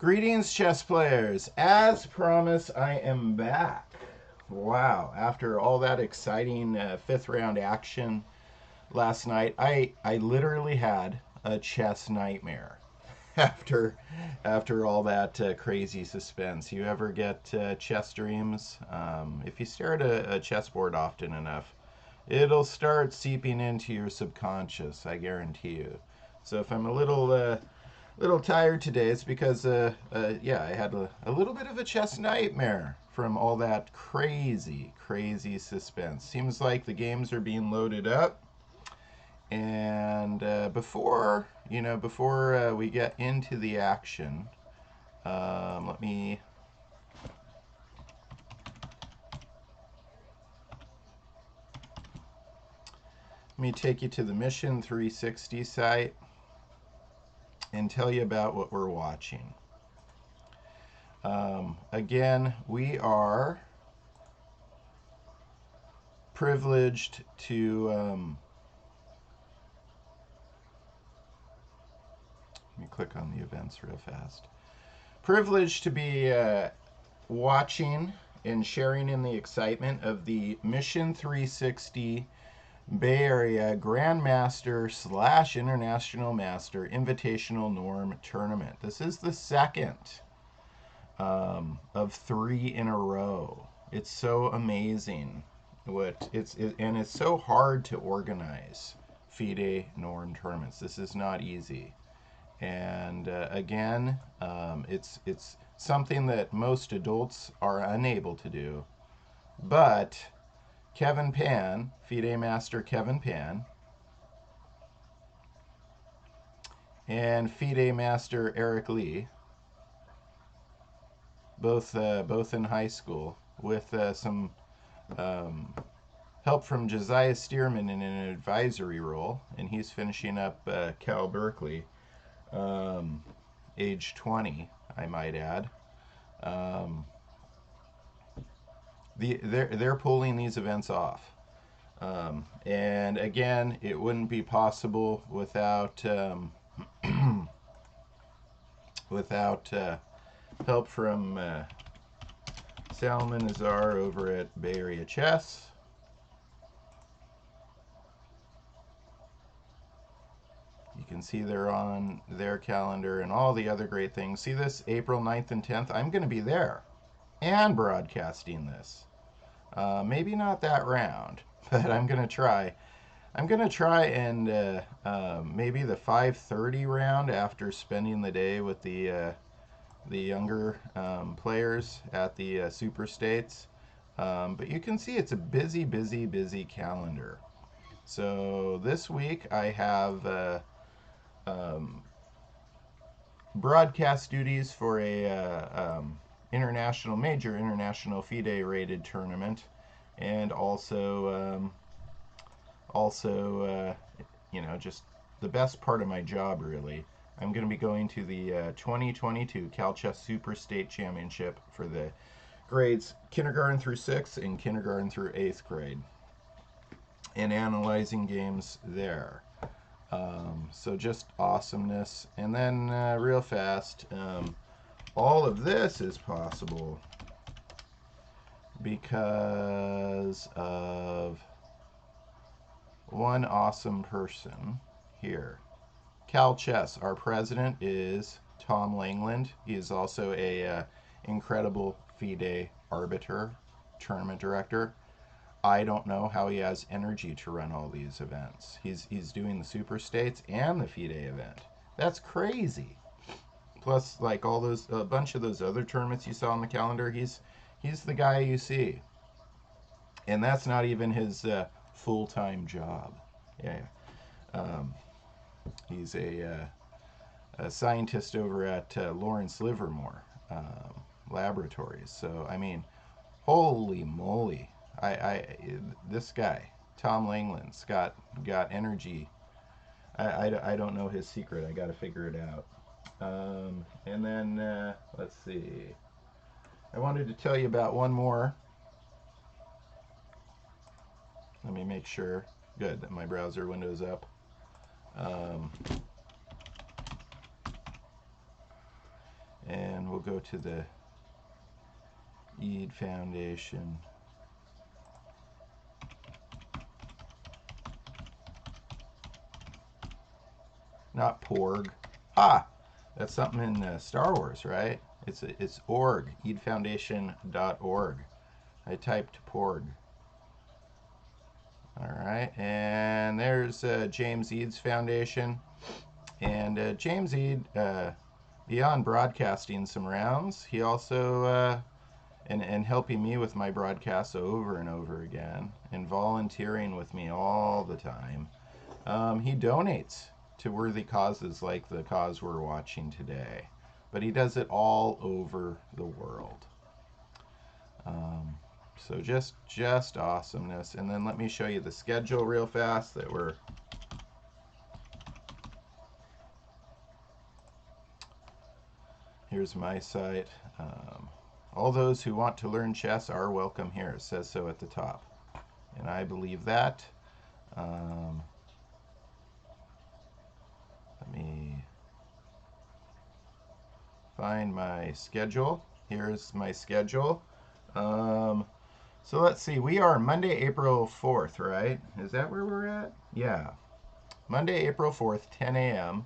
Greetings, chess players. As promised, I am back. Wow, after all that exciting fifth round action last night, I literally had a chess nightmare after after all that crazy suspense. You ever get chess dreams? If you stare at a chessboard often enough, it'll start seeping into your subconscious, I guarantee you. So if I'm a little tired today, it's because yeah, I had a little bit of a chess nightmare from all that crazy suspense. Seems like the games are being loaded up, and before we get into the action, let me take you to the Mission 360 site and tell you about what we're watching. Again, we are privileged to let me click on the events real fast. Privileged to be watching and sharing in the excitement of the Mission 360 Bay Area Grandmaster / International Master Invitational Norm Tournament. This is the second of 3 in a row. It's so amazing and it's so hard to organize FIDE Norm tournaments. This is not easy, and again, it's something that most adults are unable to do, but Kevin Pan, FIDE Master Kevin Pan, and FIDE Master Eric Lee, both in high school, with some help from Josiah Stearman in an advisory role, and he's finishing up Cal Berkeley, age 20, I might add. They're pulling these events off, and again, it wouldn't be possible without without help from Salman Azar over at Bay Area Chess. You can see they're on their calendar and all the other great things. See this, April 9th and 10th? I'm going to be there and broadcasting this. Maybe not that round, but I'm going to try. I'm going to try and maybe the 5:30 round after spending the day with the younger players at the Super States. But you can see it's a busy calendar. So this week I have broadcast duties for a major international FIDE rated tournament, and also just the best part of my job, really. I'm going to be going to the 2022 Cal Chess Super State Championship for the grades kindergarten through 6th and kindergarten through 8th grade, and analyzing games there. So just awesomeness. And then real fast, all of this is possible because of one awesome person here. Cal Chess, our president is Tom Langland. He is also a incredible FIDE arbiter, tournament director. I don't know how he has energy to run all these events. He's doing the Super States and the FIDE event. That's crazy. Plus, like a bunch of those other tournaments you saw on the calendar, he's the guy you see, and that's not even his full-time job. Yeah, he's a scientist over at Lawrence Livermore Laboratories. So I mean, holy moly! This guy, Tom Langland's got energy. I don't know his secret. I got to figure it out. And then let's see. I wanted to tell you about one more. Let me make sure. Good, that my browser window's up. And we'll go to the Eid Foundation. Not Porg. Ah, that's something in Star Wars, right? It's org, eidfoundation.org. I typed Porg. All right, and there's James Eads Foundation. And James Ead, beyond broadcasting some rounds, he also, and helping me with my broadcasts over and over again, and volunteering with me all the time, he donates to worthy causes like the cause we're watching today. But he does it all over the world. So just awesomeness. And then let me show you the schedule real fast that we're... Here's my site. All those who want to learn chess are welcome here. It says so at the top. And I believe that. Let me find my schedule. Here's my schedule. So let's see. We are Monday, April 4th, right? Is that where we're at? Yeah. Monday, April 4th, 10 a.m.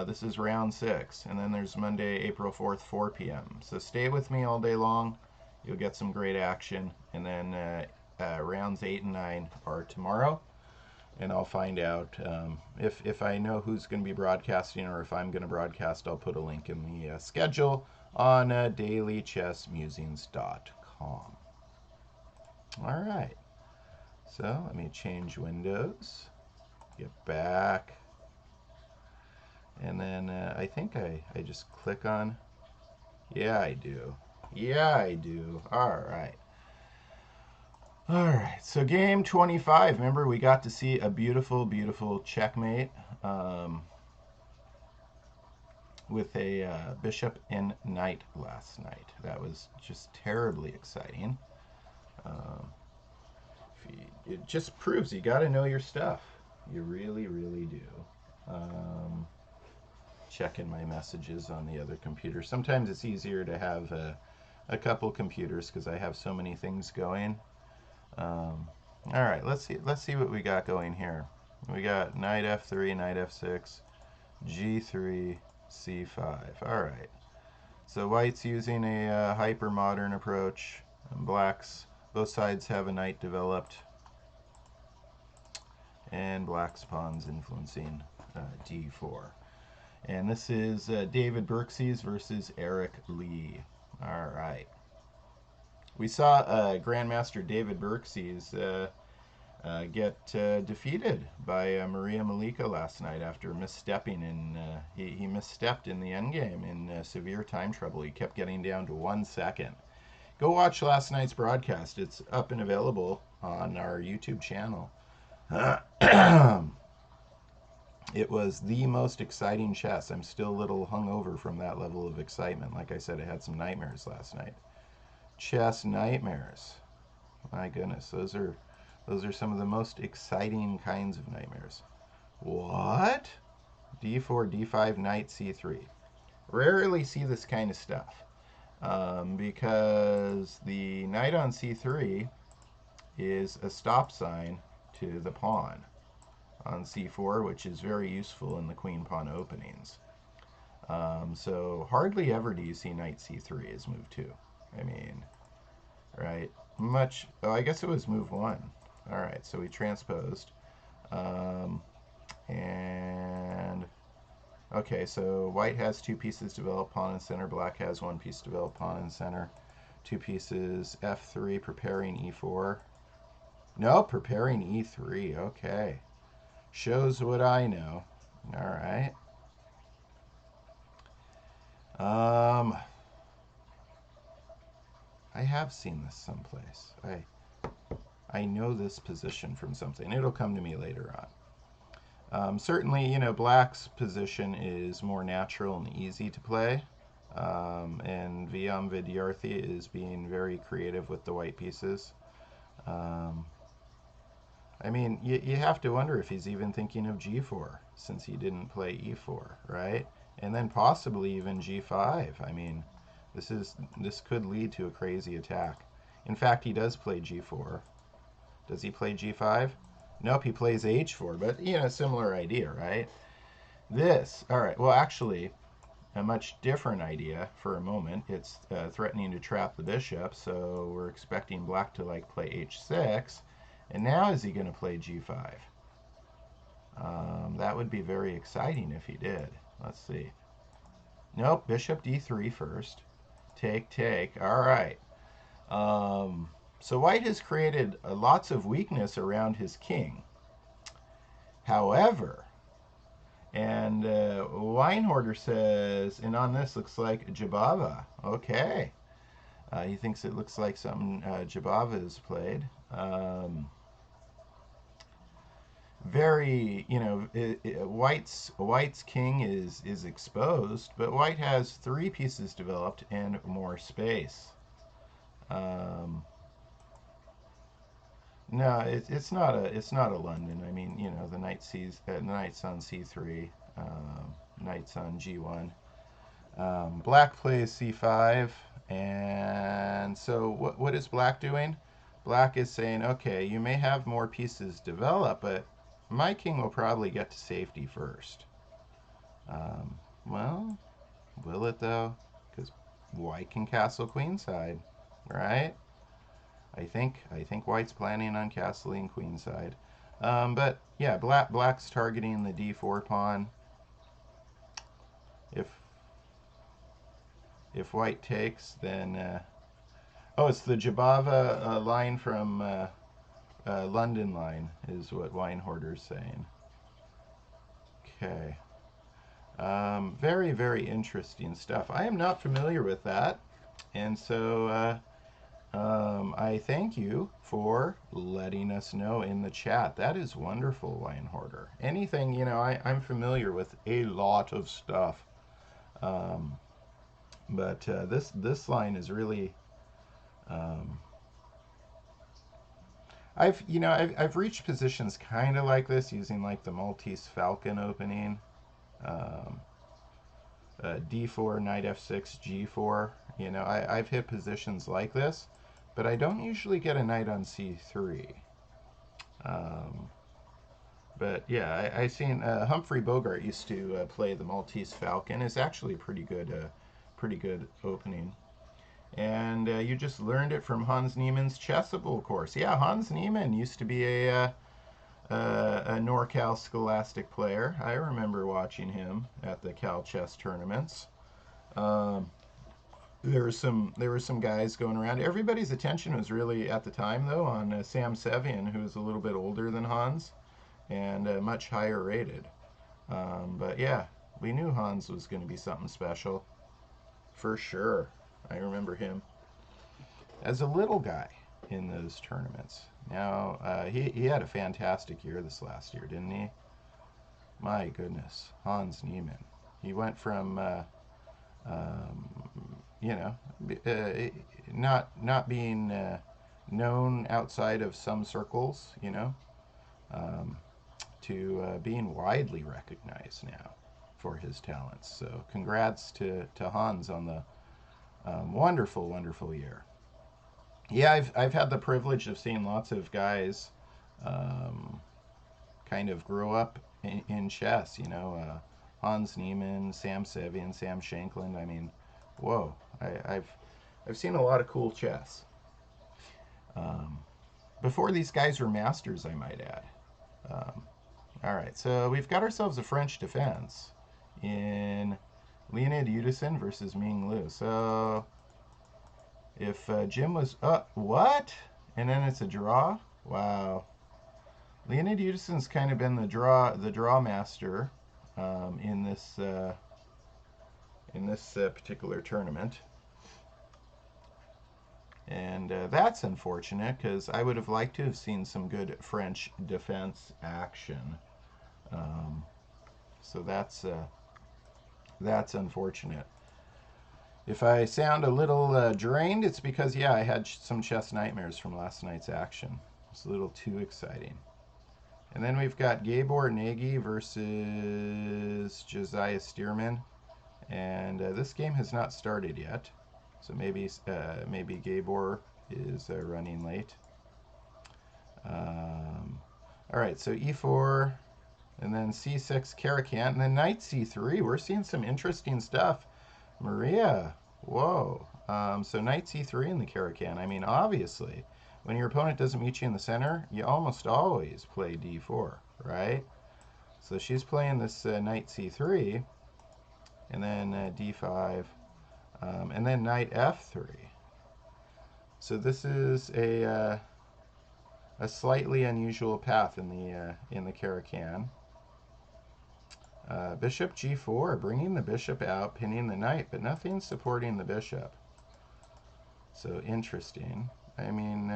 This is round 6. And then there's Monday, April 4th, 4 p.m. So stay with me all day long. You'll get some great action. And then rounds 8 and 9 are tomorrow. And I'll find out if I know who's going to be broadcasting or if I'm going to broadcast. I'll put a link in the schedule on dailychessmusings.com. All right. So let me change windows. Get back. And then I think I just click on. Yeah, I do. Yeah, I do. All right. All right, so game 25. Remember, we got to see a beautiful, beautiful checkmate with a bishop and knight last night. That was just terribly exciting. It just proves you got to know your stuff. You really, really do. Checking my messages on the other computer. Sometimes it's easier to have a couple computers because I have so many things going. All right, let's see what we got going here. We got knight f3, knight f6, g3, c5. All right. So white's using a hyper-modern approach. And black's, both sides have a knight developed. And black's pawn's influencing d4. And this is David Berkes versus Eric Lee. All right. We saw Grandmaster David Berkes get defeated by Maria Malika last night after misstepping in. He misstepped in the endgame in severe time trouble. He kept getting down to 1 second. Go watch last night's broadcast. It's up and available on our YouTube channel. It was the most exciting chess. I'm still a little hungover from that level of excitement. Like I said, I had some nightmares last night. Chess nightmares. My goodness, those are some of the most exciting kinds of nightmares. What? d4, d5, knight c3. Rarely see this kind of stuff because the knight on c3 is a stop sign to the pawn on c4, which is very useful in the queen pawn openings. So hardly ever do you see knight c3 as move 2. I mean, right? Much. Oh, I guess it was move 1. All right, so we transposed. And okay, so white has 2 pieces developed, pawn in center. Black has 1 piece developed, pawn in center. 2 pieces, f3, preparing e4. No, preparing e3. Okay. Shows what I know. All right. I have seen this someplace. I know this position from something. It'll come to me later on. Certainly, you know, black's position is more natural and easy to play. And Vyam Vidyarthi is being very creative with the white pieces. I mean, you have to wonder if he's even thinking of g4, since he didn't play e4, right? and then possibly even g5. I mean, this could lead to a crazy attack. In fact, he does play g4. Does he play g5? Nope, he plays h4, but similar idea, right? All right, well, actually, a much different idea for a moment. It's threatening to trap the bishop, so we're expecting black to like play h6. And now is he going to play g5? That would be very exciting if he did. Let's see. Nope, bishop d3 first. Take, take. All right. So white has created lots of weakness around his king. However, and Weinhorder says, and on this looks like Jabava. Okay. He thinks it looks like something Jabava has played. Very, White's king is exposed, but White has three pieces developed and more space. No, it's not a London. I mean, the knight's on c3, knight's on g1. Black plays c5, and so what is black doing? Black is saying, okay, you may have more pieces develop, but my king will probably get to safety first. Well, will it though? Because white can castle queenside, right? I think white's planning on castling queenside. But yeah, black's targeting the d4 pawn. If white takes, then oh, it's the Jabava line from London line is what Weinhorder's saying. Okay. Very, very interesting stuff. I am not familiar with that. And so I thank you for letting us know in the chat. That is wonderful, Weinhorder. Anything, I'm familiar with a lot of stuff. But this line is really I've reached positions kind of like this using like the Maltese Falcon opening, um, d4, knight f6, g4. I've hit positions like this, but I don't usually get a knight on c3. But yeah, I seen Humphrey Bogart used to play the Maltese Falcon. It's actually pretty good opening. And you just learned it from Hans Niemann's Chessable course. Yeah, Hans Niemann used to be a NorCal Scholastic player. I remember watching him at the Cal Chess tournaments. Um, there were some guys going around. Everybody's attention was really at the time though on Sam Sevian, who was a little bit older than Hans and much higher rated. But yeah, we knew Hans was going to be something special for sure. I remember him as a little guy in those tournaments. Now, he had a fantastic year this last year, didn't he? My goodness, Hans Niemann. He went from, you know, not being known outside of some circles, um, to being widely recognized now for his talents. So, congrats to Hans on the wonderful, wonderful year. Yeah, I've had the privilege of seeing lots of guys um, kind of grow up in chess. Hans Niemann, Sam Sevian, Sam Shankland. I mean, whoa! I've seen a lot of cool chess. Um, Before these guys were masters, I might add. Um, all right, so we've got ourselves a French defense in Leonid Udison versus Ming Liu. So if Jim was what? And then it's a draw? Wow. Leonid Udison's kind of been the draw master in this particular tournament. And that's unfortunate because I would have liked to have seen some good French defense action. Um, so that's unfortunate. If I sound a little drained, it's because, yeah, I had some chess nightmares from last night's action. It's a little too exciting. And then we've got Gabor Nagy versus Josiah Stearman. And this game has not started yet, so maybe Gabor is running late. All right, so e4, and then c6 Caracan, and then knight c3. We're seeing some interesting stuff. Maria, whoa. So knight c3 in the Caracan. I mean, obviously, when your opponent doesn't meet you in the center, you almost always play d4, right? So she's playing this knight c3, and then d5, and then knight f3. So this is a slightly unusual path in the Caracan. Bishop g4, bringing the bishop out, pinning the knight, but nothing supporting the bishop. So interesting. I mean,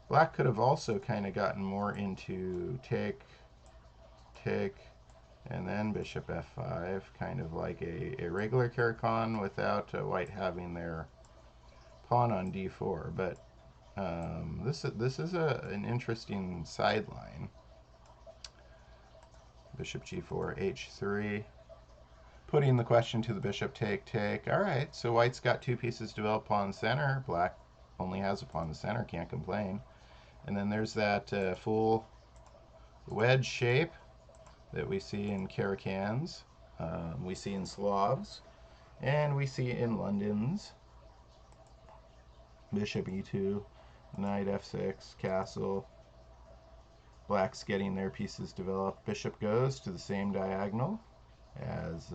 black could have also kind of gotten more into take, and then bishop f5, kind of like a regular Caracan without white having their pawn on d4. But this is an interesting sideline. Bishop g4, h3. Putting the question to the bishop, take. All right, so white's got two pieces developed pawn center. Black only has a pawn to center, can't complain. And then there's that full wedge shape that we see in Caracans, we see in Slavs, and we see in London's. Bishop e2, knight f6, castle. Black's getting their pieces developed. Bishop goes to the same diagonal as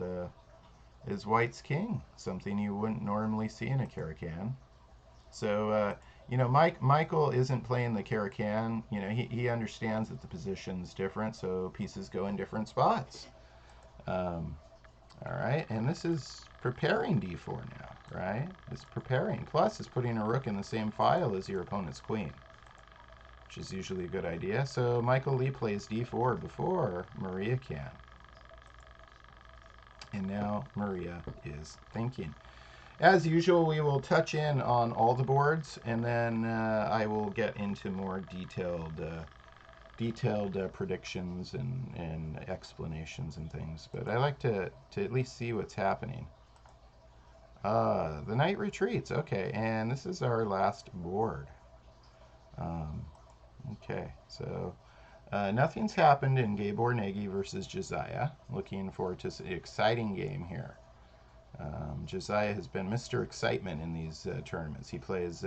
white's king, something you wouldn't normally see in a Caracan. So, Michael isn't playing the Caracan. He understands that the position's different, so pieces go in different spots. All right, and this is preparing d4 now, right? It's preparing. Plus, it's putting a rook in the same file as your opponent's queen, which is usually a good idea. So Michael Lee plays d4 before Maria can. And now Maria is thinking. As usual, we will touch in on all the boards, and then I will get into more detailed predictions and explanations and things. But I like to at least see what's happening. The knight retreats. Okay, and this is our last board. Okay, so nothing's happened in Gabor Nagy versus Josiah. Looking forward to an exciting game here. Josiah has been Mr. Excitement in these tournaments. He plays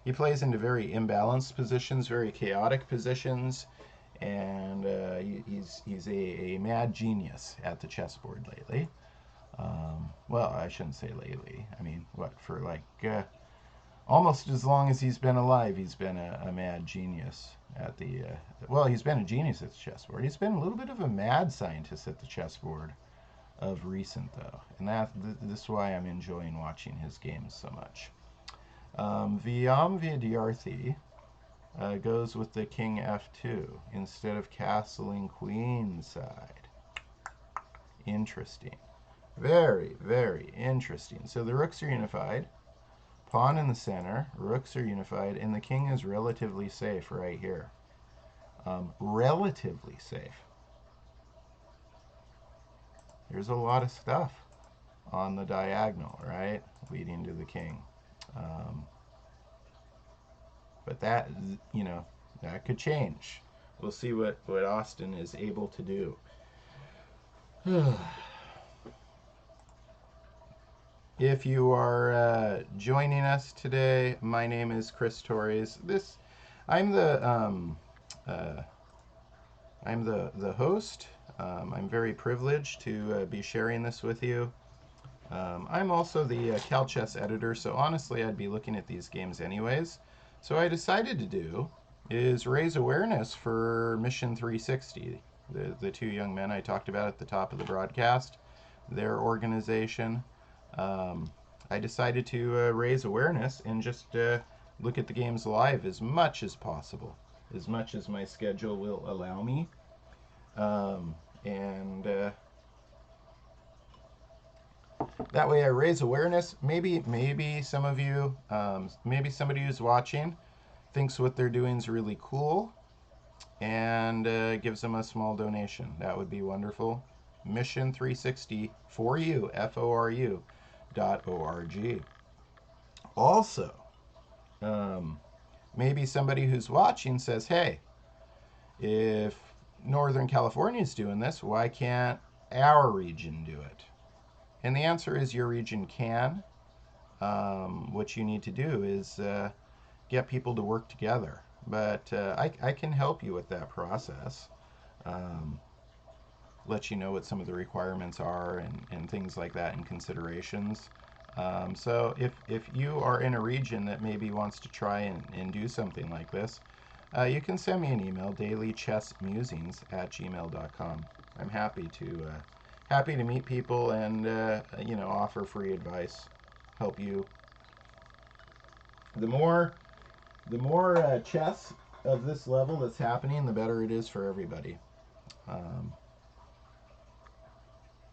he plays into very imbalanced positions, very chaotic positions, and he's a mad genius at the chessboard lately. Well, I shouldn't say lately. I mean, for like almost as long as he's been alive, he's been a mad genius at the. Well, he's been a genius at the chessboard. He's been a little bit of a mad scientist at the chessboard of recent, though, and this is why I'm enjoying watching his games so much. Vyam Vidyarthi goes with the king f2 instead of castling queenside. Interesting. Very, very interesting. So the rooks are unified. Pawn in the center. Rooks are unified. And the king is relatively safe right here. Relatively safe. There's a lot of stuff on the diagonal, right? Leading to the king. But that, that could change. We'll see what Austin is able to do. If you are joining us today, my name is Chris Torres. I'm the host. I'm very privileged to be sharing this with you. I'm also the CalChess editor, so honestly, I'd be looking at these games anyways. So what I decided to do is raise awareness for Mission 360, the two young men I talked about at the top of the broadcast, their organization. I decided to raise awareness and just look at the games live as much as possible, as much as my schedule will allow me. That way I raise awareness. Maybe some of you, maybe somebody who's watching thinks what they're doing is really cool and gives them a small donation. That would be wonderful. Mission 360 for you, FORU.org. Also, um, maybe somebody who's watching says, hey, if Northern California is doing this, why can't our region do it? And the answer is your region can. What you need to do is get people to work together. But I can help you with that process. Um, let you know what some of the requirements are and things like that and considerations. So if you are in a region that maybe wants to try and do something like this, you can send me an email, dailychessmusings@gmail.com. I'm happy to meet people and offer free advice, help you. The more chess of this level that's happening, the better it is for everybody.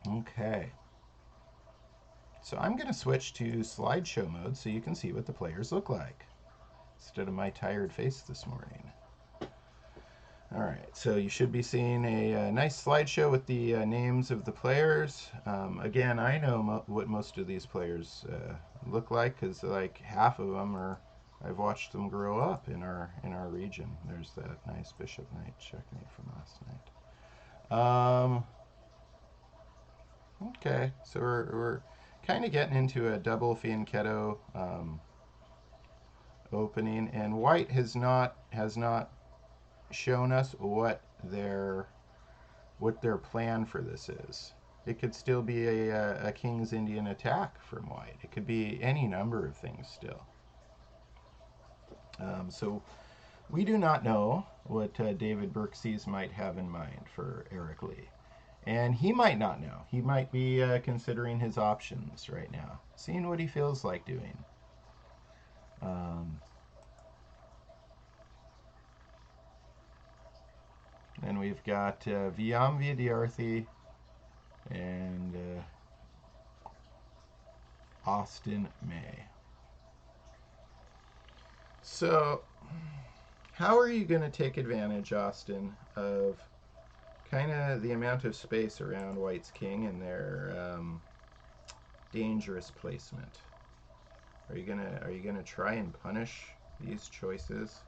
Okay. So I'm going to switch to slideshow mode so you can see what the players look like instead of my tired face this morning. All right, so you should be seeing a nice slideshow with the names of the players. Again, I know what most of these players look like because like half of them are, I've watched them grow up in our region. There's that nice bishop knight checkmate from last night. Okay, so we're kind of getting into a double fianchetto opening, and white has not shown us what their plan for this is. It could still be a King's Indian attack from white. It could be any number of things still. So we do not know what David Berkes might have in mind for Eric Lee. And he might not know. He might be considering his options right now, seeing what he feels like doing. And we've got Vyam Vidyarthi and Austin May. So, how are you going to take advantage, Austin, of kind of the amount of space around White's king and their dangerous placement? Are you gonna try and punish these choices?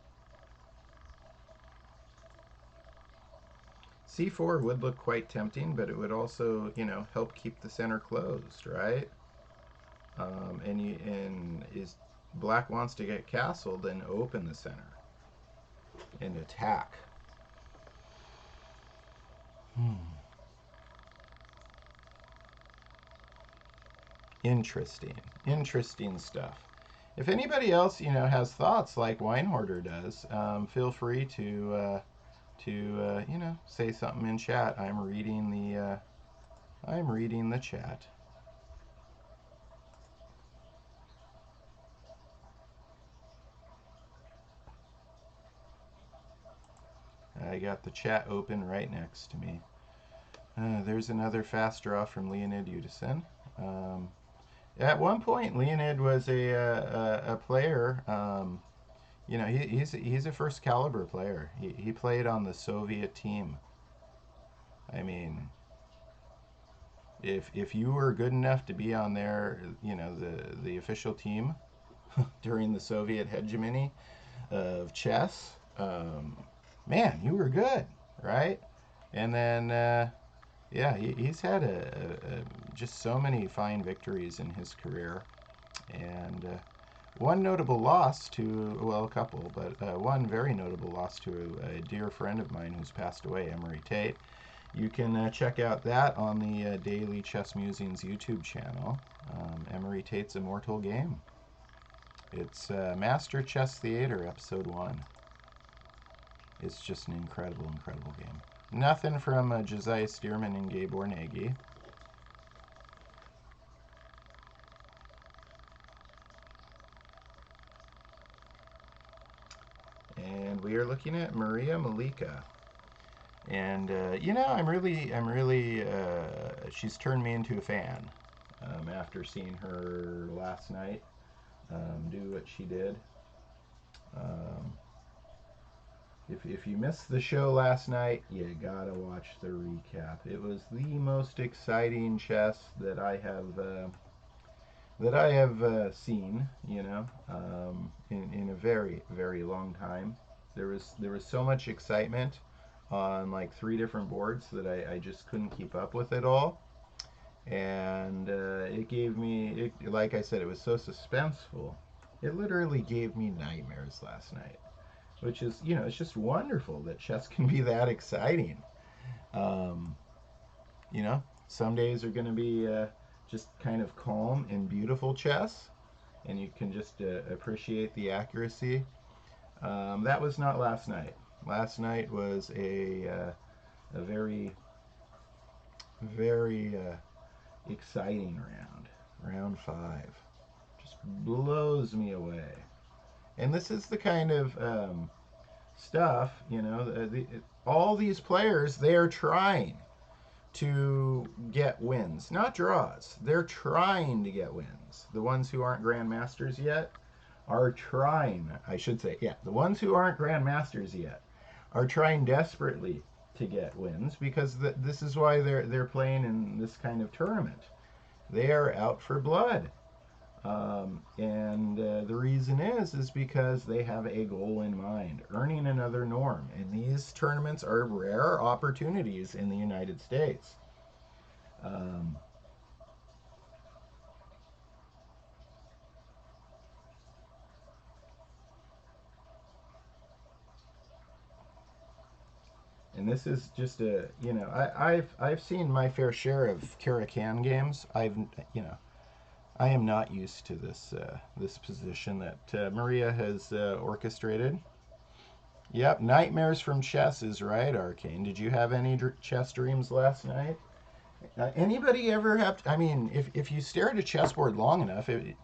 C4 would look quite tempting, but it would also, help keep the center closed, right? And is Black wants to get castled and open the center and attack. Interesting stuff. If anybody else, has thoughts like Weinhorder does, feel free to say something in chat. I'm reading the chat. I got the chat open right next to me. There's another fast draw from Leonid Udison. At one point, Leonid was a player. He's a first caliber player. He played on the Soviet team. I mean, if you were good enough to be on there, the official team during the Soviet hegemony of chess, man, you were good, right? And then, he's had just so many fine victories in his career, and one notable loss to, well, a couple, but one very notable loss to a dear friend of mine who's passed away, Emery Tate. You can check out that on the Daily Chess Musings YouTube channel. Emery Tate's Immortal Game. It's Master Chess Theater, Episode 1. It's just an incredible game. Nothing from Josiah Stearman and Gabor Nagy. And we are looking at Maria Malika. And I'm really she's turned me into a fan after seeing her last night do what she did. If you missed the show last night, you gotta watch the recap. It was the most exciting chess that I have seen, in a very very long time. There was so much excitement on like three different boards that I just couldn't keep up with it all, and it gave me, like I said, it was so suspenseful. It literally gave me nightmares last night, which is, it's just wonderful that chess can be that exciting. Um, some days are going to be just kind of calm and beautiful chess, and you can just appreciate the accuracy. That was not last night. Last night was a very, very exciting round. Round five just blows me away. And this is the kind of stuff, all these players, they are trying to get wins, not draws. They're trying to get wins. The ones who aren't grandmasters yet are trying, I should say, yeah, the ones who aren't grandmasters yet are trying desperately to get wins, because this is why they're playing in this kind of tournament. They are out for blood. And the reason is because they have a goal in mind, earning another norm. And these tournaments are rare opportunities in the United States. Um, and this is just I've seen my fair share of Caracan games. I am not used to this position that Maria has orchestrated. Yep, nightmares from chess is right, Arcane. Did you have any chess dreams last night? Anybody ever have? I mean, if you stare at a chessboard long enough, it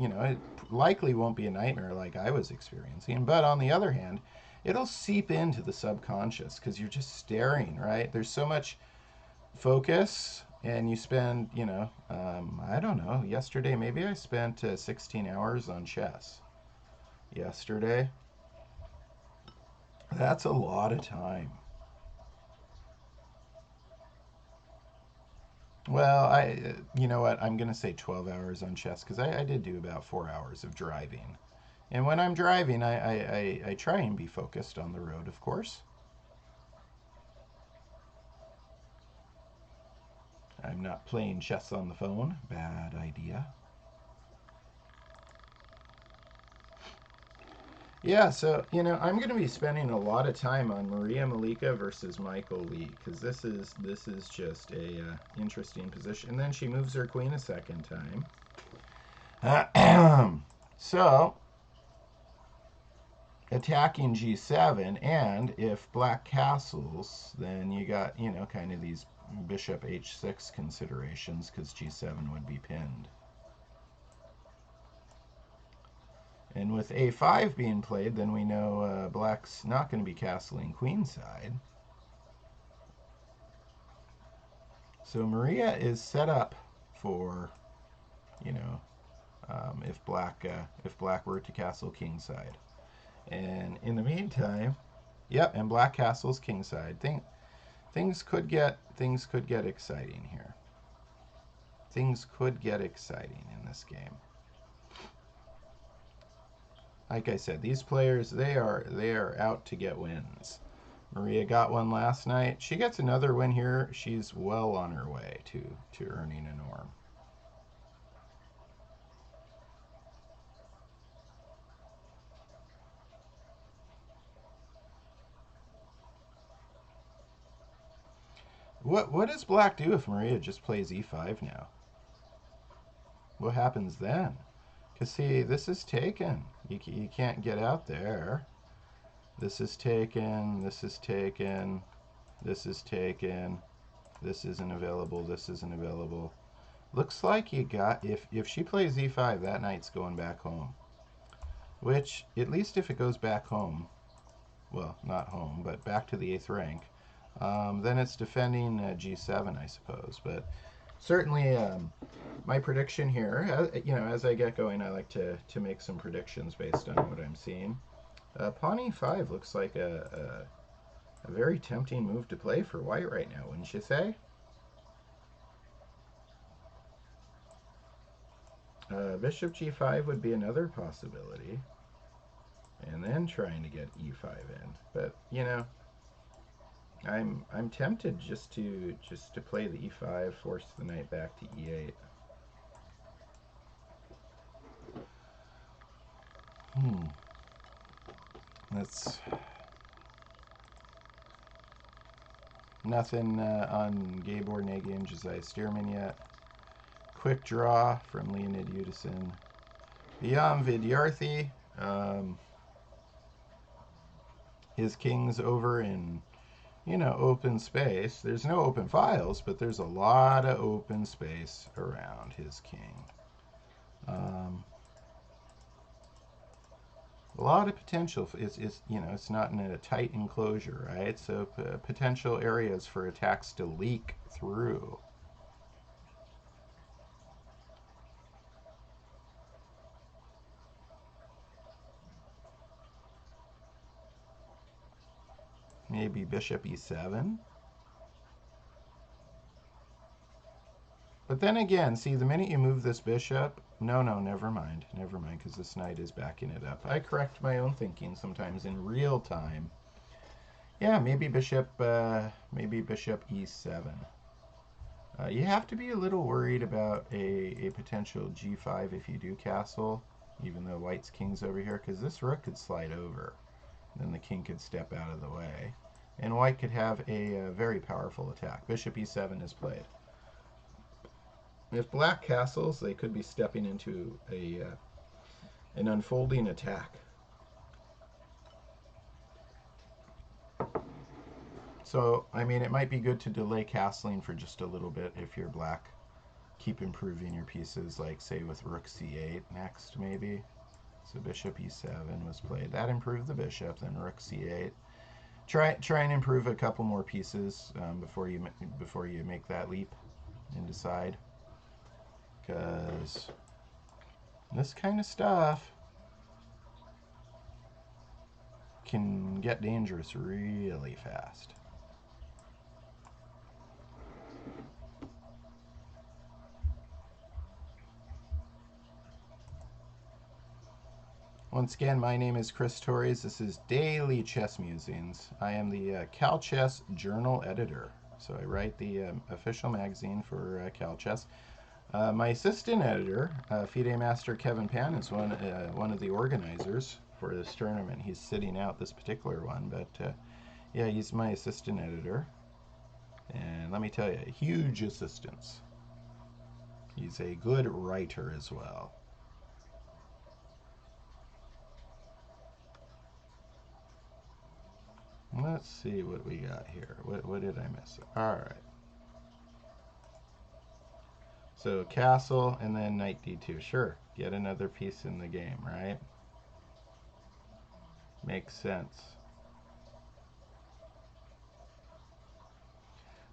likely won't be a nightmare like I was experiencing. But on the other hand, it'll seep into the subconscious because you're just staring, right? There's so much focus, and you spend, I don't know. Yesterday, maybe I spent 16 hours on chess. Yesterday, that's a lot of time. Well, you know what? I'm going to say 12 hours on chess because I did do about 4 hours of driving. And when I'm driving, I try and be focused on the road, of course. I'm not playing chess on the phone. Bad idea. Yeah, so, I'm going to be spending a lot of time on Maria Malika versus Michael Lee because this is just a interesting position. And then she moves her queen a second time. So, attacking g7, and if black castles, then you got, kind of these bishop h6 considerations because g7 would be pinned. And with a5 being played, then we know black's not going to be castling queenside. So Maria is set up for, if black were to castle kingside. And in the meantime, yep, and black castles kingside. Things could get exciting here. Things could get exciting in this game. Like I said, these players, they are out to get wins. Maria got one last night. She gets another win here. She's well on her way to earning a norm. What does black do if Maria just plays e5 now? What happens then? Because, see, this is taken. You can't get out there. This is taken. This is taken. This is taken. This isn't available. This isn't available. Looks like you got, if she plays e5, that knight's going back home. Which, at least if it goes back home, well, not home, but back to the 8th rank, then it's defending g7, I suppose. But certainly, my prediction here, as I get going, I like to make some predictions based on what I'm seeing. Pawn e5 looks like A very tempting move to play for white right now, wouldn't you say? Bishop g5 would be another possibility. And then trying to get e5 in. But, you know, I'm tempted just to play the e5, force the knight back to e8. That's nothing on Gabor Nagy and Josiah Stearman yet. Quick draw from Leonid Udison. Beyond Vidyarthi. His king's over in, you know, open space. There's no open files, but there's a lot of open space around his king. A lot of potential. It's you know, it's not in a tight enclosure, right? So potential areas for attacks to leak through. Maybe bishop e7. But then again, see, the minute you move this bishop, no, never mind, because this knight is backing it up. I correct my own thinking sometimes in real time. Yeah, maybe bishop e7. You have to be a little worried about a potential g5 if you do castle, even though white's king's over here, because this rook could slide over. Then the king could step out of the way. And white could have a very powerful attack. Bishop e7 is played. If black castles, they could be stepping into an unfolding attack. So, I mean, it might be good to delay castling for just a little bit if you're black. Keep improving your pieces, like, say, with rook c8 next, maybe. So bishop e7 was played. That improved the bishop, then rook c8. Try and improve a couple more pieces before you make that leap and decide. Because this kind of stuff can get dangerous really fast. Once again, my name is Chris Torres. This is Daily Chess Musings. I am the Cal Chess Journal editor. So I write the official magazine for Cal Chess. My assistant editor, FIDE Master Kevin Pan, is one of the organizers for this tournament. He's sitting out this particular one, but yeah, he's my assistant editor. And let me tell you, huge assistance. He's a good writer as well. Let's see what we got here. What did I miss? All right. So castle and then knight d2. Sure, get another piece in the game, right? Makes sense.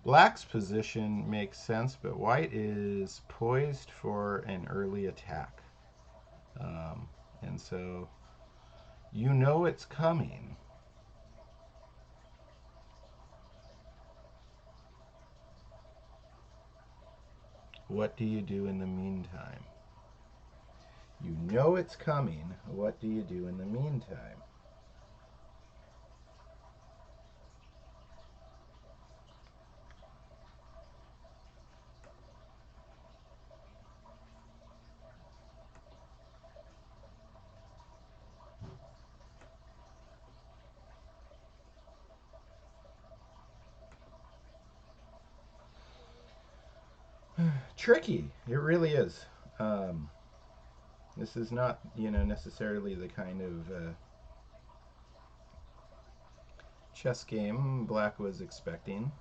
Black's position makes sense, but white is poised for an early attack. And so you know it's coming. What do you do in the meantime? You know it's coming. What do you do in the meantime? Tricky. It really is. This is not, you know, necessarily the kind of chess game Black was expecting.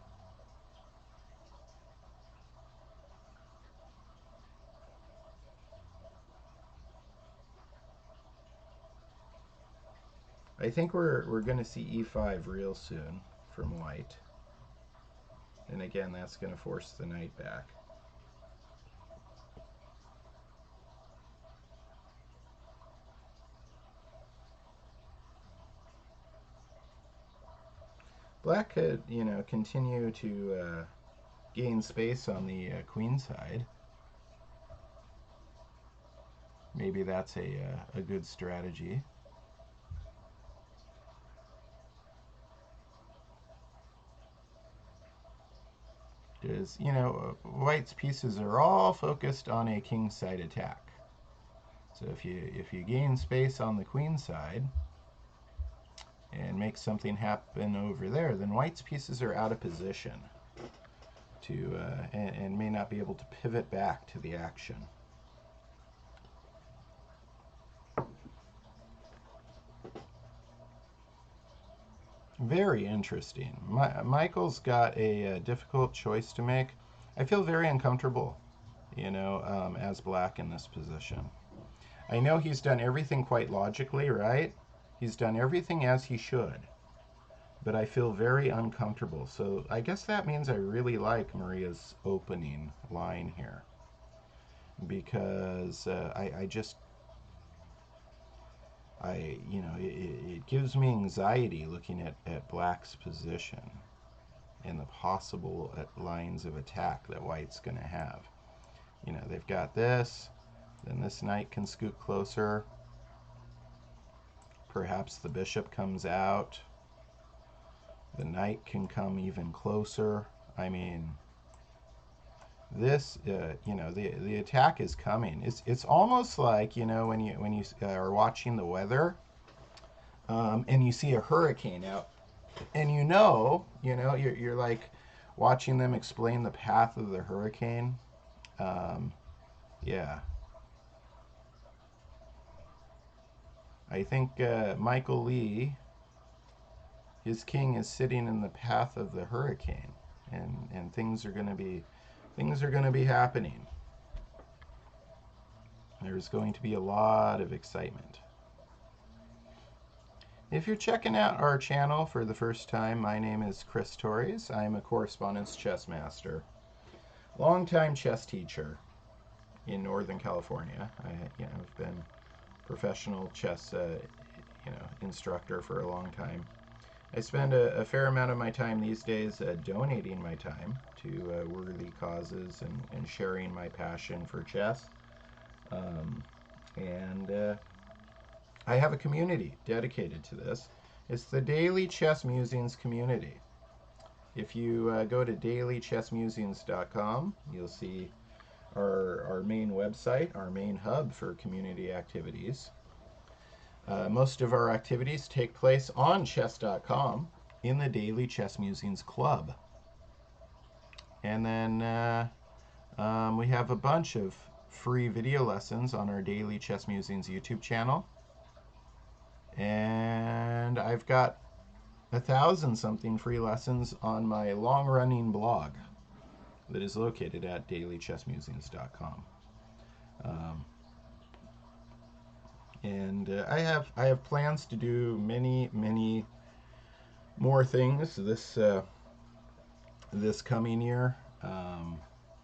I think we're going to see e5 real soon from white. And again, that's going to force the knight back. Black could, continue to gain space on the queen side. Maybe that's a good strategy. Because, white's pieces are all focused on a king side attack. So if you gain space on the queen side and make something happen over there, then white's pieces are out of position to and may not be able to pivot back to the action. Very interesting. Michael's got a difficult choice to make. I feel very uncomfortable, as black in this position. I know he's done everything quite logically, right? He's done everything as he should. But I feel very uncomfortable. So I guess that means I really like Maria's opening line here. Because it gives me anxiety looking at black's position and the possible lines of attack that white's going to have. They've got this, then this knight can scoot closer. Perhaps the bishop comes out. The knight can come even closer. I mean, this, the attack is coming. It's almost like, when you are watching the weather, and you see a hurricane out, and you're like watching them explain the path of the hurricane. Yeah. I think Michael Lee, his king is sitting in the path of the hurricane, and things are going to be happening. There's going to be a lot of excitement. If you're checking out our channel for the first time, my name is Chris Torres. I'm a correspondence chess master, longtime chess teacher in Northern California. I've been professional chess instructor for a long time. I spend a fair amount of my time these days donating my time to worthy causes and sharing my passion for chess. And I have a community dedicated to this. It's the Daily Chess Musings community. If you go to dailychessmusings.com, you'll see our main website, our main hub for community activities. Most of our activities take place on chess.com in the Daily Chess Musings Club. And then we have a bunch of free video lessons on our Daily Chess Musings YouTube channel. And I've got 1,000-something free lessons on my long-running blog that is located at dailychessmusings.com. And I have plans to do many more things this coming year.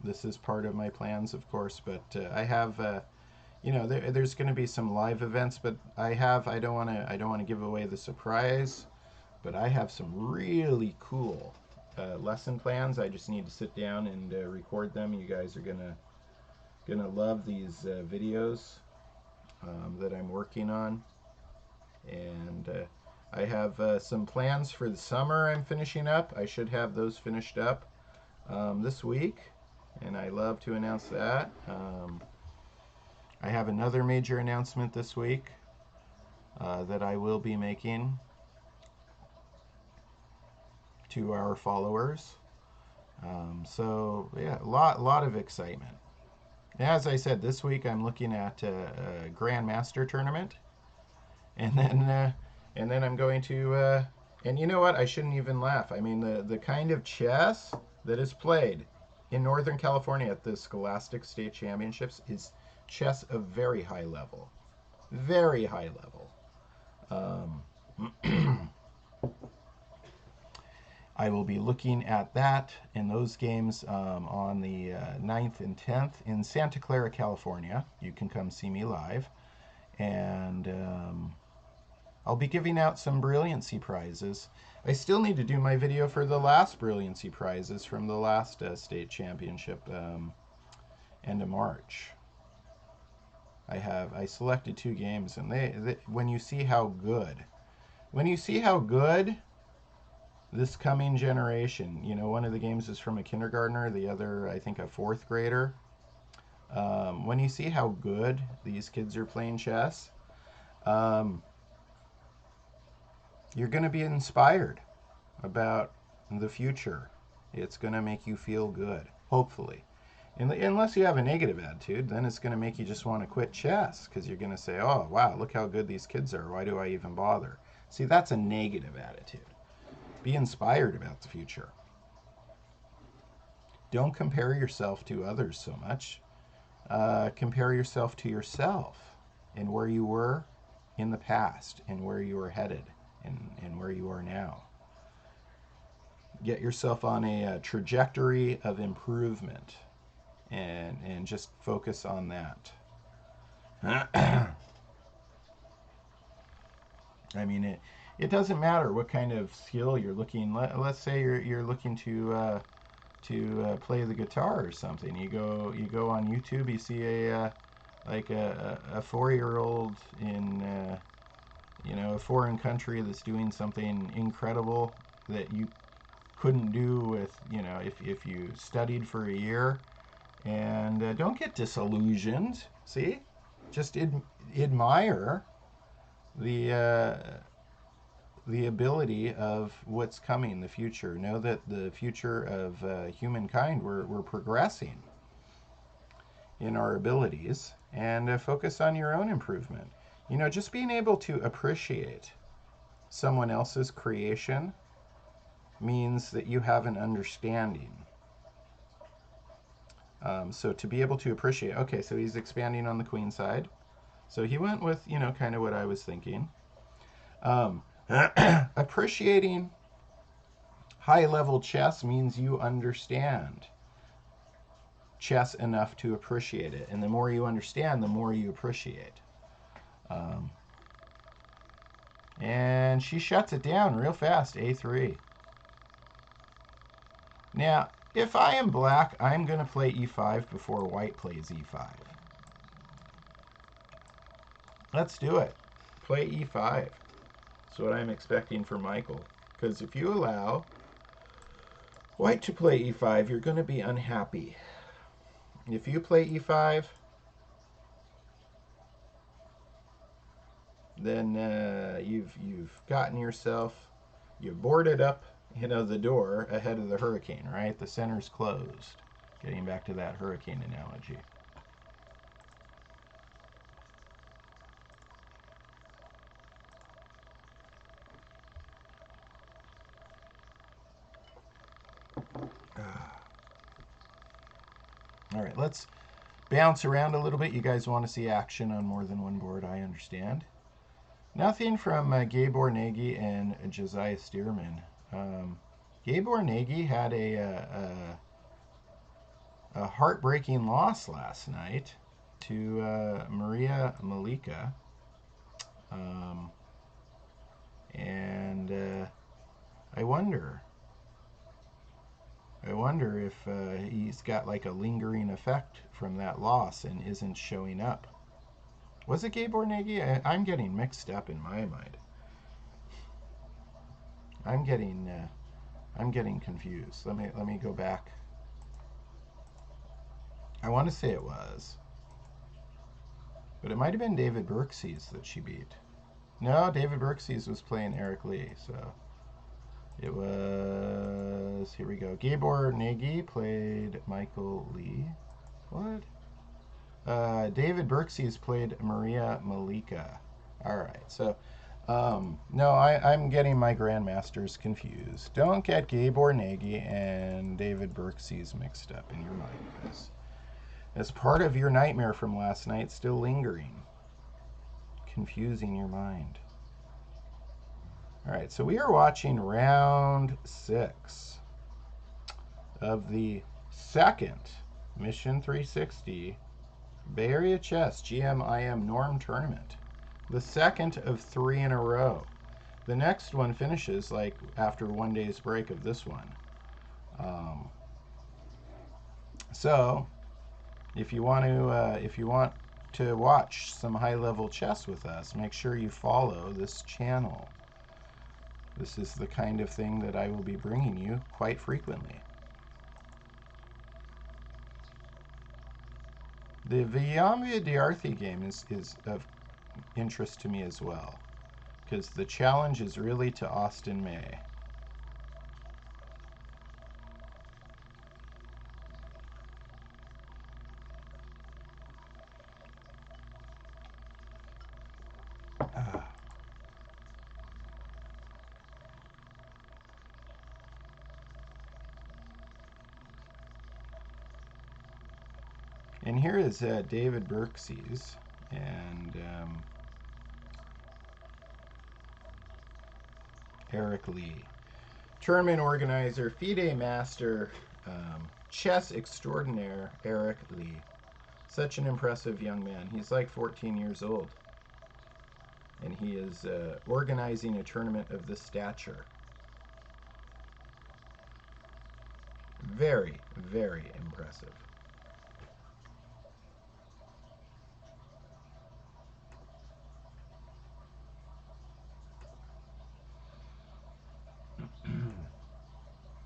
This is part of my plans, of course, but I have there's going to be some live events, but I don't want to give away the surprise, but I have some really cool lesson plans. I just need to sit down and record them. You guys are gonna love these videos that I'm working on, and I have some plans for the summer I'm finishing up. I should have those finished up this week, and I love to announce that. I have another major announcement this week that I will be making to our followers. So yeah, a lot of excitement. As I said, this week I'm looking at a Grandmaster tournament, and then I'm going to and you know what? I shouldn't even laugh. I mean, the kind of chess that is played in Northern California at the Scholastic State Championships is chess of very high level. Very high level. I will be looking at that in those games on the 9th and 10th in Santa Clara, California. You can come see me live. And I'll be giving out some brilliancy prizes. I still need to do my video for the last brilliancy prizes from the last state championship, end of March. I selected 2 games, and when you see how good this coming generation, you know, one of the games is from a kindergartner, the other I think a 4th grader. When you see how good these kids are playing chess, you're going to be inspired about the future. It's going to make you feel good, hopefully. Unless you have a negative attitude, then it's going to make you just want to quit chess because you're going to say, oh, wow, look how good these kids are. Why do I even bother? See, that's a negative attitude. Be inspired about the future. Don't compare yourself to others so much. Compare yourself to yourself and where you were in the past and where you were headed and where you are now. Get yourself on a trajectory of improvement and just focus on that. I mean, it doesn't matter what kind of skill you're looking. Let's say you're looking to play the guitar or something. You go on YouTube. You see a 4-year-old in a foreign country that's doing something incredible that you couldn't do with if you studied for a year. And don't get disillusioned. See, just admire the ability of what's coming, the future. Know that the future of humankind, we're progressing in our abilities, and focus on your own improvement. You know, just being able to appreciate someone else's creation means that you have an understanding. So to be able to appreciate, okay, so he's expanding on the queen side. So he went with, kind of what I was thinking. Appreciating high-level chess means you understand chess enough to appreciate it. And the more you understand, the more you appreciate. And she shuts it down real fast, A3. Now, if I am black, I'm going to play E5 before white plays E5. Let's do it. Play E5. That's what I'm expecting for Michael. Because if you allow white to play E5, you're going to be unhappy. If you play E5, then you've gotten yourself, you've boarded up, the door ahead of the hurricane, right? The center's closed. Getting back to that hurricane analogy. All right, let's bounce around a little bit. You guys want to see action on more than one board, I understand. Nothing from Gabor Nagy and Josiah Stearman. Gabor Nagy had a heartbreaking loss last night to Maria Malika. And I wonder if he's got like a lingering effect from that loss and isn't showing up. Was it Gabor Nagy? I'm getting mixed up in my mind. I'm getting confused. Let me go back. I want to say it was, but it might have been David Berkes that she beat. No, David Berkes was playing Eric Lee, so it was, here we go. Gabor Nagy played Michael Lee. What? David Berkes played Maria Malika. All right, so no, I'm getting my grandmasters confused. Don't get Gabor Nagy and David Berkes mixed up in your mind, guys. As part of your nightmare from last night still lingering, confusing your mind. All right, so we are watching round 6 of the second Mission 360 Bay Area Chess GM IM Norm Tournament. The second of 3 in a row. The next one finishes like after 1 day's break of this one. Um, so if you want to watch some high level chess with us, make sure you follow this channel. This is the kind of thing that I will be bringing you quite frequently. The Vyamvya Diarthi game is of interest to me as well, because the challenge is really to Austin May. And here is David Berkses and Eric Lee. Tournament organizer, FIDE master, chess extraordinaire, Eric Lee. Such an impressive young man. He's like 14 years old. And he is organizing a tournament of this stature. Very, very impressive.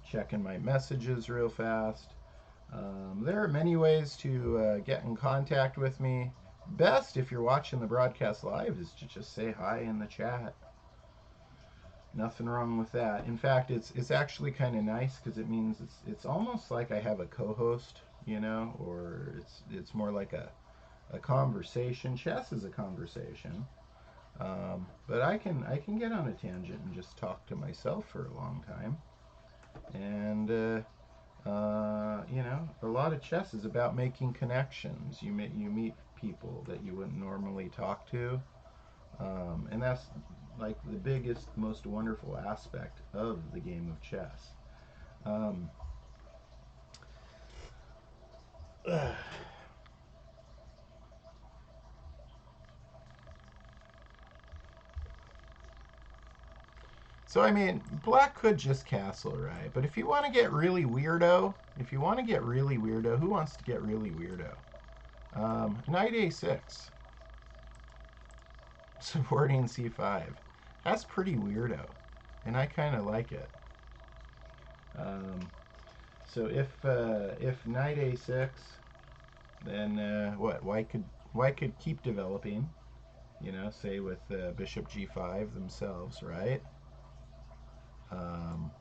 Checking my messages real fast. There are many ways to get in contact with me. Best, if you're watching the broadcast live, is to just say hi in the chat. Nothing wrong with that. In fact, it's actually kind of nice because it means it's almost like I have a co-host, you know, or it's more like a conversation. Chess is a conversation, but I can get on a tangent and just talk to myself for a long time, and you know, a lot of chess is about making connections. You meet people that you wouldn't normally talk to, and that's like the biggest, most wonderful aspect of the game of chess. Um, so I mean, black could just castle, right? But if you want to get really weirdo, who wants to get really weirdo? Knight a6, supporting c5. That's pretty weirdo, and I kind of like it. Um, so if knight a6, then what? White could keep developing. You know, say with bishop g5 themselves, right? Um,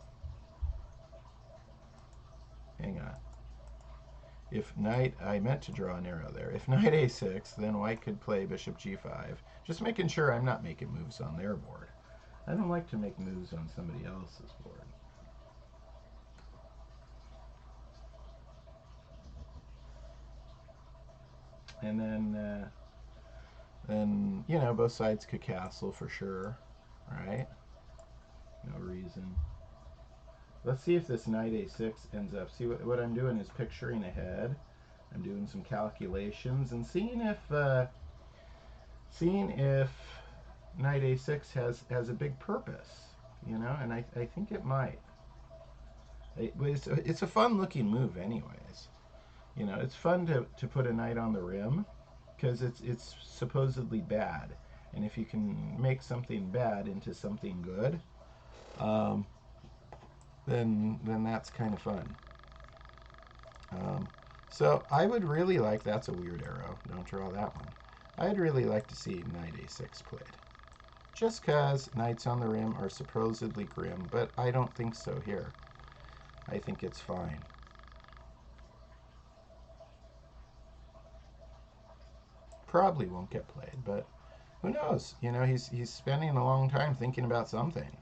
hang on. If knight, I meant to draw an arrow there. If knight a6, then white could play bishop g5. Just making sure I'm not making moves on their board. I don't like to make moves on somebody else's board. And then you know, both sides could castle for sure, right? No reason. Let's see if this knight a6 ends up. See what I'm doing is picturing ahead. I'm doing some calculations and seeing if knight a6 has a big purpose, you know, and I think it might. It's a fun looking move anyways. You know, it's fun to put a knight on the rim because it's supposedly bad, and if you can make something bad into something good, um, then that's kind of fun. So I would really like, that's a weird arrow. Don't draw that one. I'd really like to see knight a6 played. Just because knights on the rim are supposedly grim, but I don't think so here. I think it's fine. Probably won't get played, but who knows? You know, he's spending a long time thinking about something.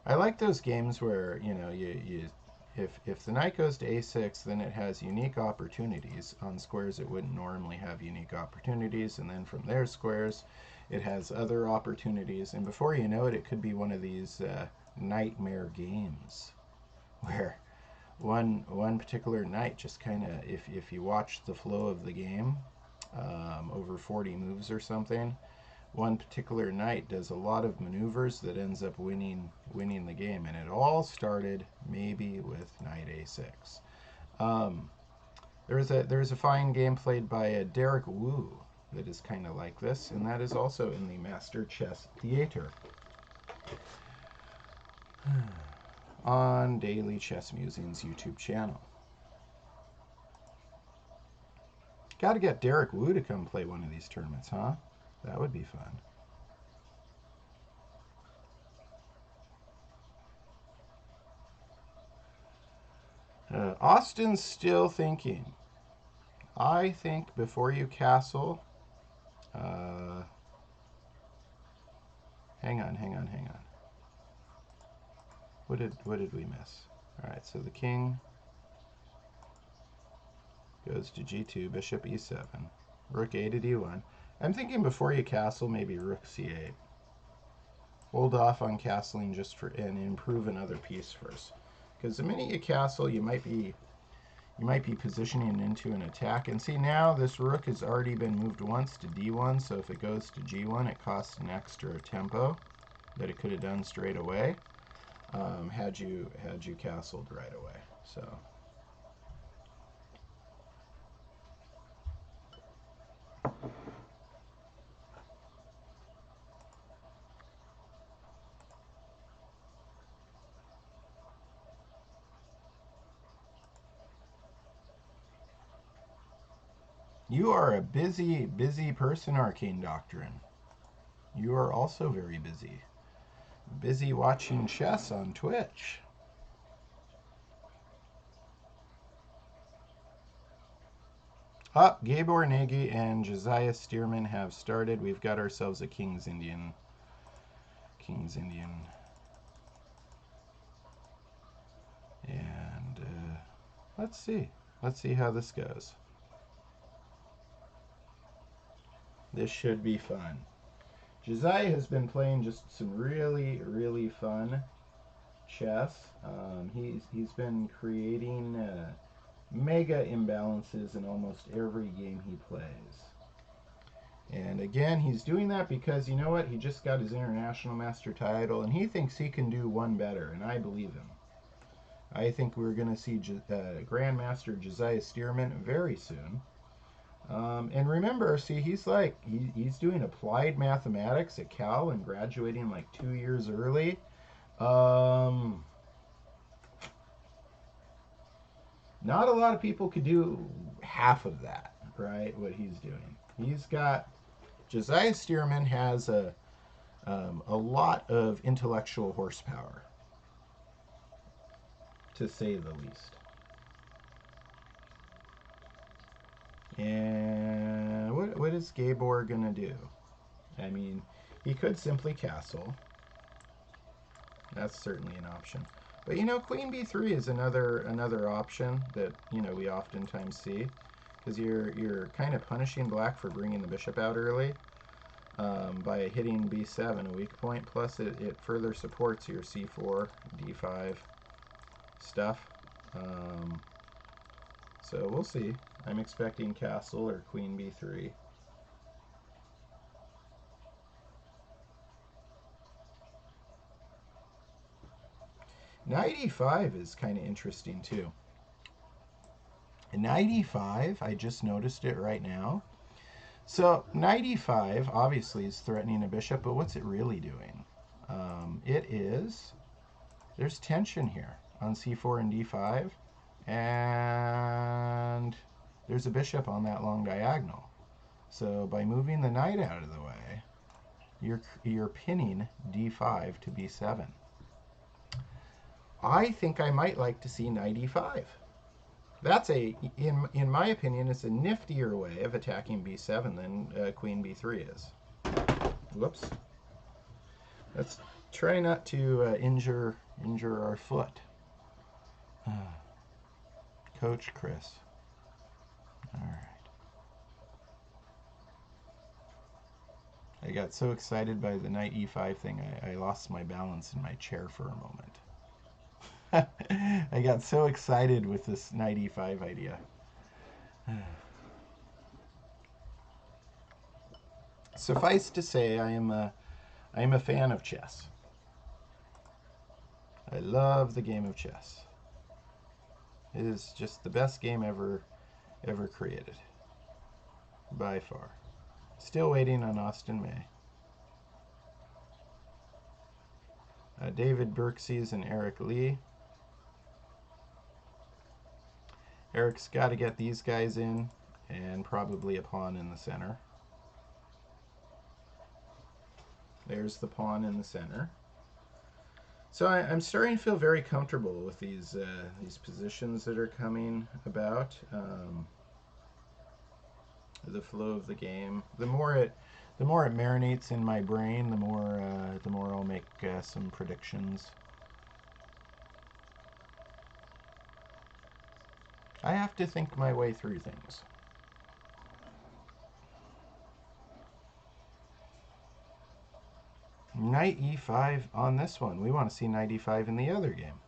I like those games where, you know, if the knight goes to a6, then it has unique opportunities on squares it wouldn't normally have unique opportunities, and then from their squares it has other opportunities, and before you know it, it could be one of these nightmare games where one particular night just kind of, if you watch the flow of the game, over 40 moves or something, one particular knight does a lot of maneuvers that ends up winning the game. And it all started maybe with knight a6. There's a fine game played by Derek Wu that is kind of like this, and that is also in the Master Chess Theater on Daily Chess Musings YouTube channel. Got to get Derek Wu to come play one of these tournaments, huh? That would be fun. Austin's still thinking. I think before you castle, hang on. What did we miss? All right, so the king goes to g2, bishop e7, rook a to d1. I'm thinking before you castle, maybe rook c8. Hold off on castling just for and improve another piece first, because the minute you castle, you might be positioning into an attack. And see, now this rook has already been moved once to d1, so if it goes to g1, it costs an extra tempo that it could have done straight away, had you castled right away. So you are a busy person, Arcane Doctrine. You are also very busy. Busy watching chess on Twitch. Gabor Nagy and Josiah Stearman have started. We've got ourselves a King's Indian. And let's see how this goes. This should be fun. Josiah has been playing just some really fun chess. He's been creating mega imbalances in almost every game he plays. And again, he's doing that because, you know what, he just got his international master title, and he thinks he can do one better, and I believe him. I think we're going to see Grandmaster Josiah Stearman very soon. And remember, see, he's doing applied mathematics at Cal and graduating like 2 years early. Not a lot of people could do half of that, right? What he's doing. Josiah Stearman has a lot of intellectual horsepower, to say the least. And what is Gabor gonna do? I mean, he could simply castle. That's certainly an option. But you know, Queen b3 is another option that, you know, we oftentimes see, because you're kind of punishing black for bringing the bishop out early by hitting b7, a weak point. Plus, it further supports your c4, d5 stuff. So we'll see. I'm expecting castle or queen b3. Knight e5 is kind of interesting too. Knight e5, I just noticed it right now. So knight e5 obviously is threatening a bishop, but what's it really doing? There's tension here on c4 and d5, and there's a bishop on that long diagonal. So by moving the knight out of the way, you're pinning d5 to b7. I think I might like to see knight e5. That's in my opinion, it's a niftier way of attacking b7 than queen b3 is. Whoops. Let's try not to injure our foot. Coach Chris. All right. I got so excited by the knight e5 thing, I lost my balance in my chair for a moment. I got so excited with this knight e5 idea. Suffice to say, I am a fan of chess. I love the game of chess. It is just the best game ever created, by far. Still waiting on Austin May. David Berkseys and Eric Lee. Eric's got to get these guys in, and probably a pawn in the center. There's the pawn in the center. So I'm starting to feel very comfortable with these positions that are coming about. The flow of the game. The more it marinates in my brain, the more I'll make some predictions. I have to think my way through things. Knight e5 on this one. We want to see knight e5 in the other game.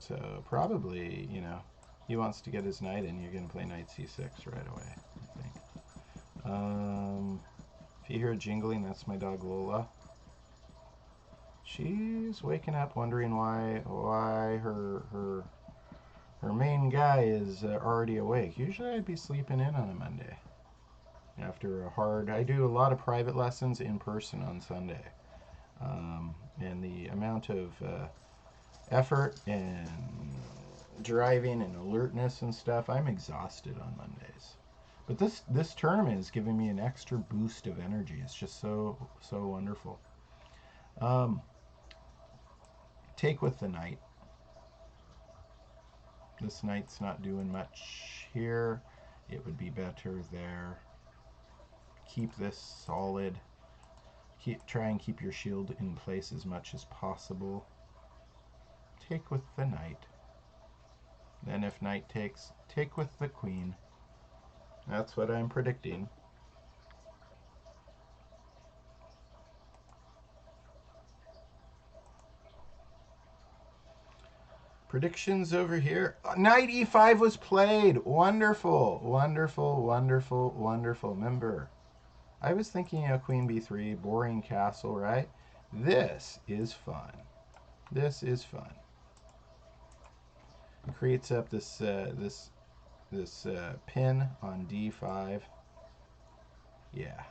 So probably, you know, he wants to get his knight in. You're going to play knight c6 right away, I think. If you hear jingling, that's my dog Lola. She's waking up wondering why her main guy is already awake. Usually I'd be sleeping in on a Monday after a hard... I do a lot of private lessons in person on Sunday. And the amount of effort and driving and alertness and stuff, I'm exhausted on Mondays. But this tournament is giving me an extra boost of energy. It's just so wonderful. Take with the knight. This knight's not doing much here. It would be better there. Keep this solid. Try and keep your shield in place as much as possible. Take with the knight. Then if knight takes, take with the queen. That's what I'm predicting. Predictions over here. Knight e5 was played. Wonderful, wonderful, wonderful, wonderful. Remember, I was thinking of queen b3, boring castle, right? This is fun. This is fun. It creates up this pin on d5. Yeah.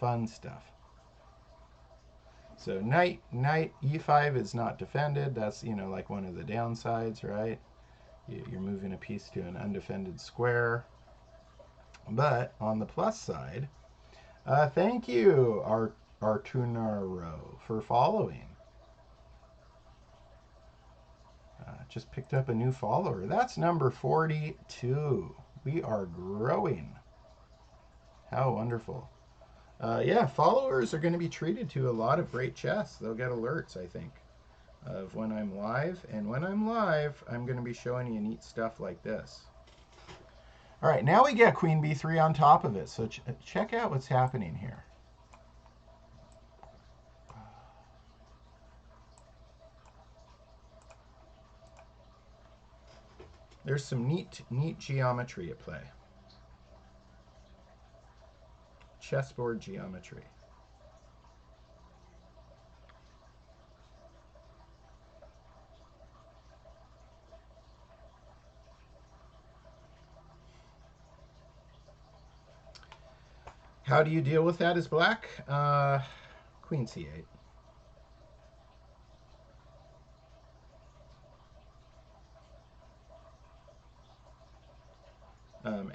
Fun stuff. So knight e5 is not defended. That's, you know, like one of the downsides, right? You're moving a piece to an undefended square. But on the plus side, thank you, Artunaro, for following. Just picked up a new follower. That's number 42. We are growing. How wonderful. Yeah, followers are going to be treated to a lot of great chess. They'll get alerts, I think, of when I'm live. And when I'm live, I'm going to be showing you neat stuff like this. All right, now we get queen b3 on top of it. So check out what's happening here. There's some neat geometry at play. Chessboard geometry. How do you deal with that as black? Queen c8.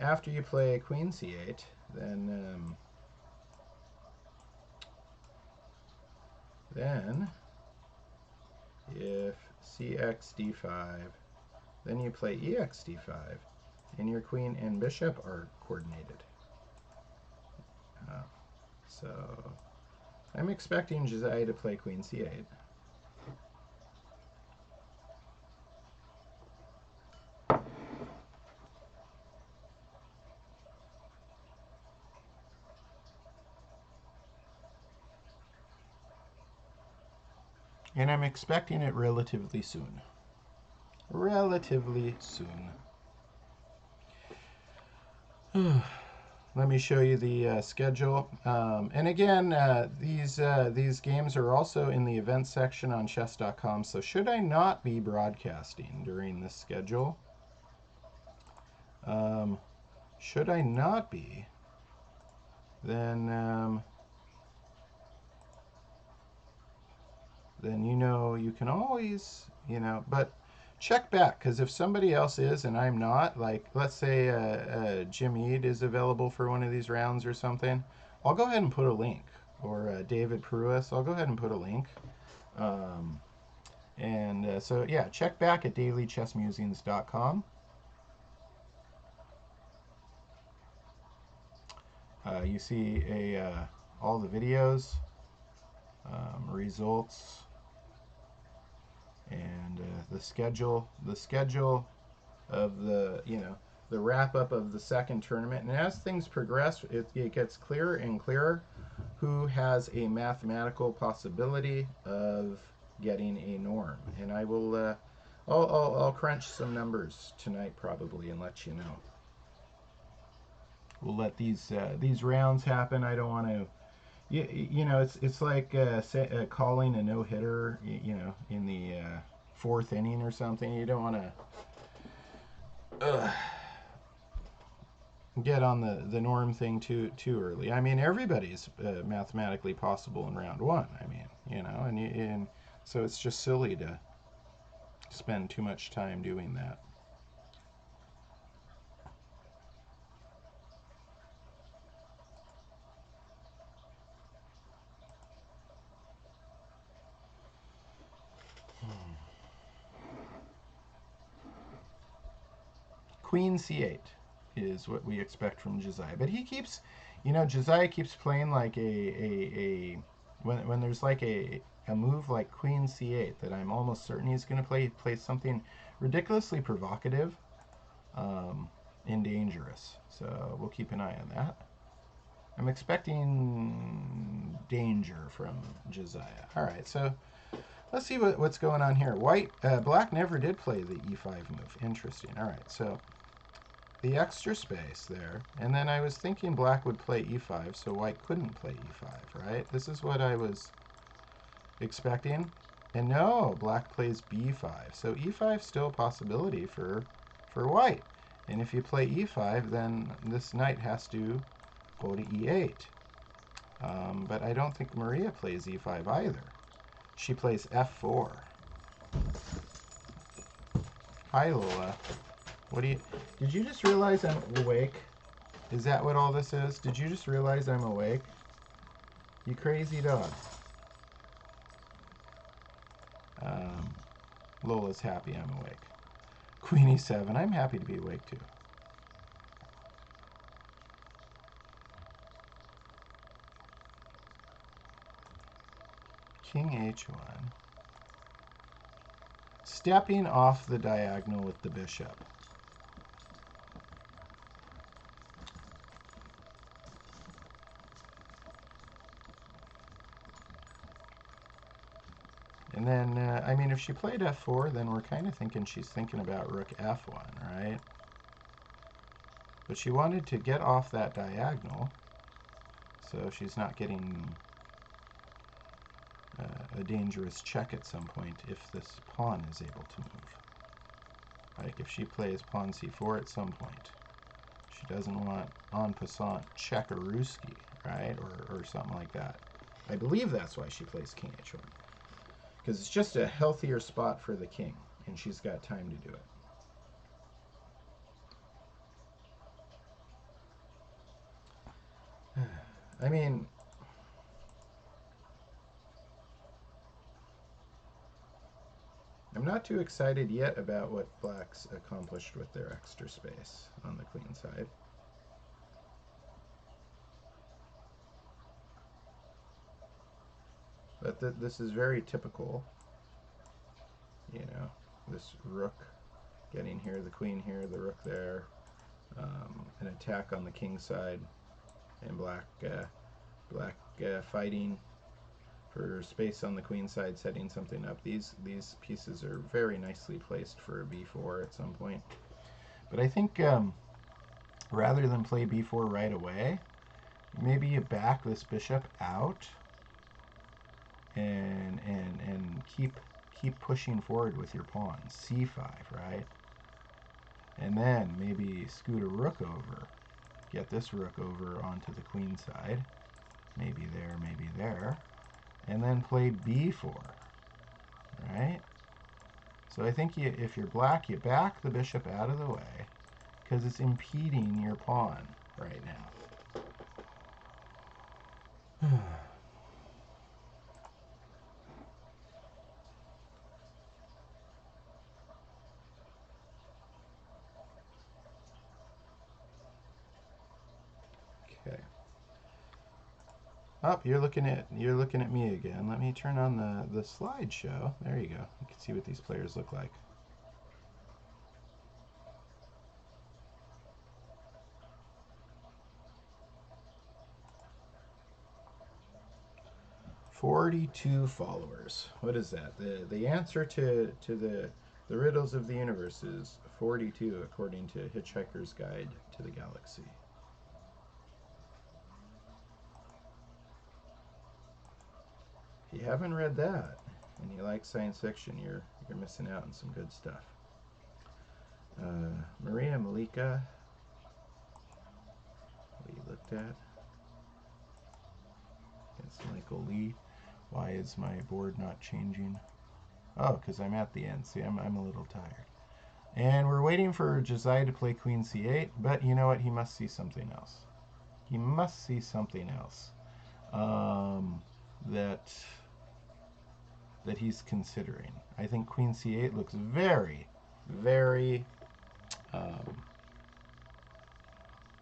After you play queen c8, then if cx d5, then you play ex d5, and your queen and bishop are coordinated. So I'm expecting Josiah to play queen c8. And I'm expecting it relatively soon. Relatively soon. Let me show you the schedule. And again, these games are also in the events section on chess.com. So should I not be broadcasting during this schedule? Should I not be, then you know you can always but check back, because if somebody else is and I'm not, like let's say Jim Eade is available for one of these rounds or something, I'll go ahead and put a link, or David Peruis, I'll go ahead and put a link. um, and so yeah, check back at dailychessmusings.com. You see all the videos, results, and the schedule of the wrap up of the second tournament. And as things progress, it gets clearer and clearer who has a mathematical possibility of getting a norm. And I will I'll crunch some numbers tonight probably and let you know. We'll let these rounds happen. I don't want to. It's like calling a no hitter. In the fourth inning or something. You don't want to get on the norm thing too early. I mean, everybody's mathematically possible in round one. I mean, and so it's just silly to spend too much time doing that. Queen c8 is what we expect from Josiah, but he keeps, Josiah keeps playing like a when there's like a move like Queen c8 that I'm almost certain he's going to play something ridiculously provocative, um, and dangerous. So we'll keep an eye on that. I'm expecting danger from Josiah. All right, so let's see what's going on here. Black never did play the e5 move. Interesting. All right, so the extra space there, and then I was thinking black would play e5, so white couldn't play e5, right? This is what I was expecting. And no, black plays b5. So e5 is still a possibility for white. And if you play e5, then this knight has to go to e8. But I don't think Maria plays e5 either. She plays f4. Hi, Lola. Did you just realize I'm awake? Is that what all this is? Did you just realize I'm awake? You crazy dog. Lola's happy I'm awake. Queen e7, I'm happy to be awake too. King h1. Stepping off the diagonal with the bishop. And then, I mean, if she played f4, then we're kind of thinking she's thinking about rook f1, right? But she wanted to get off that diagonal, so she's not getting a dangerous check at some point if this pawn is able to move. Like if she plays pawn c4 at some point, she doesn't want en passant Chekaruski, right? Or something like that. I believe that's why she plays king h1. Because it's just a healthier spot for the king, and she's got time to do it. I mean, I'm not too excited yet about what black's accomplished with their extra space on the queen side. But this is very typical. This rook getting here, the queen here, the rook there, an attack on the king side, and black fighting for space on the queen side, setting something up. These pieces are very nicely placed for a b4 at some point. But I think rather than play b4 right away, maybe you back this bishop out and keep pushing forward with your pawn. c5, right? And then maybe scoot a rook over. Get this rook over onto the queen side. Maybe there, maybe there. And then play b4, right? So I think if you're black, you back the bishop out of the way because it's impeding your pawn right now. Okay. Oh, you're looking at me again. Let me turn on the slideshow. There you go. You can see what these players look like. "42 followers." What is that? The answer to the riddles of the universe is 42, according to Hitchhiker's Guide to the Galaxy. If you haven't read that and you like science fiction, you're missing out on some good stuff. Maria Malika, we looked at against Michael Lee. Why is my board not changing? Oh, because I'm at the end. See, I'm a little tired. And we're waiting for Josiah to play Queen c8, but you know what? He must see something else. He must see something else that he's considering. I think Queen c8 looks very, very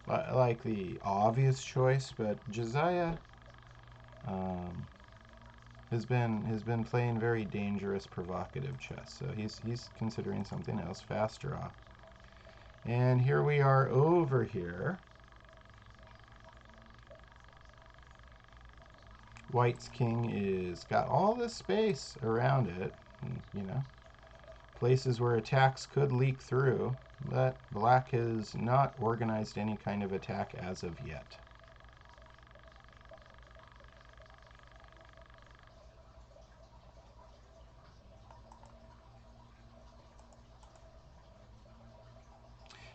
like the obvious choice, but Josiah has been playing very dangerous, provocative chess. So he's considering something else. Fast draw. And here we are over here. White's king is got all this space around it, and, you know, places where attacks could leak through, but black has not organized any kind of attack as of yet.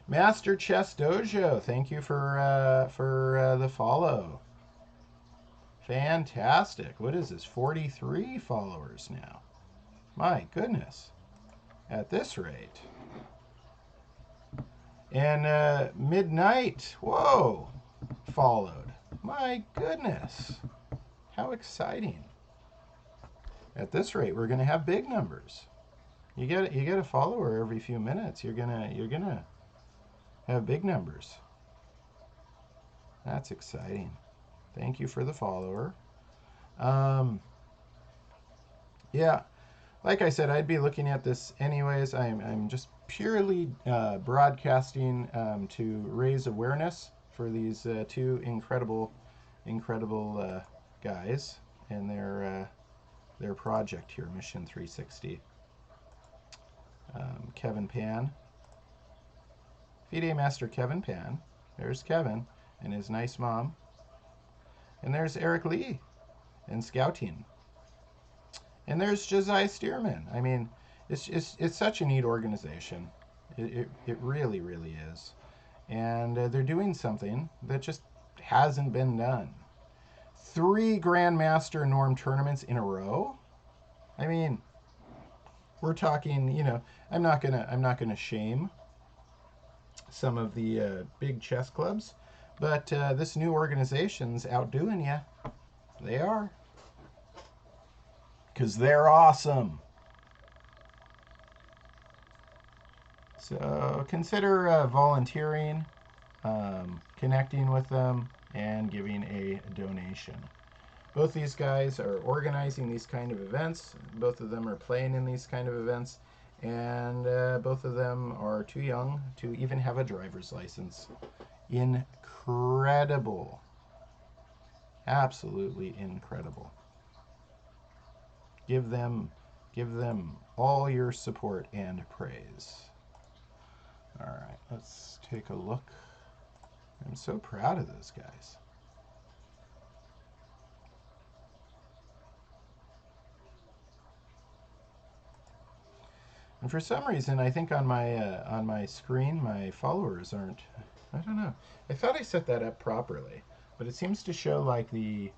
Master Chess Dojo, thank you for the follow. Fantastic. What is this? 43 followers now. My goodness. At this rate. And Midnight, whoa, followed. My goodness. How exciting. At this rate, we're going to have big numbers. You get a follower every few minutes. You're gonna have big numbers. That's exciting. Thank you for the follower. Yeah, like I said, I'd be looking at this anyways. I'm just purely broadcasting to raise awareness for these two incredible guys and their project here, Mission 360. Kevin Pan, FIDE Master Kevin Pan. There's Kevin and his nice mom. And there's Eric Lee and Scouting. And there's Josiah Stearman. I mean, it's such a neat organization. It really, really is. And they're doing something that just hasn't been done. 3 Grandmaster Norm tournaments in a row. I mean, we're talking, you know, I'm not gonna shame some of the big chess clubs, but this new organization's outdoing you. They are. Because they're awesome. So consider volunteering, connecting with them, and giving a donation. Both these guys are organizing these kind of events. Both of them are playing in these kind of events. And both of them are too young to even have a driver's license. Incredible. Absolutely incredible. Give them all your support and praise. All right, let's take a look. I'm so proud of those guys. And for some reason, I think on my screen, my followers aren't. I don't know. I thought I set that up properly, but it seems to show like the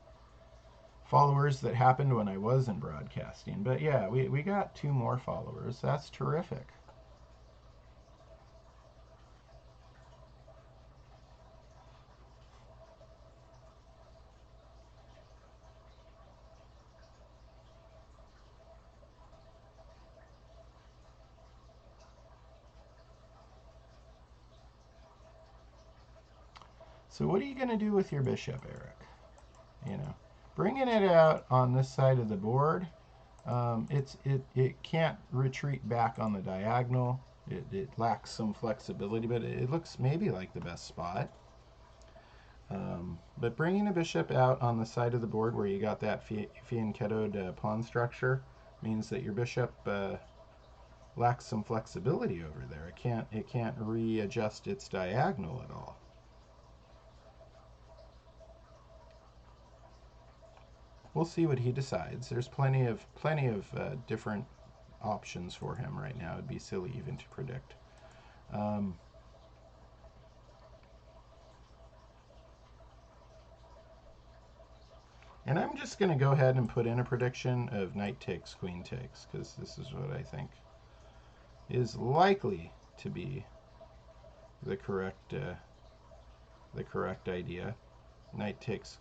followers that happened when I wasn't broadcasting. But yeah, we got 2 more followers. That's terrific. So what are you going to do with your bishop, Eric? You know, bringing it out on this side of the board, it can't retreat back on the diagonal. It lacks some flexibility, but it looks maybe like the best spot. But bringing a bishop out on the side of the board where you got that fianchettoed pawn structure means that your bishop lacks some flexibility over there. It can't readjust its diagonal at all. We'll see what he decides. There's plenty of different options for him right now. It'd be silly even to predict. And I'm just going to go ahead and put in a prediction of knight takes, queen takes, because this is what I think is likely to be the correct idea. Knight takes,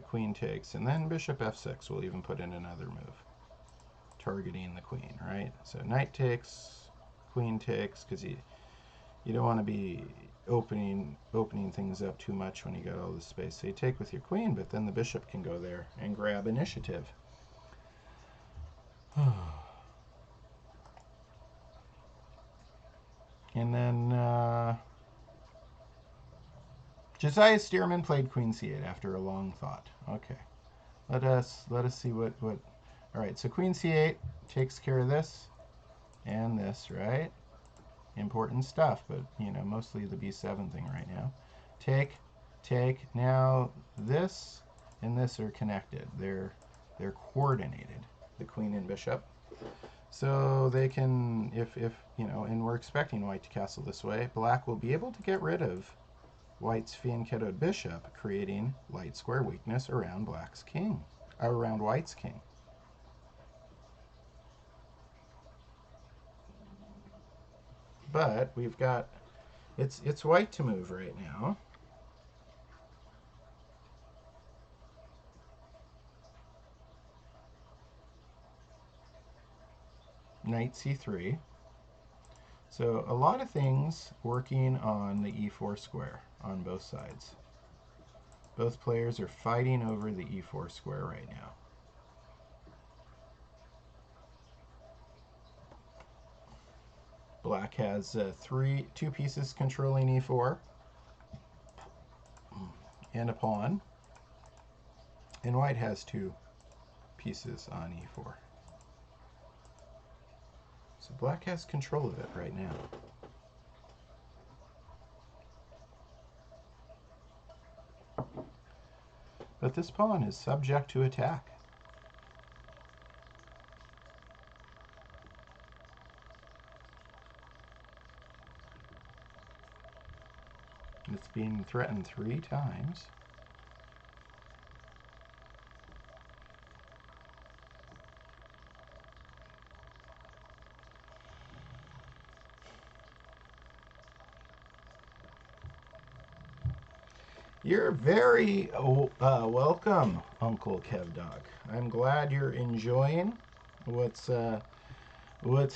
queen takes, and then bishop f6. We'll even put in another move, targeting the queen, right? So knight takes, queen takes, because you don't want to be opening things up too much when you got all this space. So you take with your queen, but then the bishop can go there and grab initiative. And then Josiah Stearman played queen c8 after a long thought. Okay, let us see what. All right, so queen c8 takes care of this and this, right? Important stuff, but you know, mostly the b7 thing right now. Take. Now this and this are connected. They're coordinated, the queen and bishop. So they can, if you know, and we're expecting white to castle this way, black will be able to get rid of white's fianchettoed bishop, creating light square weakness around black's king, around white's king. But we've got, it's white to move right now. Knight c3. So a lot of things working on the e4 square on both sides. Both players are fighting over the e4 square right now. Black has 2 pieces controlling e4 and a pawn, and white has 2 pieces on e4. So black has control of it right now. But this pawn is subject to attack. It's being threatened 3 times. You're very welcome, Uncle Kevdog. I'm glad you're enjoying what's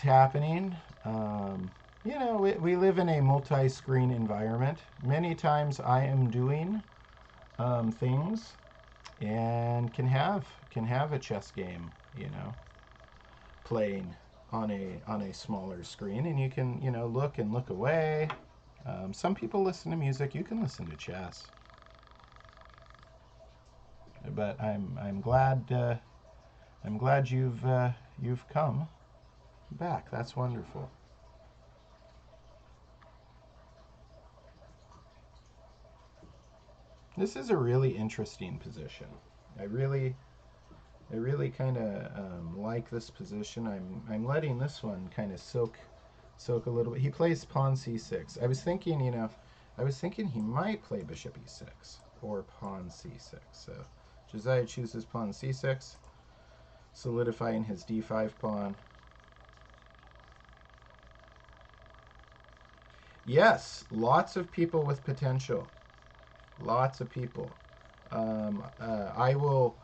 happening. You know, we live in a multi-screen environment. Many times I am doing things and can have a chess game, you know, playing on a smaller screen, and you can, you know, look away. Some people listen to music. You can listen to chess. But I'm glad I'm glad you've come back. That's wonderful. This is a really interesting position. I really I really kind of like this position. I'm letting this one kind of soak a little bit. He plays pawn c6. I was thinking, I was thinking he might play bishop e6 or pawn c6. So Josiah chooses pawn c6, solidifying his d5 pawn. Yes, lots of people with potential. Lots of people. I will,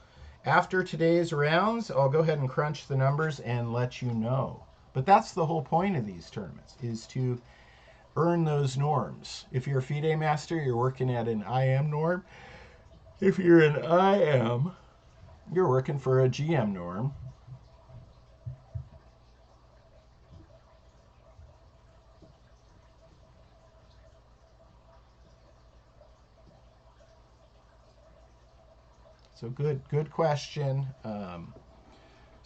after today's rounds, I'll go ahead and crunch the numbers and let you know. But that's the whole point of these tournaments, is to earn those norms. If you're a FIDE master, you're working at an IM norm. If you're an IM, you're working for a GM norm. So good question.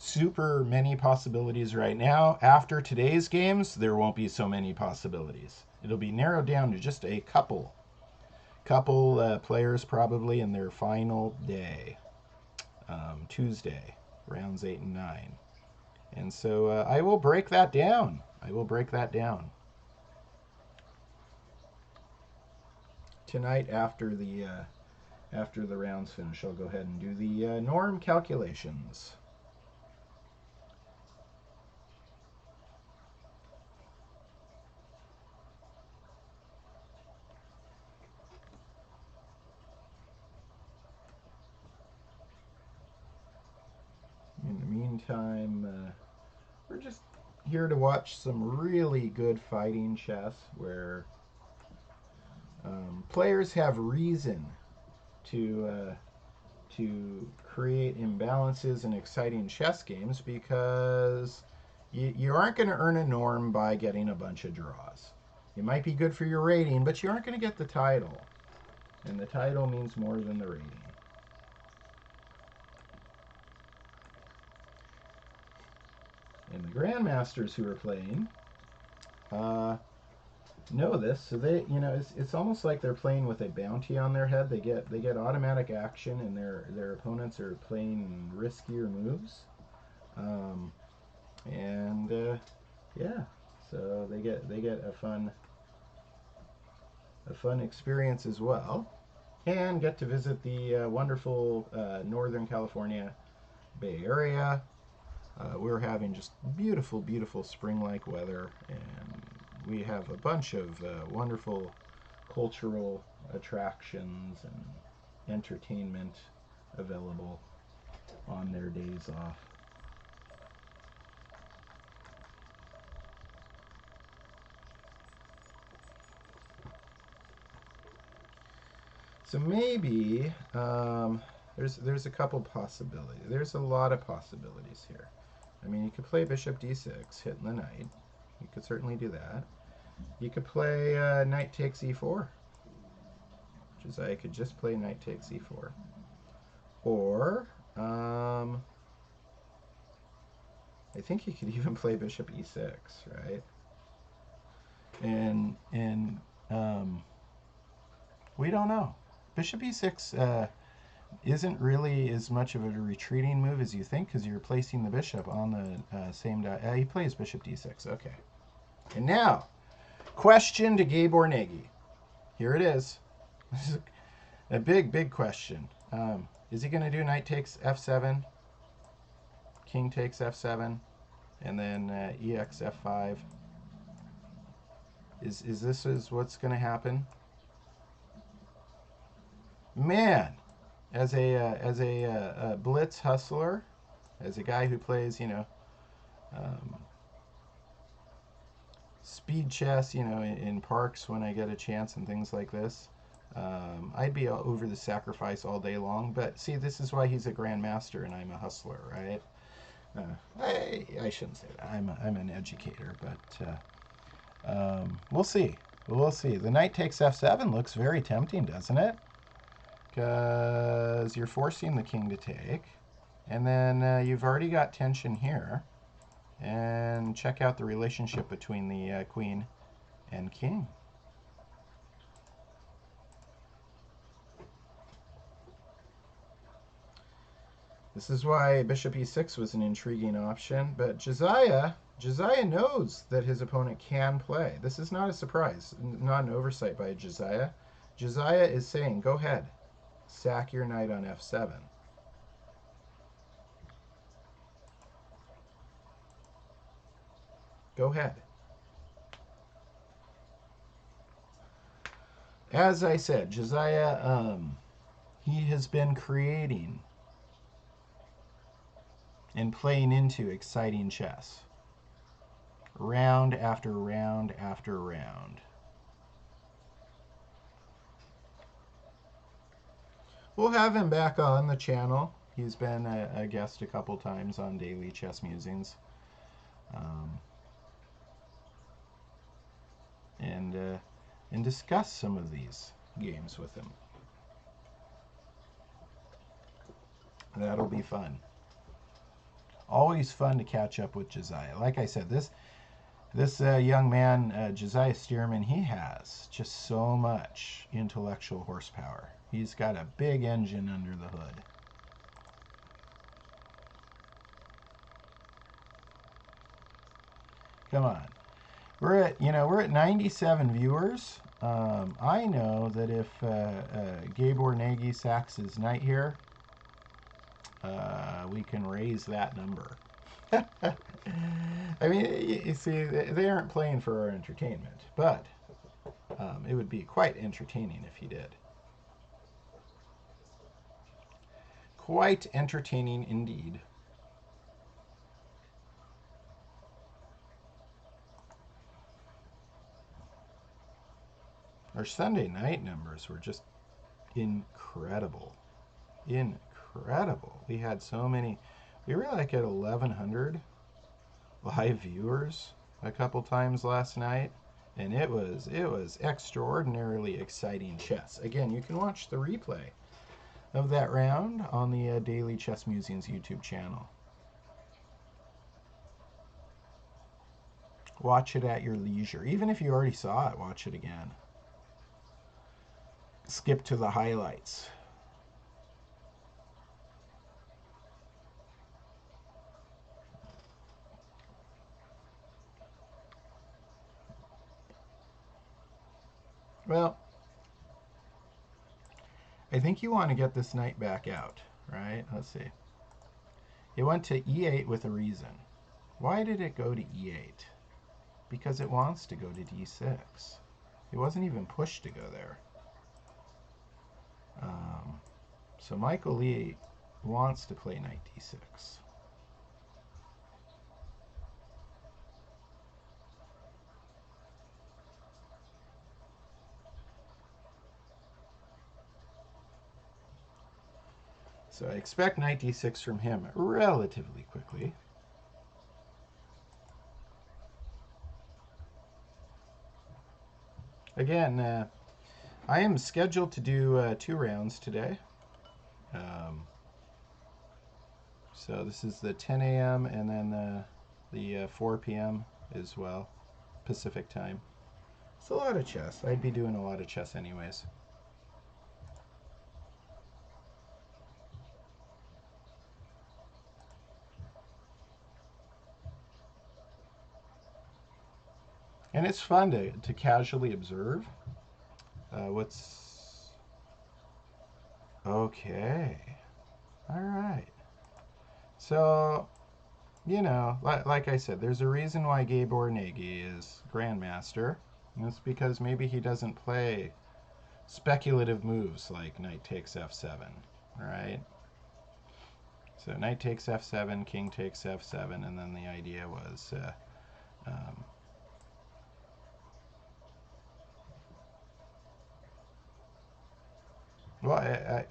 Super many possibilities right now. After today's games, there won't be so many possibilities. It'll be narrowed down to just a couple players probably in their final day, Tuesday, rounds 8 and 9. And so I will break that down. I will break that down tonight after the rounds finish. I'll go ahead and do the norm calculations. In the meantime, we're just here to watch some really good fighting chess where players have reason to create imbalances in exciting chess games because you aren't going to earn a norm by getting a bunch of draws. It might be good for your rating, but you aren't going to get the title. And the title means more than the rating. And the grandmasters who are playing know this, so they, it's almost like they're playing with a bounty on their head. They get automatic action, and their opponents are playing riskier moves, and yeah, so they get a fun experience as well, and get to visit the wonderful Northern California Bay Area. We're having just beautiful, beautiful spring-like weather, and we have a bunch of wonderful cultural attractions and entertainment available on their days off. So maybe there's a couple possibilities. There's a lot of possibilities here. I mean, you could play bishop d6, hitting the knight. You could certainly do that. You could play knight takes e4, which is I could just play knight takes e4. Or I think you could even play bishop e6, right? And we don't know. Bishop e6 isn't really as much of a retreating move as you think, because you're placing the bishop on the same die. He plays bishop d6. Okay. And now, question to Gabor Nagy. Here it is. This is a big question. Is he going to do knight takes f7, king takes f7, and then ex f5? Is this what's going to happen? Man, as a blitz hustler, as a guy who plays, speed chess, in parks when I get a chance and things like this, I'd be over the sacrifice all day long. But see, this is why he's a grandmaster and I'm a hustler, right? I shouldn't say that. I'm an educator, but we'll see. We'll see. The knight takes f7 looks very tempting, doesn't it? Because you're forcing the king to take, And then you've already got tension here. And check out the relationship between the queen and king. This is why bishop e6 was an intriguing option, but Josiah knows that his opponent can play. This is not a surprise, not an oversight by Josiah. Josiah is saying, go ahead, sack your knight on f7. Go ahead. As I said, Josiah, he has been creating and playing into exciting chess. Round after round after round. We'll have him back on the channel. He's been a guest a couple times on Daily Chess Musings. And discuss some of these games with him. That'll be fun. Always fun to catch up with Josiah. Like I said, this young man, Josiah Stearman, he has just so much intellectual horsepower. He's got a big engine under the hood. Come on. We're at 97 viewers. I know that if Gabor Nagy sacks his knight here, we can raise that number. I mean, you see, they aren't playing for our entertainment, but it would be quite entertaining if he did. Quite entertaining indeed. Our Sunday night numbers were just incredible. Incredible. We had so many. We were like at 1,100 live viewers a couple times last night, and it was extraordinarily exciting chess. Again, you can watch the replay of that round on the Daily Chess Musings YouTube channel. Watch it at your leisure. Even if you already saw it, watch it again. Skip to the highlights. Well, I think you want to get this knight back out, right? Let's see. It went to e8 with a reason. Why did it go to e8? Because it wants to go to d6. It wasn't even pushed to go there. So Michael Lee wants to play knight d6. So I expect knight d6 from him relatively quickly. Again, I am scheduled to do 2 rounds today. So this is the 10 a.m. and then the 4 p.m. as well, Pacific time. It's a lot of chess. I'd be doing a lot of chess anyways. And it's fun to casually observe what's... Okay. All right. So, you know, like I said, there's a reason why Gabor Nagy is Grandmaster. And it's because maybe he doesn't play speculative moves like knight takes f7, right? So knight takes f7, king takes f7, and then the idea was... well,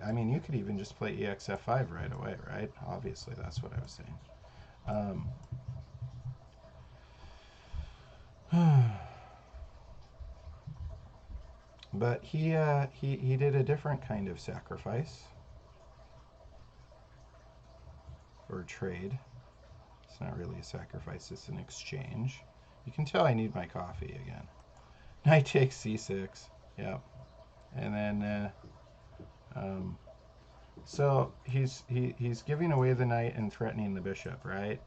I mean, you could even just play exf5 right away, right? Obviously, that's what I was saying. But he did a different kind of sacrifice. or trade. It's not really a sacrifice, it's an exchange. You can tell I need my coffee again. Knight takes c6. Yep. And then so he's giving away the knight and threatening the bishop, right?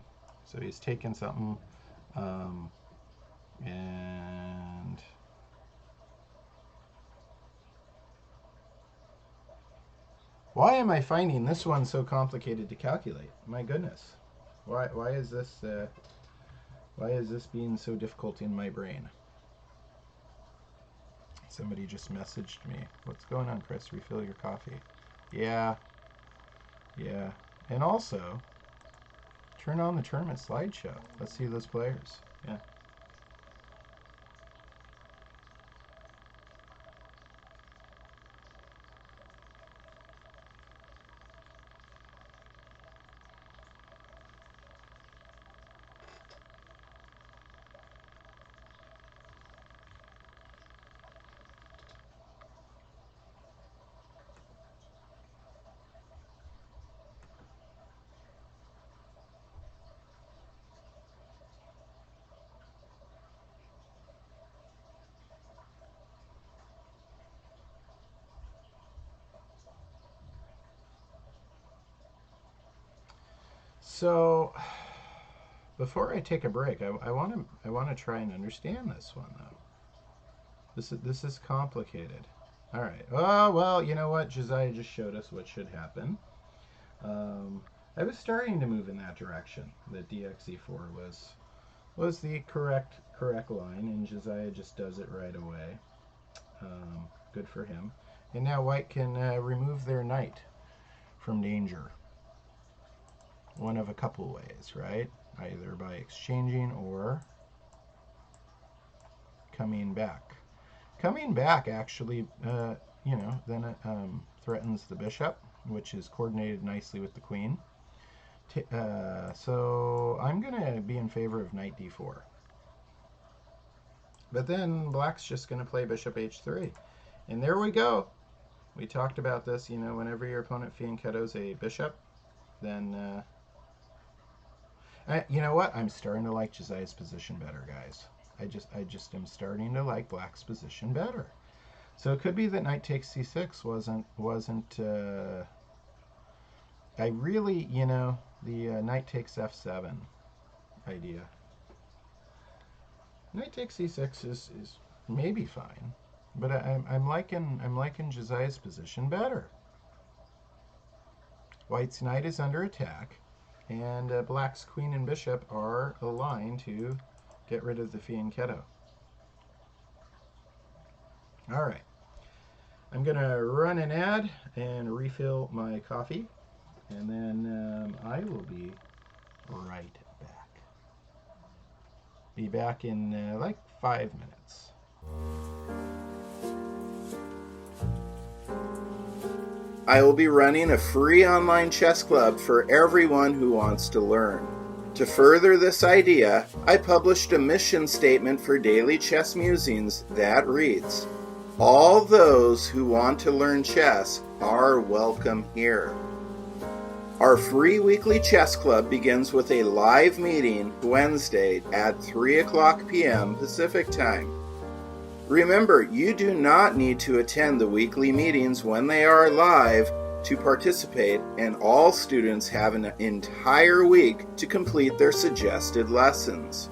So he's taking something, and why am I finding this one so complicated to calculate? My goodness, why is this being so difficult in my brain? Somebody just messaged me. What's going on, Chris? Refill your coffee. Yeah. And also, turn on the tournament slideshow. Let's see those players. Yeah. So, before I take a break, I want to try and understand this one though. This is complicated. All right. Oh well, you know what? Josiah just showed us what should happen. I was starting to move in that direction. That dxe4 was the correct line, and Josiah just does it right away. Good for him. And now White can remove their knight from danger. One of a couple ways, right? Either by exchanging or coming back. Coming back actually, then it threatens the bishop, which is coordinated nicely with the queen. So I'm going to be in favor of knight d4. But then black's just going to play bishop h3. And there we go. We talked about this, whenever your opponent fianchettos a bishop, then... you know what? I'm starting to like Josiah's position better, guys. I just am starting to like black's position better. So it could be that knight takes c6 wasn't. I really, the knight takes f7 idea. Knight takes c6 is maybe fine, but I'm liking Josiah's position better. White's knight is under attack. And black's queen and bishop are aligned to get rid of the fianchetto. All right. I'm going to run an ad and refill my coffee. And then I will be right back. Be back in like 5 minutes. I will be running a free online chess club for everyone who wants to learn. To further this idea, I published a mission statement for Daily Chess Musings that reads, "All those who want to learn chess are welcome here." Our free weekly chess club begins with a live meeting Wednesday at 3:00 p.m. Pacific Time. Remember, you do not need to attend the weekly meetings when they are live to participate, and all students have an entire week to complete their suggested lessons.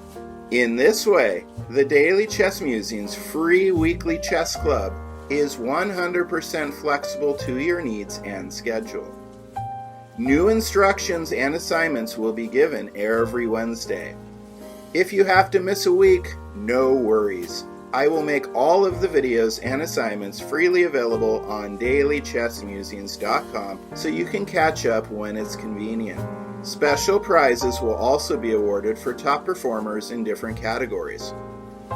In this way, the Daily Chess Musings free weekly chess club is 100% flexible to your needs and schedule. New instructions and assignments will be given every Wednesday. If you have to miss a week, no worries. I will make all of the videos and assignments freely available on dailychessmusings.com so you can catch up when it's convenient. Special prizes will also be awarded for top performers in different categories.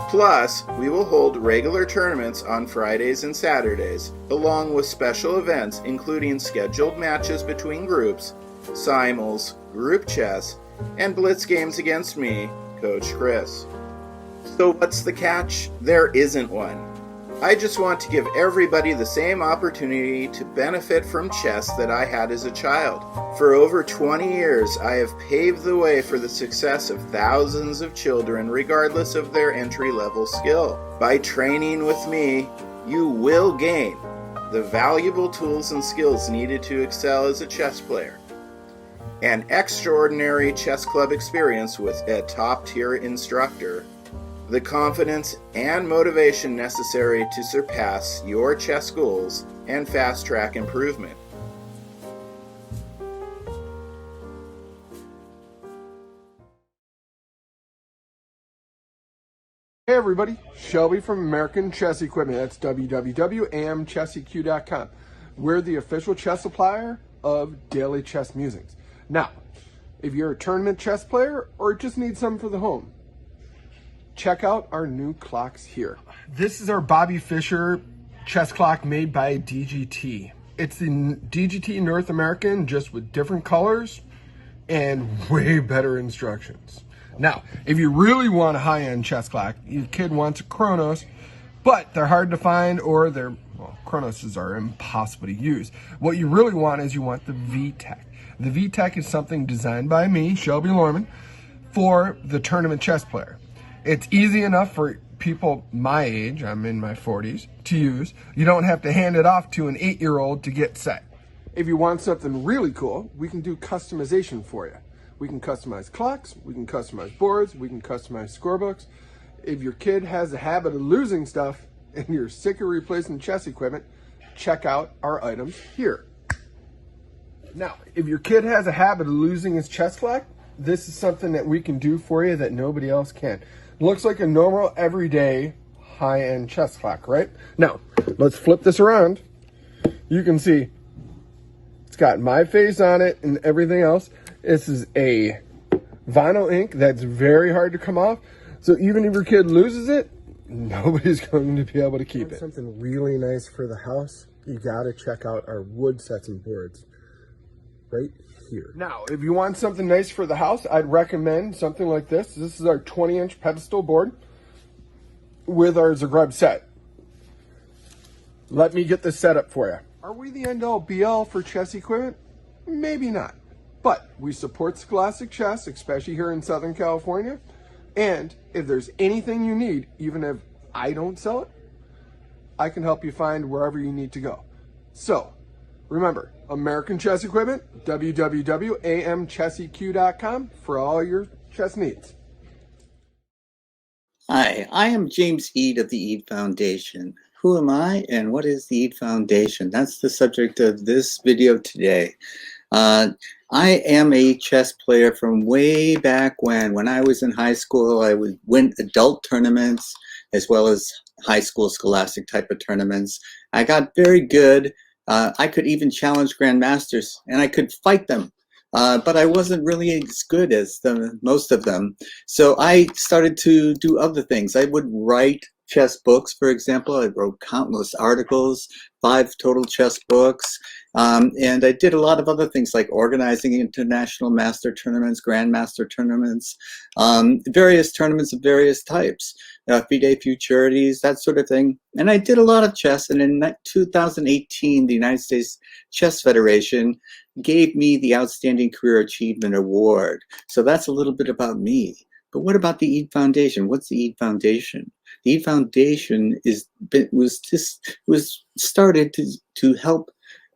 Plus, we will hold regular tournaments on Fridays and Saturdays, along with special events including scheduled matches between groups, simuls, group chess, and blitz games against me, Coach Chris. So what's the catch? There isn't one. I just want to give everybody the same opportunity to benefit from chess that I had as a child. For over 20 years, I have paved the way for the success of thousands of children, regardless of their entry-level skill. By training with me, you will gain the valuable tools and skills needed to excel as a chess player. An extraordinary chess club experience with a top-tier instructor, the confidence and motivation necessary to surpass your chess goals and fast-track improvement. Hey everybody, Shelby from American Chess Equipment. That's www.amchesseq.com. We're the official chess supplier of Daily Chess Musings. Now, if you're a tournament chess player or just need some for the home, check out our new clocks here. This is our Bobby Fischer chess clock made by DGT. It's the DGT North American, just with different colors and way better instructions. Now, if you really want a high-end chess clock, your kid wants a Chronos, but they're hard to find, or Chronoses are impossible to use. What you really want is you want the VTech. The VTech is something designed by me, Shelby Lorman, for the tournament chess player. It's easy enough for people my age, I'm in my 40s, to use. You don't have to hand it off to an 8-year-old to get set. If you want something really cool, we can do customization for you. We can customize clocks, we can customize boards, we can customize scorebooks. If your kid has a habit of losing stuff and you're sick of replacing chess equipment, check out our items here. Now, if your kid has a habit of losing his chess clock, this is something that we can do for you that nobody else can. It looks like a normal, everyday, high-end chess clock, right? Now, let's flip this around. You can see it's got my face on it and everything else. This is a vinyl ink that's very hard to come off. So even if your kid loses it, nobody's going to be able to keep it. Something really nice for the house, you got to check out our wood sets and boards right here. Now, if you want something nice for the house, I'd recommend something like this. This is our 20-inch pedestal board with our Zagreb set. Let me get this set up for you. Are we the end-all be-all for chess equipment? Maybe not. But we support Scholastic Chess, especially here in Southern California. And if there's anything you need, even if I don't sell it, I can help you find wherever you need to go. So, remember, American Chess Equipment, www.amchesseq.com for all your chess needs. Hi, I am James Eade of the Eade Foundation. Who am I and what is the Eade Foundation? That's the subject of this video today. I am a chess player from way back when I was in high school. I would win adult tournaments as well as high school scholastic type of tournaments. I got very good. I could even challenge grandmasters and I could fight them. But I wasn't really as good as most of them. So I started to do other things. I would write chess books, for example. I wrote countless articles, 5 total chess books. And I did a lot of other things like organizing international master tournaments, grandmaster tournaments, various tournaments of various types, FIDE futurities, that sort of thing. And I did a lot of chess. And in 2018, the United States Chess Federation gave me the Outstanding Career Achievement Award. So that's a little bit about me. But what about the Eade Foundation? What's the Eade Foundation? The Eade Foundation was started to help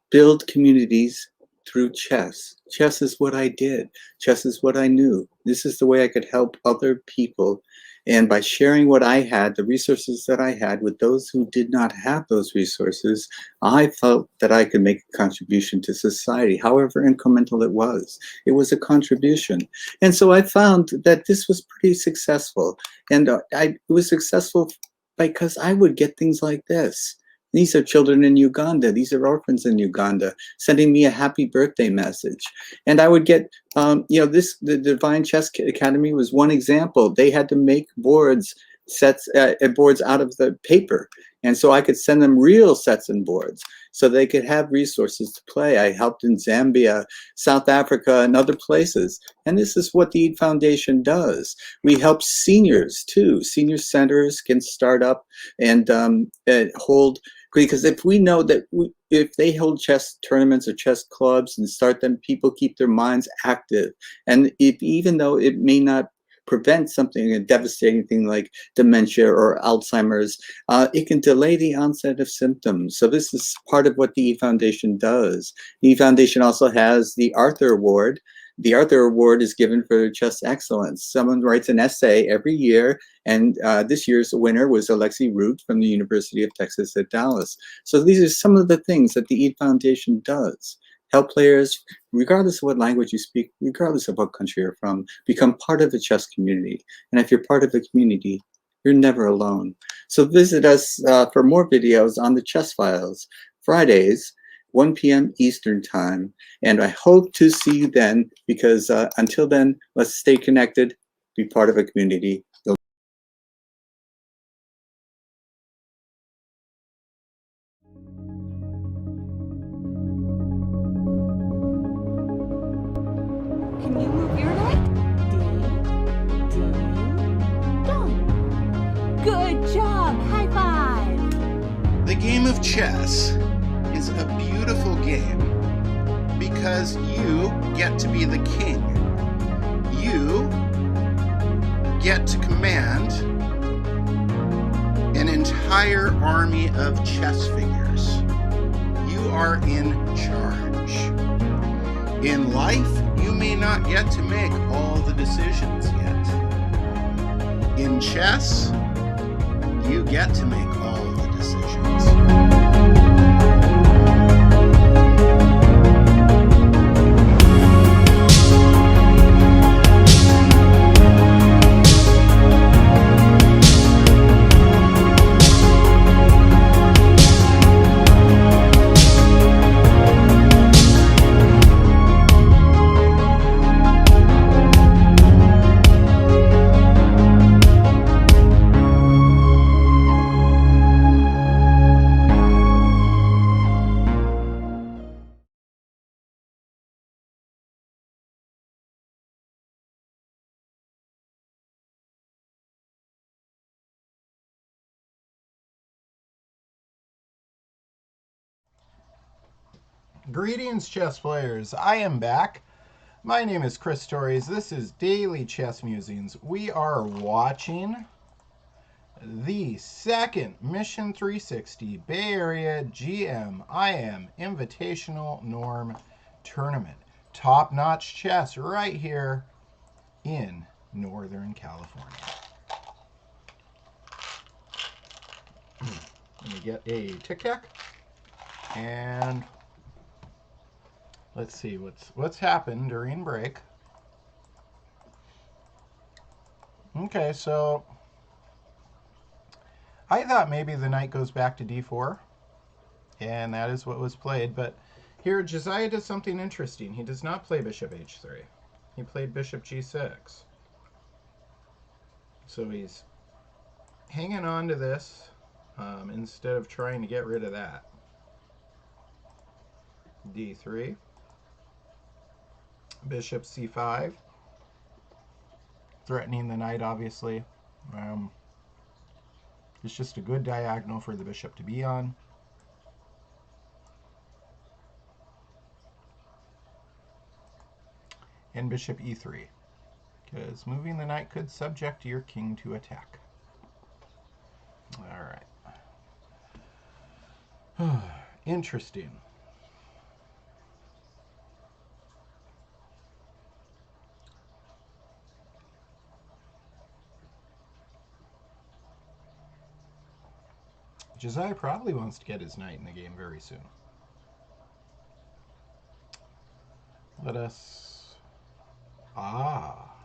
build communities through chess. Chess is what I did. Chess is what I knew. This is the way I could help other people. And by sharing what I had, the resources that I had with those who did not have those resources, I felt that I could make a contribution to society, however incremental it was. It was a contribution. And so I found that this was pretty successful. And it was successful because I would get things like this. These are children in Uganda. These are orphans in Uganda sending me a happy birthday message. And I would get, the Divine Chess Academy was one example. They had to make boards sets and boards out of the paper. And so I could send them real sets and boards so they could have resources to play. I helped in Zambia, South Africa, and other places. And this is what the EAD Foundation does. We help seniors too. Senior centers can start up and hold, because if we know that if they hold chess tournaments or chess clubs and start them, people keep their minds active. And even though it may not prevent something, a devastating thing like dementia or Alzheimer's, it can delay the onset of symptoms. So this is part of what the EAD Foundation does. The EAD Foundation also has the Arthur Award. The Arthur Award is given for chess excellence. Someone writes an essay every year, and this year's winner was Alexi Root from the University of Texas at Dallas. So these are some of the things that the EAD Foundation does. Help players, regardless of what language you speak, regardless of what country you're from, become part of the chess community. And if you're part of the community, you're never alone. So visit us for more videos on the Chess Files, Fridays, 1 p.m. Eastern Time. And I hope to see you then, because until then, let's stay connected, be part of a community. Can you move your knight? Ding, ding, dong. Good job! High five! The game of chess is a beautiful game because you get to be the king. You get to command an entire army of chess figures. You are in charge. In life, you may not get to make all the decisions yet. In chess, you get to make all the decisions. Greetings, chess players. I am back. My name is Chris Torres. This is Daily Chess Musings. We are watching the second Mission 360 Bay Area GM IM Invitational Norm Tournament. Top-notch chess right here in Northern California. Let me get a tic-tac and let's see what's happened during break. Okay, so I thought maybe the knight goes back to d4, and that is what was played. But here Josiah does something interesting. He does not play bishop h3. He played bishop g6. So he's hanging on to this instead of trying to get rid of that. d3. Bishop c5, threatening the knight, obviously. It's just a good diagonal for the bishop to be on. And bishop e3, because moving the knight could subject your king to attack. All right. Interesting. Josiah probably wants to get his knight in the game very soon. Let us... Ah.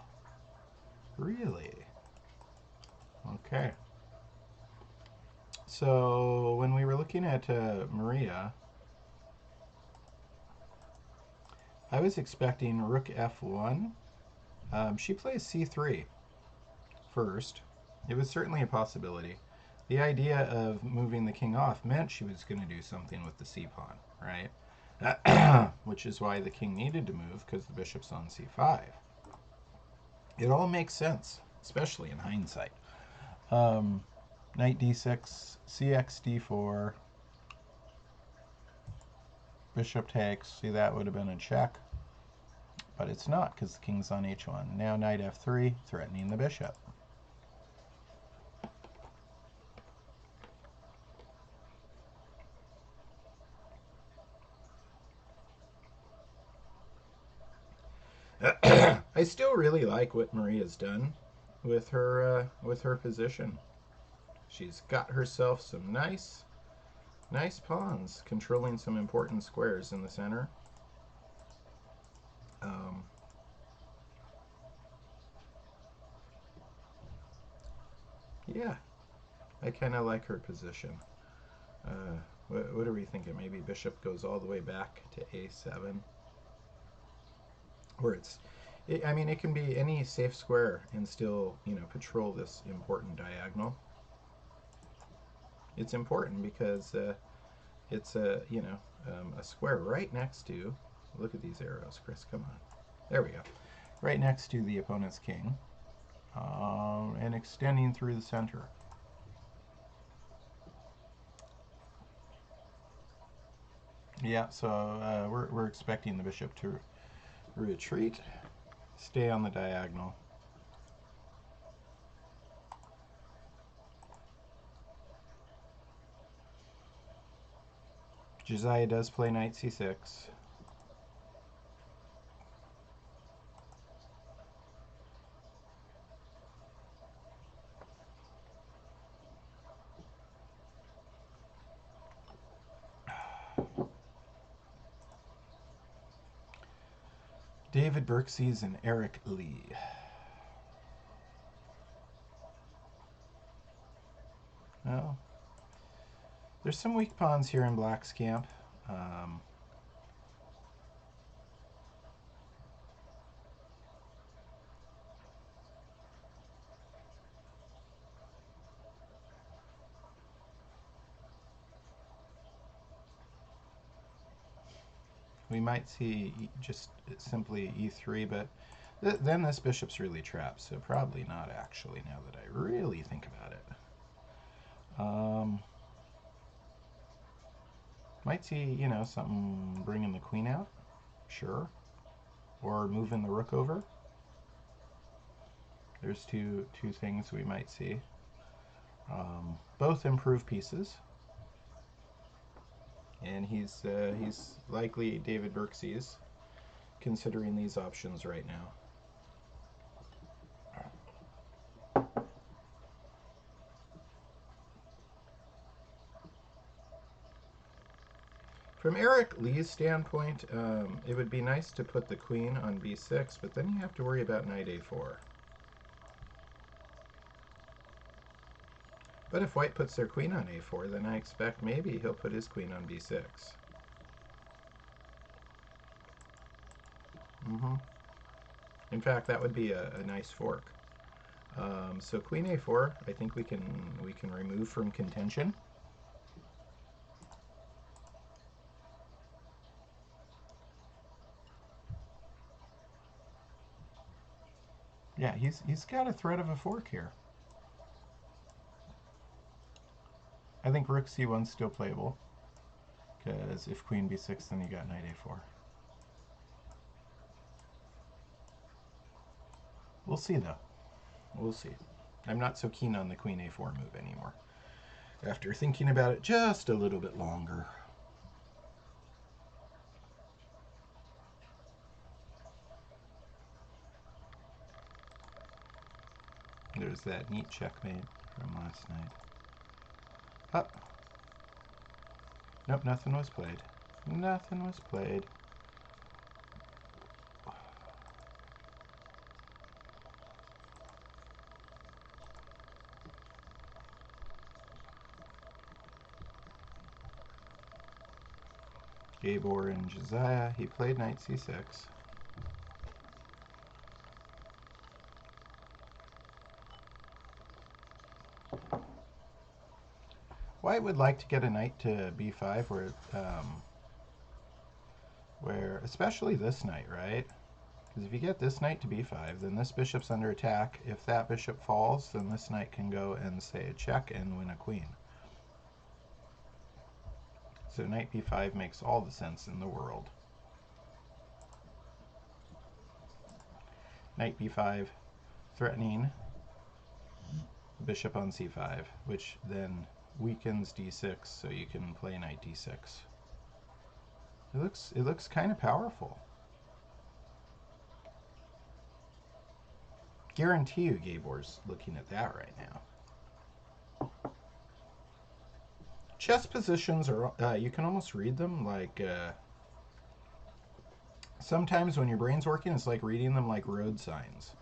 Really? Okay. So when we were looking at Maria, I was expecting rook f1. She plays c3 first. It was certainly a possibility. The idea of moving the king off meant she was going to do something with the c pawn, right? Which is why the king needed to move, because the bishop's on c5. It all makes sense, especially in hindsight. Knight d6, cx d4, bishop takes. See, that would have been a check, but it's not because the king's on h1. Now knight f3, threatening the bishop. I still really like what Maria's done with her position. She's got herself some nice pawns, controlling some important squares in the center. Yeah, I kind of like her position. What are we thinking? Maybe bishop goes all the way back to a7, or I mean, it can be any safe square and still, patrol this important diagonal. It's important because it's a square right next to. Look at these arrows, Chris. Come on, there we go. Right next to the opponent's king, and extending through the center. Yeah, so we're expecting the bishop to retreat, stay on the diagonal. Josiah does play knight c6. David Berkseys and Eric Lee. Well, there's some weak pawns here in Black's camp. We might see just simply e3, but then this bishop's really trapped, so probably not actually, now that I really think about it. Might see, something bringing the queen out, sure, or moving the rook over. There's two things we might see. Both improve pieces, and he's likely David Berkseys, considering these options right now. From Eric Lee's standpoint, it would be nice to put the queen on b6, but then you have to worry about knight a4. But if white puts their queen on a4, then I expect maybe he'll put his queen on b6. In fact, that would be a nice fork. So queen a4, I think we can remove from contention. Yeah, he's got a threat of a fork here. I think rook c1's still playable, because if queen b6, then you got knight a4. We'll see, though. We'll see. I'm not so keen on the queen a4 move anymore, after thinking about it just a little bit longer. There's that neat checkmate from last night. Up. Nope, nothing was played. Nothing was played. Gabor and Josiah, he played knight c6. White would like to get a knight to b5 where especially this knight, right? Because if you get this knight to b5, then this bishop's under attack. If that bishop falls, then this knight can go and say a check and win a queen. So knight b5 makes all the sense in the world. Knight b5, threatening bishop on c5, which then weakens d6, so you can play knight d6. It looks kind of powerful. Guarantee you Gabor's looking at that right now. Chess positions are, you can almost read them like, sometimes when your brain's working, it's like reading them like road signs.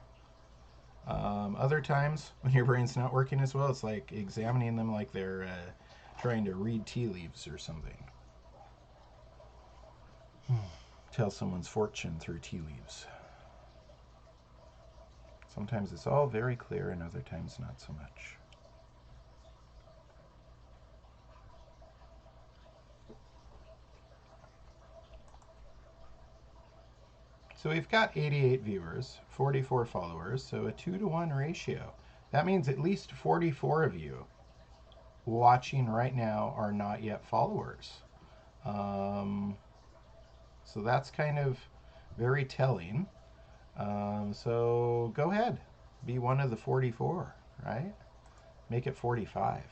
Other times, when your brain's not working as well, it's like examining them like they're trying to read tea leaves or something. Tell someone's fortune through tea leaves. Sometimes it's all very clear and other times not so much. So we've got 88 viewers, 44 followers, so a 2-to-1 ratio. That means at least 44 of you watching right now are not yet followers. So that's kind of very telling. So go ahead, be one of the 44, right? Make it 45.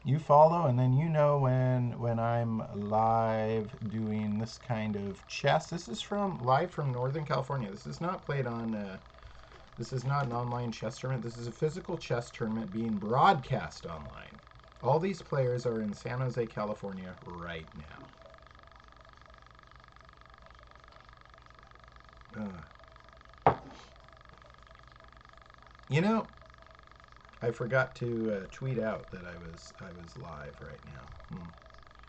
You follow, and then you know when I'm live doing this kind of chess. This is live from Northern California. This is not played on. This is not an online chess tournament. This is a physical chess tournament being broadcast online. All these players are in San Jose, California right now. You know, I forgot to tweet out that I was live right now.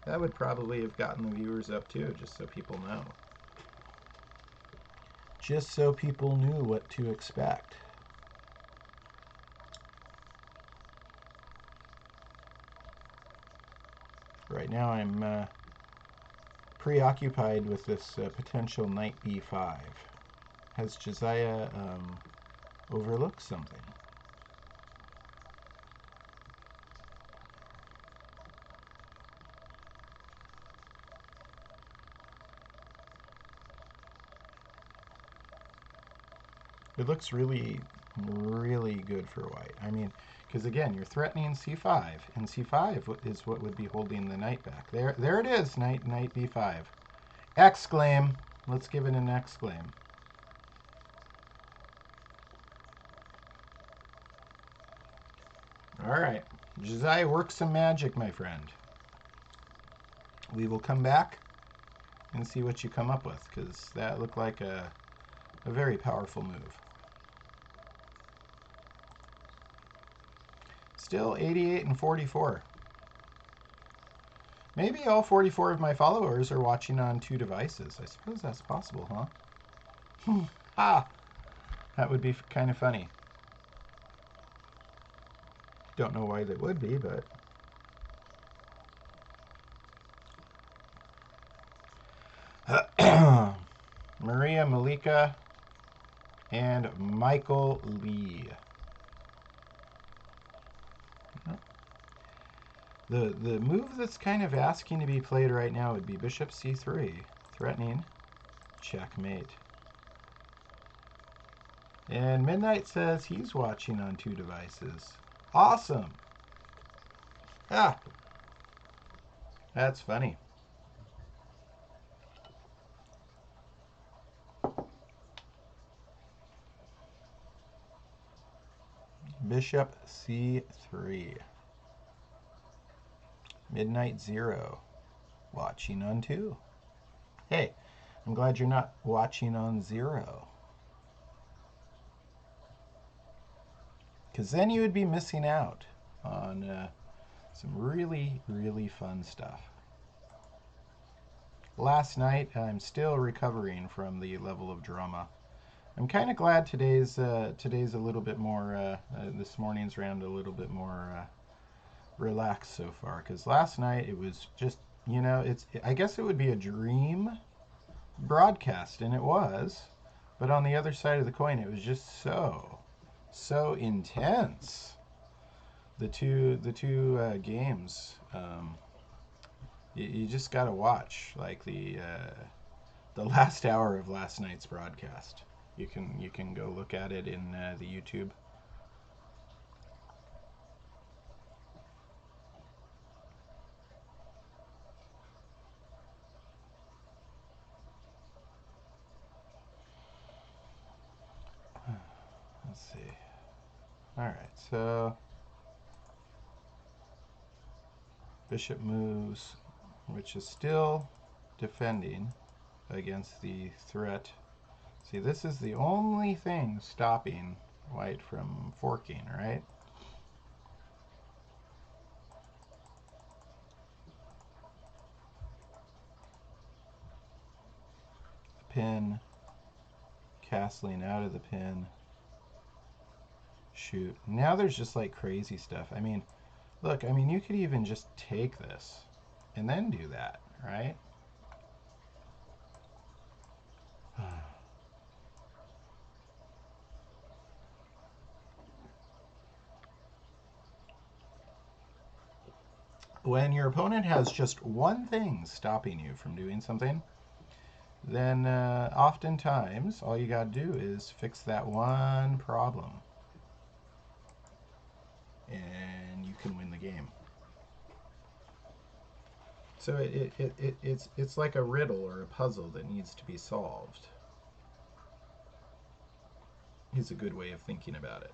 That would probably have gotten the viewers up too, just so people know. Just so people knew what to expect. Right now I'm preoccupied with this potential knight b5. Has Josiah overlooked something? It looks really, really good for white. I mean, because again, you're threatening c5, and c5 is what would be holding the knight back. There it is, knight b5. Exclaim. Let's give it an exclaim. All right, Josiah, work some magic, my friend. We will come back and see what you come up with, because that looked like a very powerful move. Still 88 and 44. Maybe all 44 of my followers are watching on 2 devices. I suppose that's possible, huh? Ah, that would be kind of funny. Don't know why that would be, but... Maria Malika and Michael Lee. The move that's kind of asking to be played right now would be bishop c3, threatening checkmate. And Midnight says he's watching on 2 devices. Awesome. Ah, that's funny. Bishop c3. Midnight 0. Watching on 2. Hey, I'm glad you're not watching on 0. Because then you would be missing out on some really, really fun stuff. Last night, I'm still recovering from the level of drama I'm kind of glad today's a little bit more. This morning's round a little bit more relaxed so far. Because last night it was just, it's. I guess it would be a dream broadcast, and it was. But on the other side of the coin, it was just so intense. The two games. You just got to watch like the last hour of last night's broadcast. You can go look at it in the YouTube. Let's see. All right, so bishop moves, which is still defending against the threat. See, this is the only thing stopping white from forking, right? Pin, castling out of the pin. Shoot. Now there's just like crazy stuff. I mean, look, you could even just take this and then do that, right? When your opponent has just one thing stopping you from doing something, then oftentimes all you got to do is fix that one problem. And you can win the game. So it's like a riddle or a puzzle that needs to be solved. Is a good way of thinking about it.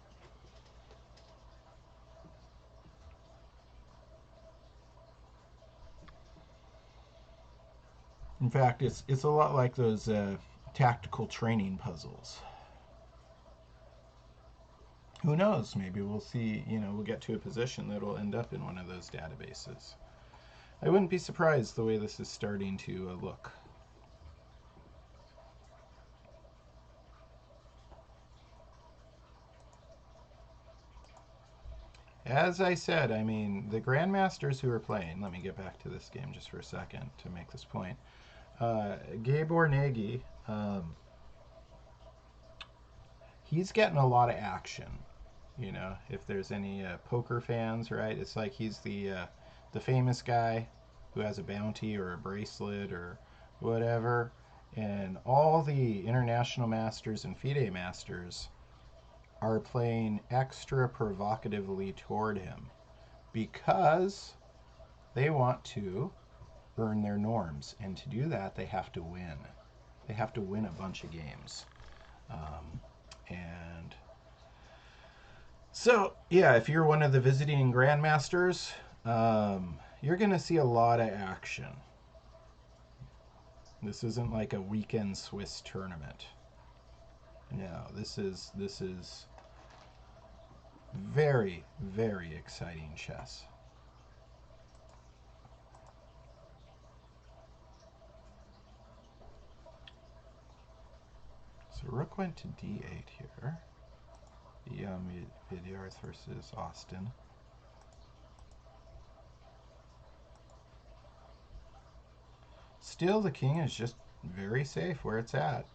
In fact, it's a lot like those tactical training puzzles. Who knows? Maybe we'll see. We'll get to a position that'll end up in one of those databases. I wouldn't be surprised the way this is starting to look. As I said, the grandmasters who are playing, let me get back to this game just for a second to make this point. Gabor Nagy, he's getting a lot of action. If there's any poker fans, right? It's like he's the famous guy who has a bounty or a bracelet or whatever, and all the international masters and FIDE masters are playing extra provocatively toward him because they want to earn their norms, and to do that they have to win. They have to win a bunch of games. And so, yeah, if you're one of the visiting grandmasters, you're going to see a lot of action. This isn't like a weekend Swiss tournament. No, this is very, very exciting chess. So rook went to d8 here. Vidyard versus Austin. Still, the king is just very safe where it's at.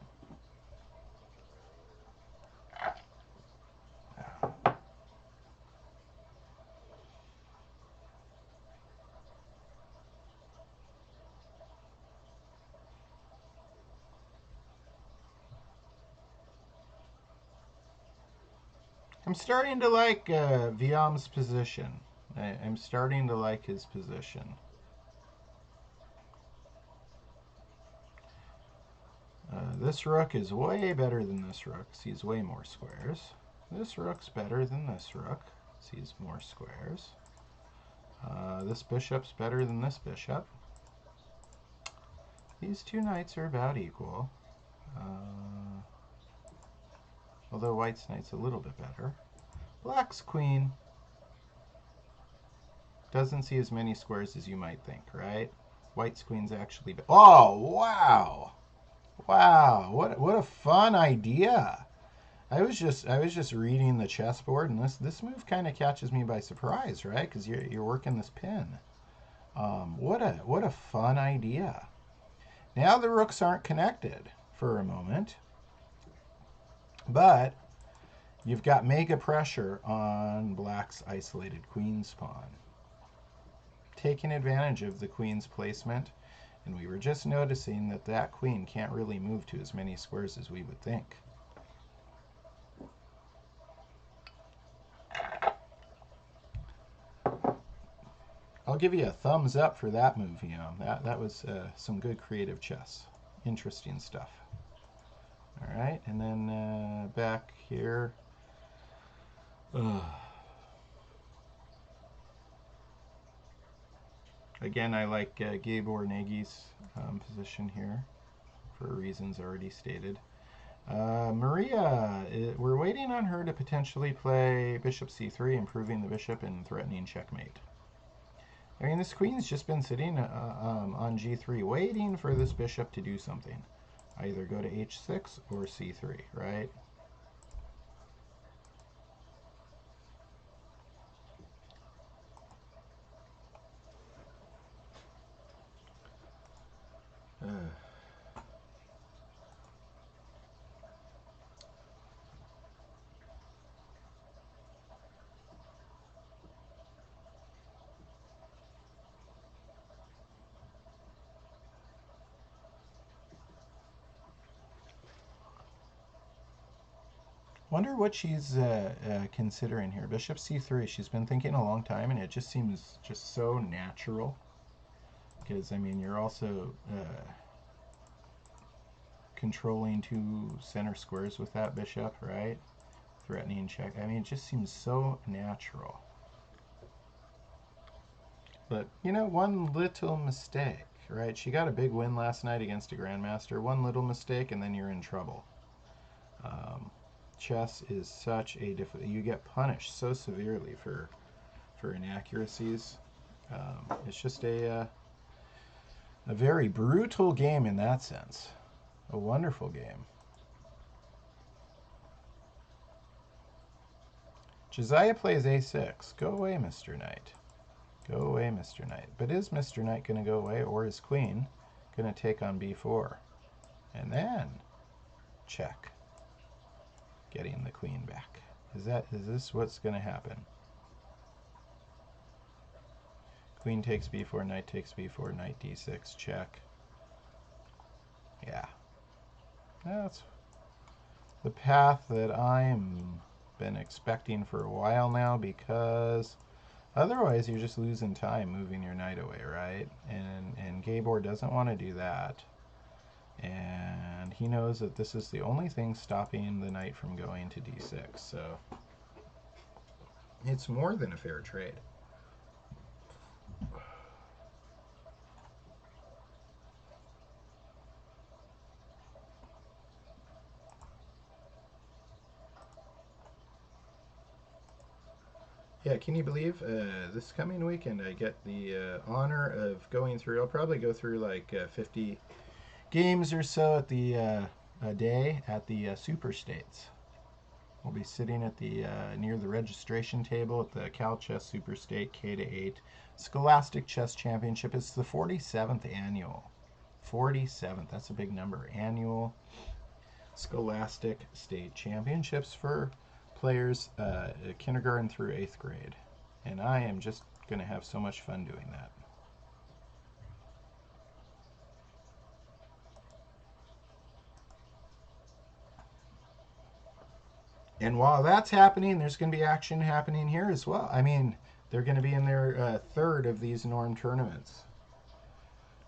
I'm starting to like Viam's position. I'm starting to like his position. This rook is way better than this rook. Sees way more squares. This rook's better than this rook. Sees more squares. This bishop's better than this bishop. These two knights are about equal. Although white's knight's a little bit better. Black's queen doesn't see as many squares as you might think, right? White's queen's actually... Oh, wow! Wow, what a fun idea. I was just reading the chessboard, and this move kind of catches me by surprise, right? Because you're working this pin. What a fun idea. Now the rooks aren't connected for a moment, but you've got mega pressure on black's isolated queen's pawn. Taking advantage of the queen's placement, and we were just noticing that that queen can't really move to as many squares as we would think. I'll give you a thumbs up for that move, That was some good creative chess. Interesting stuff. All right, and then back here. Again, I like Gabor Nagy's position here for reasons already stated. Maria, we're waiting on her to potentially play bishop c3, improving the bishop and threatening checkmate. I mean, this queen's just been sitting on g3, waiting for this bishop to do something. Either go to h6 or c3, right? Wonder what she's considering here. Bishop c3. She's been thinking a long time, and it just seems just so natural. Because, I mean, you're also controlling two center squares with that bishop, right? Threatening check. I mean, it just seems so natural. But, one little mistake, right? She got a big win last night against a grandmaster. One little mistake, and then you're in trouble. Chess is such a you get punished so severely for inaccuracies. It's just a very brutal game in that sense. A wonderful game. Josiah plays a6. Go away, Mr. Knight. Go away, Mr. Knight. But is Mr. Knight going to go away, or is Queen going to take on b4? And then check. Getting the queen back. Is this what's going to happen? Queen takes b4, knight takes b4, knight d6, check. Yeah. That's the path that I'm been expecting for a while now, because otherwise you're just losing time moving your knight away, right? And Gabor doesn't want to do that. And he knows that this is the only thing stopping the knight from going to d6, so it's more than a fair trade. Yeah, can you believe this coming weekend I get the honor of going through, I'll probably go through like 50 games or so at the a day at the Super States. We'll be sitting at the near the registration table at the Cal Chess Super State K-8 Scholastic Chess Championship. It's the 47th annual. 47th, that's a big number. Annual Scholastic State Championships for players kindergarten through 8th grade. And I am just going to have so much fun doing that. And while that's happening, there's going to be action happening here as well. I mean, they're going to be in their third of these Norm tournaments.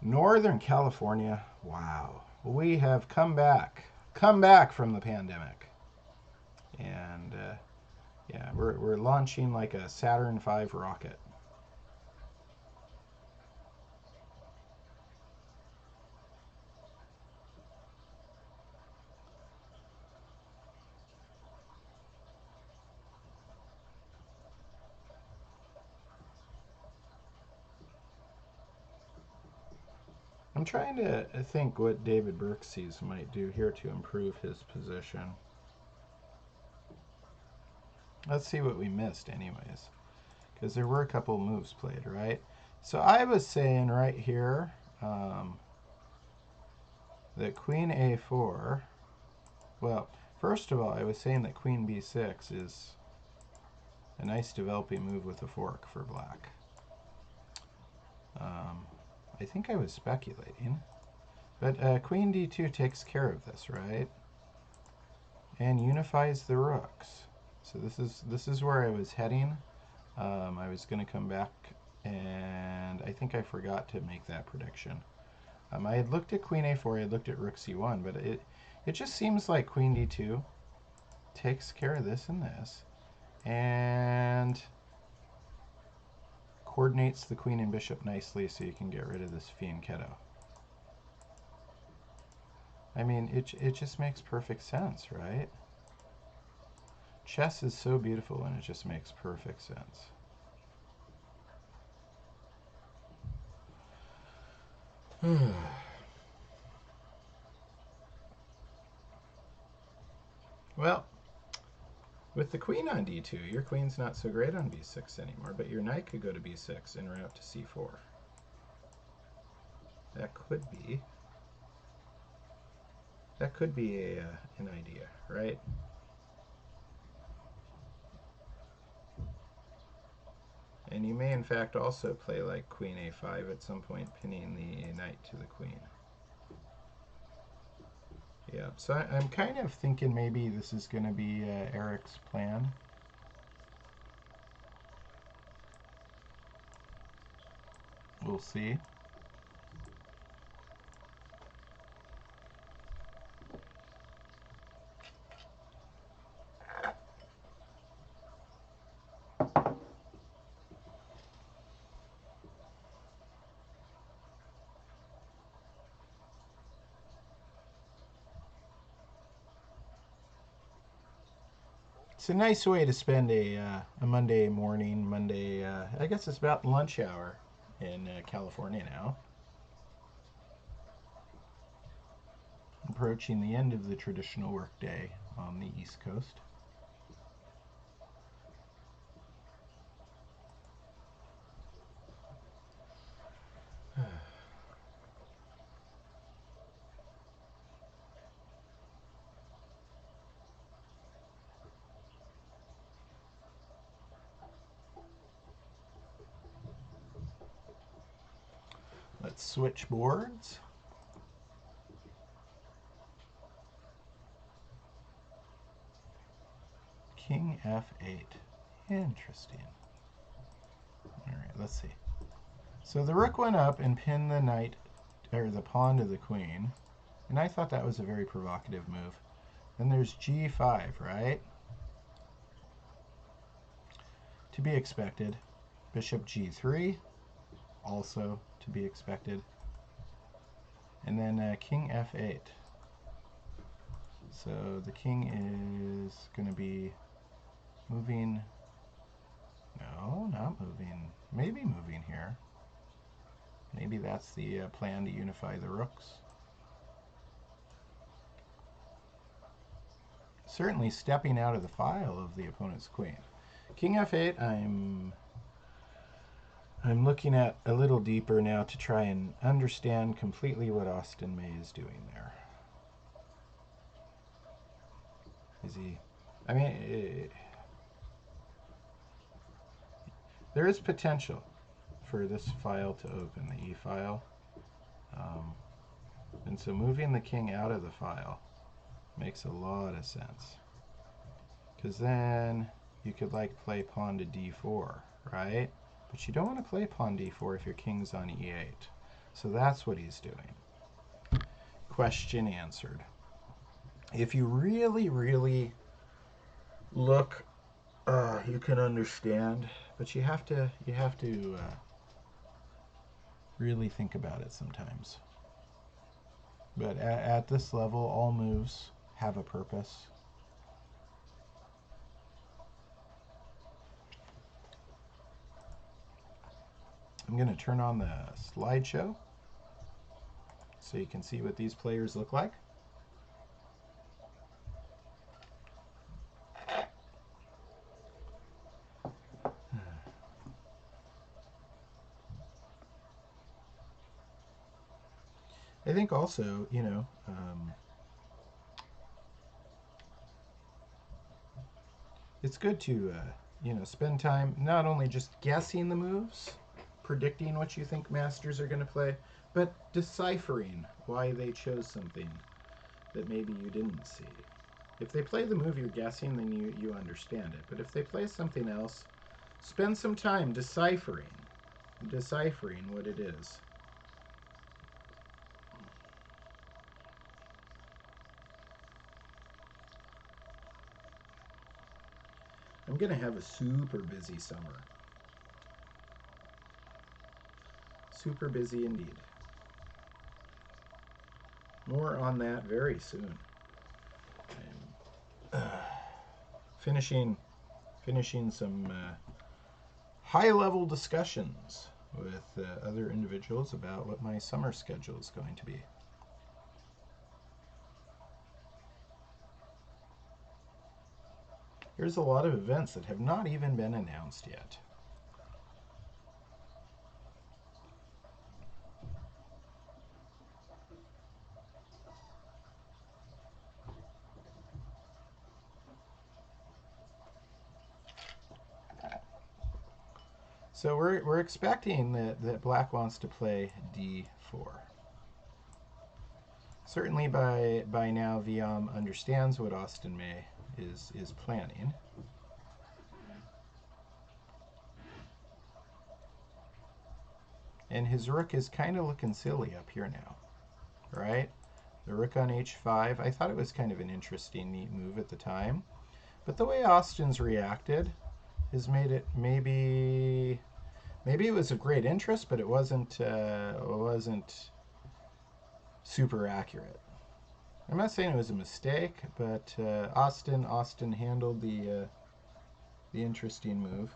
Northern California, wow. We have come back from the pandemic. And yeah, we're launching like a Saturn V rocket. I'm trying to think what David Berkes might do here to improve his position. Let's see what we missed anyways, because there were a couple moves played, right? So I was saying right here that queen a4, well, first of all, I was saying that queen b6 is a nice developing move with a fork for black. I think I was speculating, but queen d2 takes care of this, right? And unifies the rooks. So this is where I was heading. I was going to come back, and I think I forgot to make that prediction. I had looked at queen a4, I had looked at rook c1, but it just seems like queen d2 takes care of this and this, and coordinates the queen and bishop nicely so you can get rid of this fianchetto. I mean, it just makes perfect sense, right? Chess is so beautiful and it just makes perfect sense. Well, with the queen on d2, your queen's not so great on b6 anymore, but your knight could go to b6 en route to c4. That could be an idea, right? And you may in fact also play like queen a5 at some point, pinning the knight to the queen. Yeah, so I'm kind of thinking maybe this is going to be Eric's plan. We'll see. It's a nice way to spend a Monday morning, I guess it's about lunch hour in California now. Approaching the end of the traditional workday on the East Coast. Let's switch boards. King f8. Interesting. Alright, let's see. So the rook went up and pinned the knight, or the pawn to the queen, and I thought that was a very provocative move. Then there's g5, right? To be expected. Bishop g3, also to be expected. And then king f8. So the king is going to be moving. No, not moving. Maybe moving here. Maybe that's the plan to unify the rooks. Certainly stepping out of the file of the opponent's queen. King f8, I'm looking at a little deeper now to try and understand completely what Austin May is doing there. Is he... I mean, there is potential for this file to open, the E file. And so moving the king out of the file makes a lot of sense. Because then you could like play pawn to d4, right? But you don't want to play pawn d4 if your king's on e8. So that's what he's doing. Question answered. If you really, really look, you can understand, but you have to really think about it sometimes. But at this level, all moves have a purpose. I'm going to turn on the slideshow. so you can see what these players look like. I think also, you know, it's good to, you know, spend time not only just guessing the moves, predicting what you think masters are going to play, but deciphering why they chose something that maybe you didn't see. If they play the move you're guessing, then you understand it. But if they play something else, spend some time deciphering what it is. I'm going to have a super busy summer. Super busy indeed. More on that very soon. Finishing some high-level discussions with other individuals about what my summer schedule is going to be. There's a lot of events that have not even been announced yet. So we're expecting that Black wants to play d4. Certainly by now Viam understands what Austin May is planning. And his rook is kind of looking silly up here now, right? The rook on h5. I thought it was kind of an interesting, neat move at the time. But the way Austin's reacted has made it maybe it was of great interest, but it wasn't super accurate. I'm not saying it was a mistake, but Austin handled the interesting move.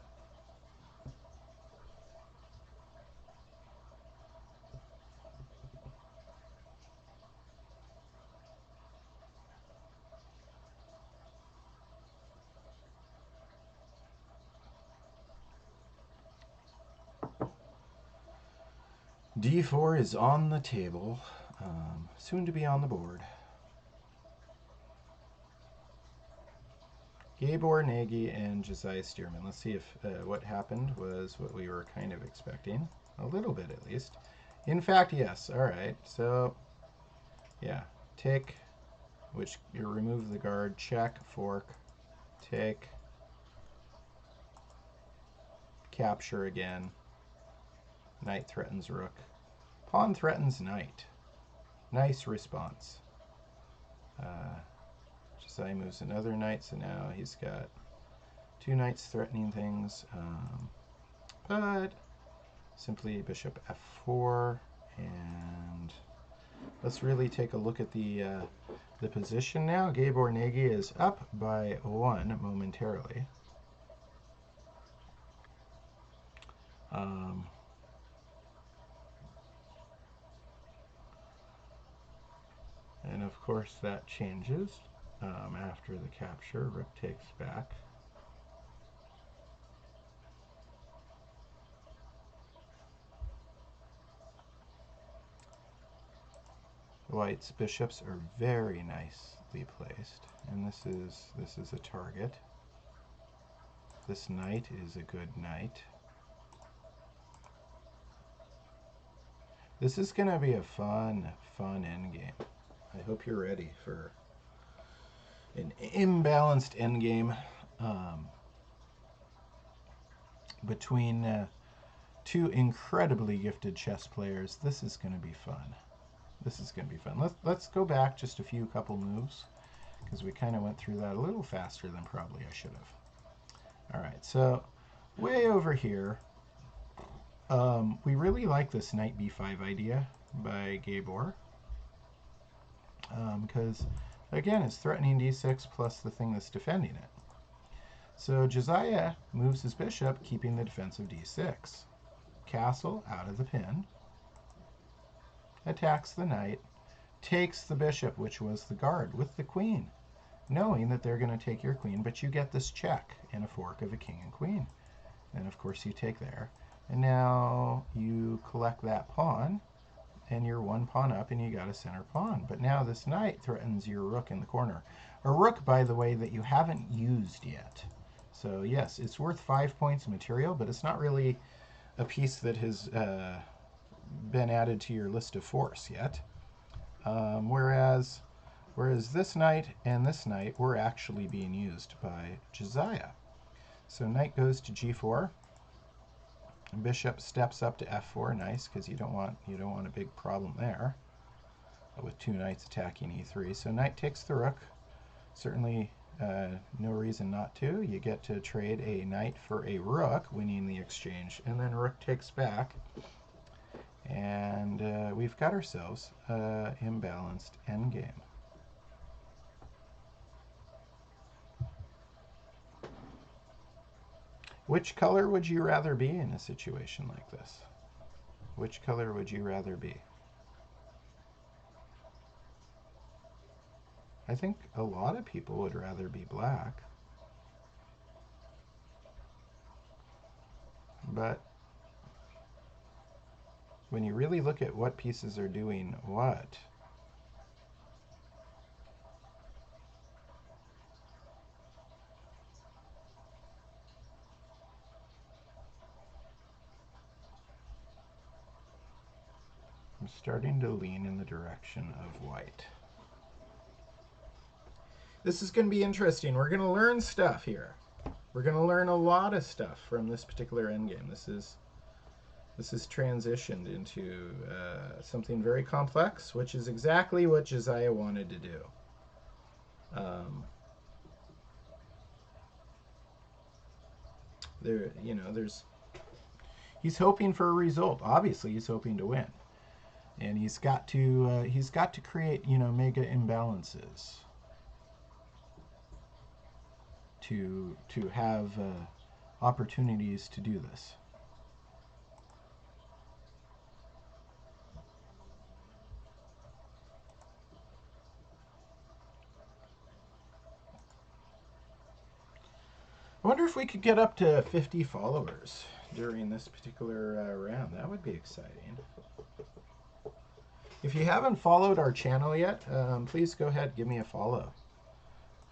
d4 is on the table, soon to be on the board. Gabor Nagy and Josiah Stearman. Let's see if what happened was what we were kind of expecting. A little bit, at least. In fact, yes. All right. So, yeah. Take, which you remove the guard. Check, fork, take, capture again. Knight threatens rook. Pawn threatens knight. Nice response. Josiah moves another knight, so now he's got two knights threatening things. But simply bishop f4, and let's really take a look at the position now. Gabor Nagy is up by 1 momentarily. And of course that changes after the capture. Rook takes back. White's bishops are very nicely placed, and this is a target. This knight is a good knight. This is going to be a fun endgame. I hope you're ready for an imbalanced endgame between two incredibly gifted chess players. This is going to be fun. This is going to be fun. Let's go back just a couple moves, because we kind of went through that a little faster than probably I should have. All right, so way over here, we really like this knight b5 idea by Gabor, because again, it's threatening d6 plus the thing that's defending it. So Josiah moves his bishop, keeping the defense of d6. Castle out of the pin. attacks the knight, takes the bishop, which was the guard, with the queen, knowing that they're going to take your queen, but you get this check and a fork of a king and queen. And of course you take there. And now you collect that pawn, and you're one pawn up, and you got a center pawn. But now this knight threatens your rook in the corner. A rook, by the way, that you haven't used yet. So yes, it's worth 5 points of material, but it's not really a piece that has been added to your list of force yet. Whereas this knight and this knight were actually being used by Josiah. So knight goes to g4. Bishop steps up to f4. Nice, because you don't want a big problem there with two knights attacking e3. So knight takes the rook. Certainly no reason not to. You get to trade a knight for a rook, winning the exchange, and then rook takes back. And we've got ourselves an imbalanced endgame. Which color would you rather be in a situation like this? Which color would you rather be? I think a lot of people would rather be black. But when you really look at what pieces are doing what, I'm starting to lean in the direction of white. This is going to be interesting. We're going to learn stuff here. We're going to learn a lot of stuff from this particular endgame. This is transitioned into something very complex, which is exactly what Josiah wanted to do. He's hoping for a result. Obviously, he's hoping to win, and he's got to create mega imbalances to have opportunities to do this. I wonder if we could get up to 50 followers during this particular round. That would be exciting. If you haven't followed our channel yet, please go ahead, give me a follow.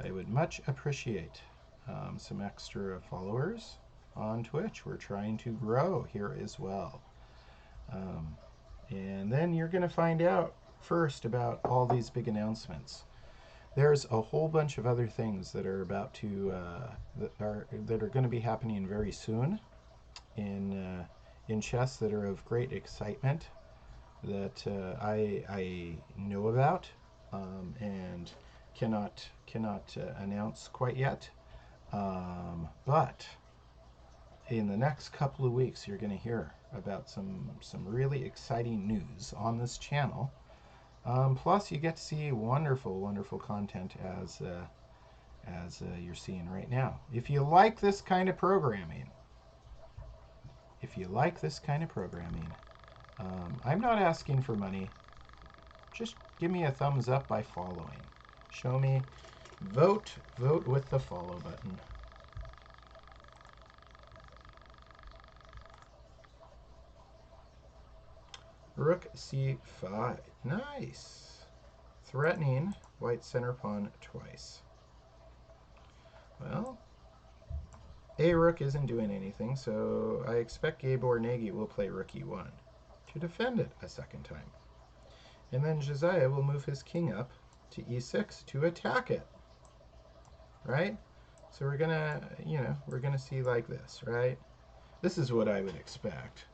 I would much appreciate some extra followers on Twitch. We're trying to grow here as well. And then you're going to find out first about all these big announcements. There's a whole bunch of other things that are about to that are going to be happening very soon in chess that are of great excitement that I know about and cannot announce quite yet. But in the next couple of weeks, you're going to hear about some really exciting news on this channel. Plus, you get to see wonderful content as you're seeing right now. If you like this kind of programming, I'm not asking for money. Just give me a thumbs up by following. Show me. Vote with the follow button. Rook c5. Nice. Threatening white center pawn twice. Well, a rook isn't doing anything, so I expect Gabor Nagy will play rook e1 to defend it a second time. And then Josiah will move his king up to e6 to attack it. Right? So we're gonna see like this, right? This is what I would expect.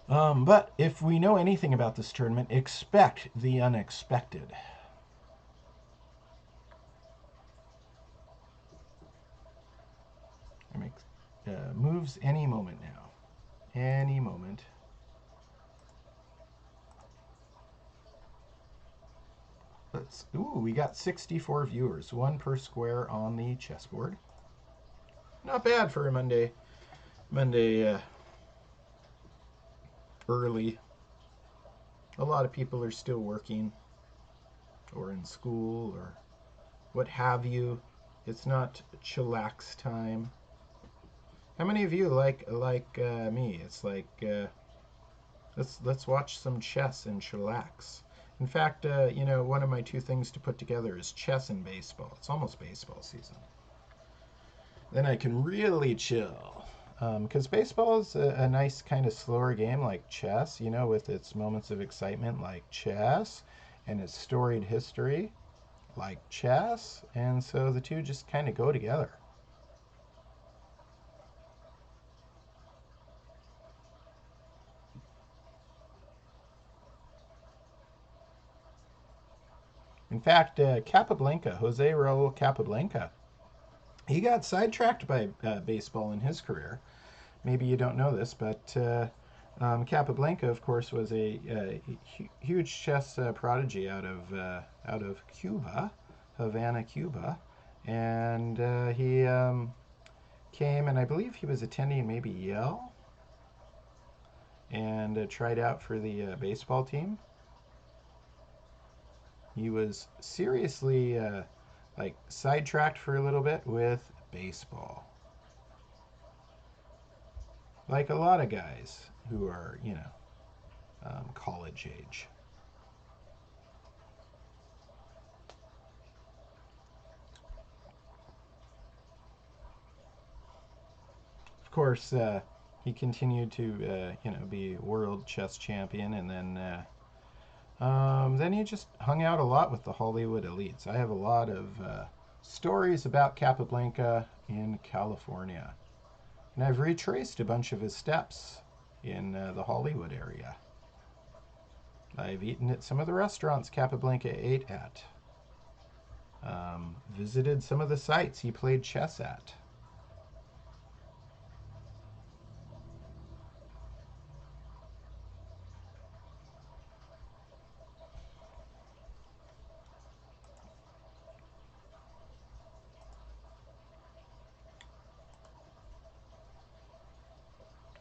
But if we know anything about this tournament, expect the unexpected. Moves any moment now. Any moment. We got 64 viewers, one per square on the chessboard. Not bad for a Monday early A lot of people are still working or in school or what have you. It's not chillax time. How many of you like me? It's like let's watch some chess and chillax. In fact, one of my two things to put together is chess and baseball. It's almost baseball season. Then I can really chill. Because baseball is a nice kind of slower game like chess, with its moments of excitement like chess and its storied history like chess. And so the two just kind of go together. In fact, Capablanca, Jose Raul Capablanca, he got sidetracked by baseball in his career. Maybe you don't know this, but Capablanca, of course, was a huge chess prodigy out of Cuba, Havana, Cuba, and he came, and I believe he was attending maybe Yale, and tried out for the baseball team. He was seriously like sidetracked for a little bit with baseball, like a lot of guys who are college age. Of course, he continued to be world chess champion, and then he just hung out a lot with the Hollywood elites. I have a lot of stories about Capablanca in California, and I've retraced a bunch of his steps in the Hollywood area. I've eaten at some of the restaurants Capablanca ate at. Visited some of the sites he played chess at.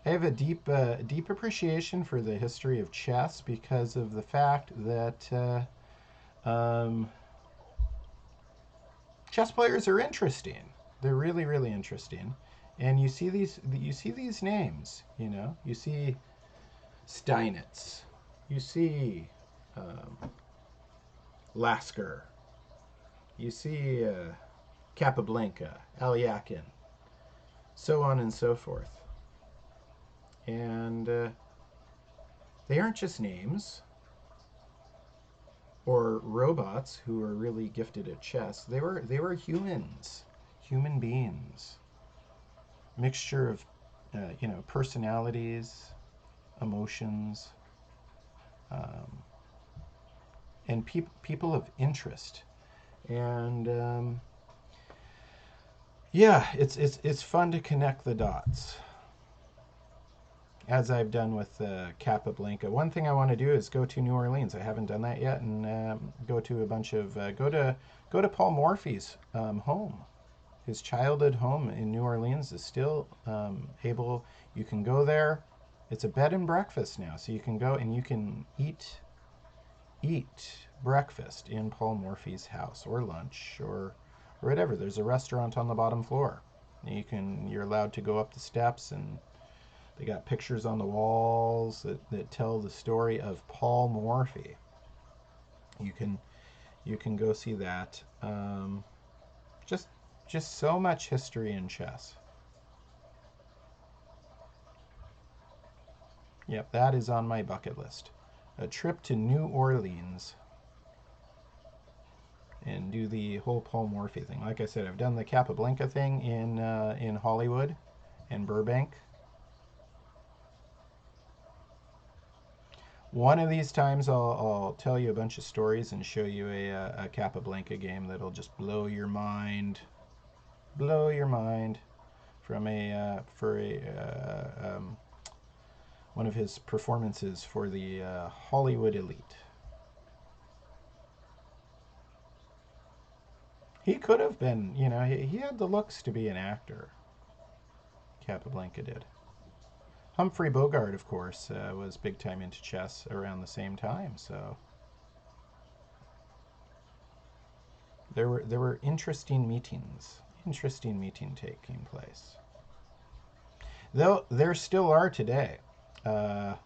I have a deep appreciation for the history of chess because of the fact that chess players are interesting. They're really, really interesting, and you see these names. You see Steinitz, you see Lasker, you see Capablanca, Alyakin, so on and so forth, and they aren't just names or robots who are really gifted at chess. They were humans, human beings, mixture of personalities, emotions, um, and people of interest. And yeah, it's fun to connect the dots, as I've done with Capablanca. One thing I want to do is go to New Orleans. I haven't done that yet, and go to a bunch of go to Paul Morphy's home. His childhood home in New Orleans is still able. You can go there. It's a bed and breakfast now, so you can go and you can eat breakfast in Paul Morphy's house, or lunch, or whatever. There's a restaurant on the bottom floor. You're allowed to go up the steps, and they got pictures on the walls that tell the story of Paul Morphy. You can go see that. Just just so much history in chess. Yep, that is on my bucket list. A trip to New Orleans and do the whole Paul Morphy thing. Like I said, I've done the Capablanca thing in Hollywood and Burbank. One of these times, I'll tell you a bunch of stories and show you a Capablanca game that'll just blow your mind from one of his performances for the Hollywood elite. He could have been, he had the looks to be an actor. Capablanca did. Humphrey Bogart, of course, was big time into chess around the same time. So there were interesting meeting taking place. Though there still are today. Uh,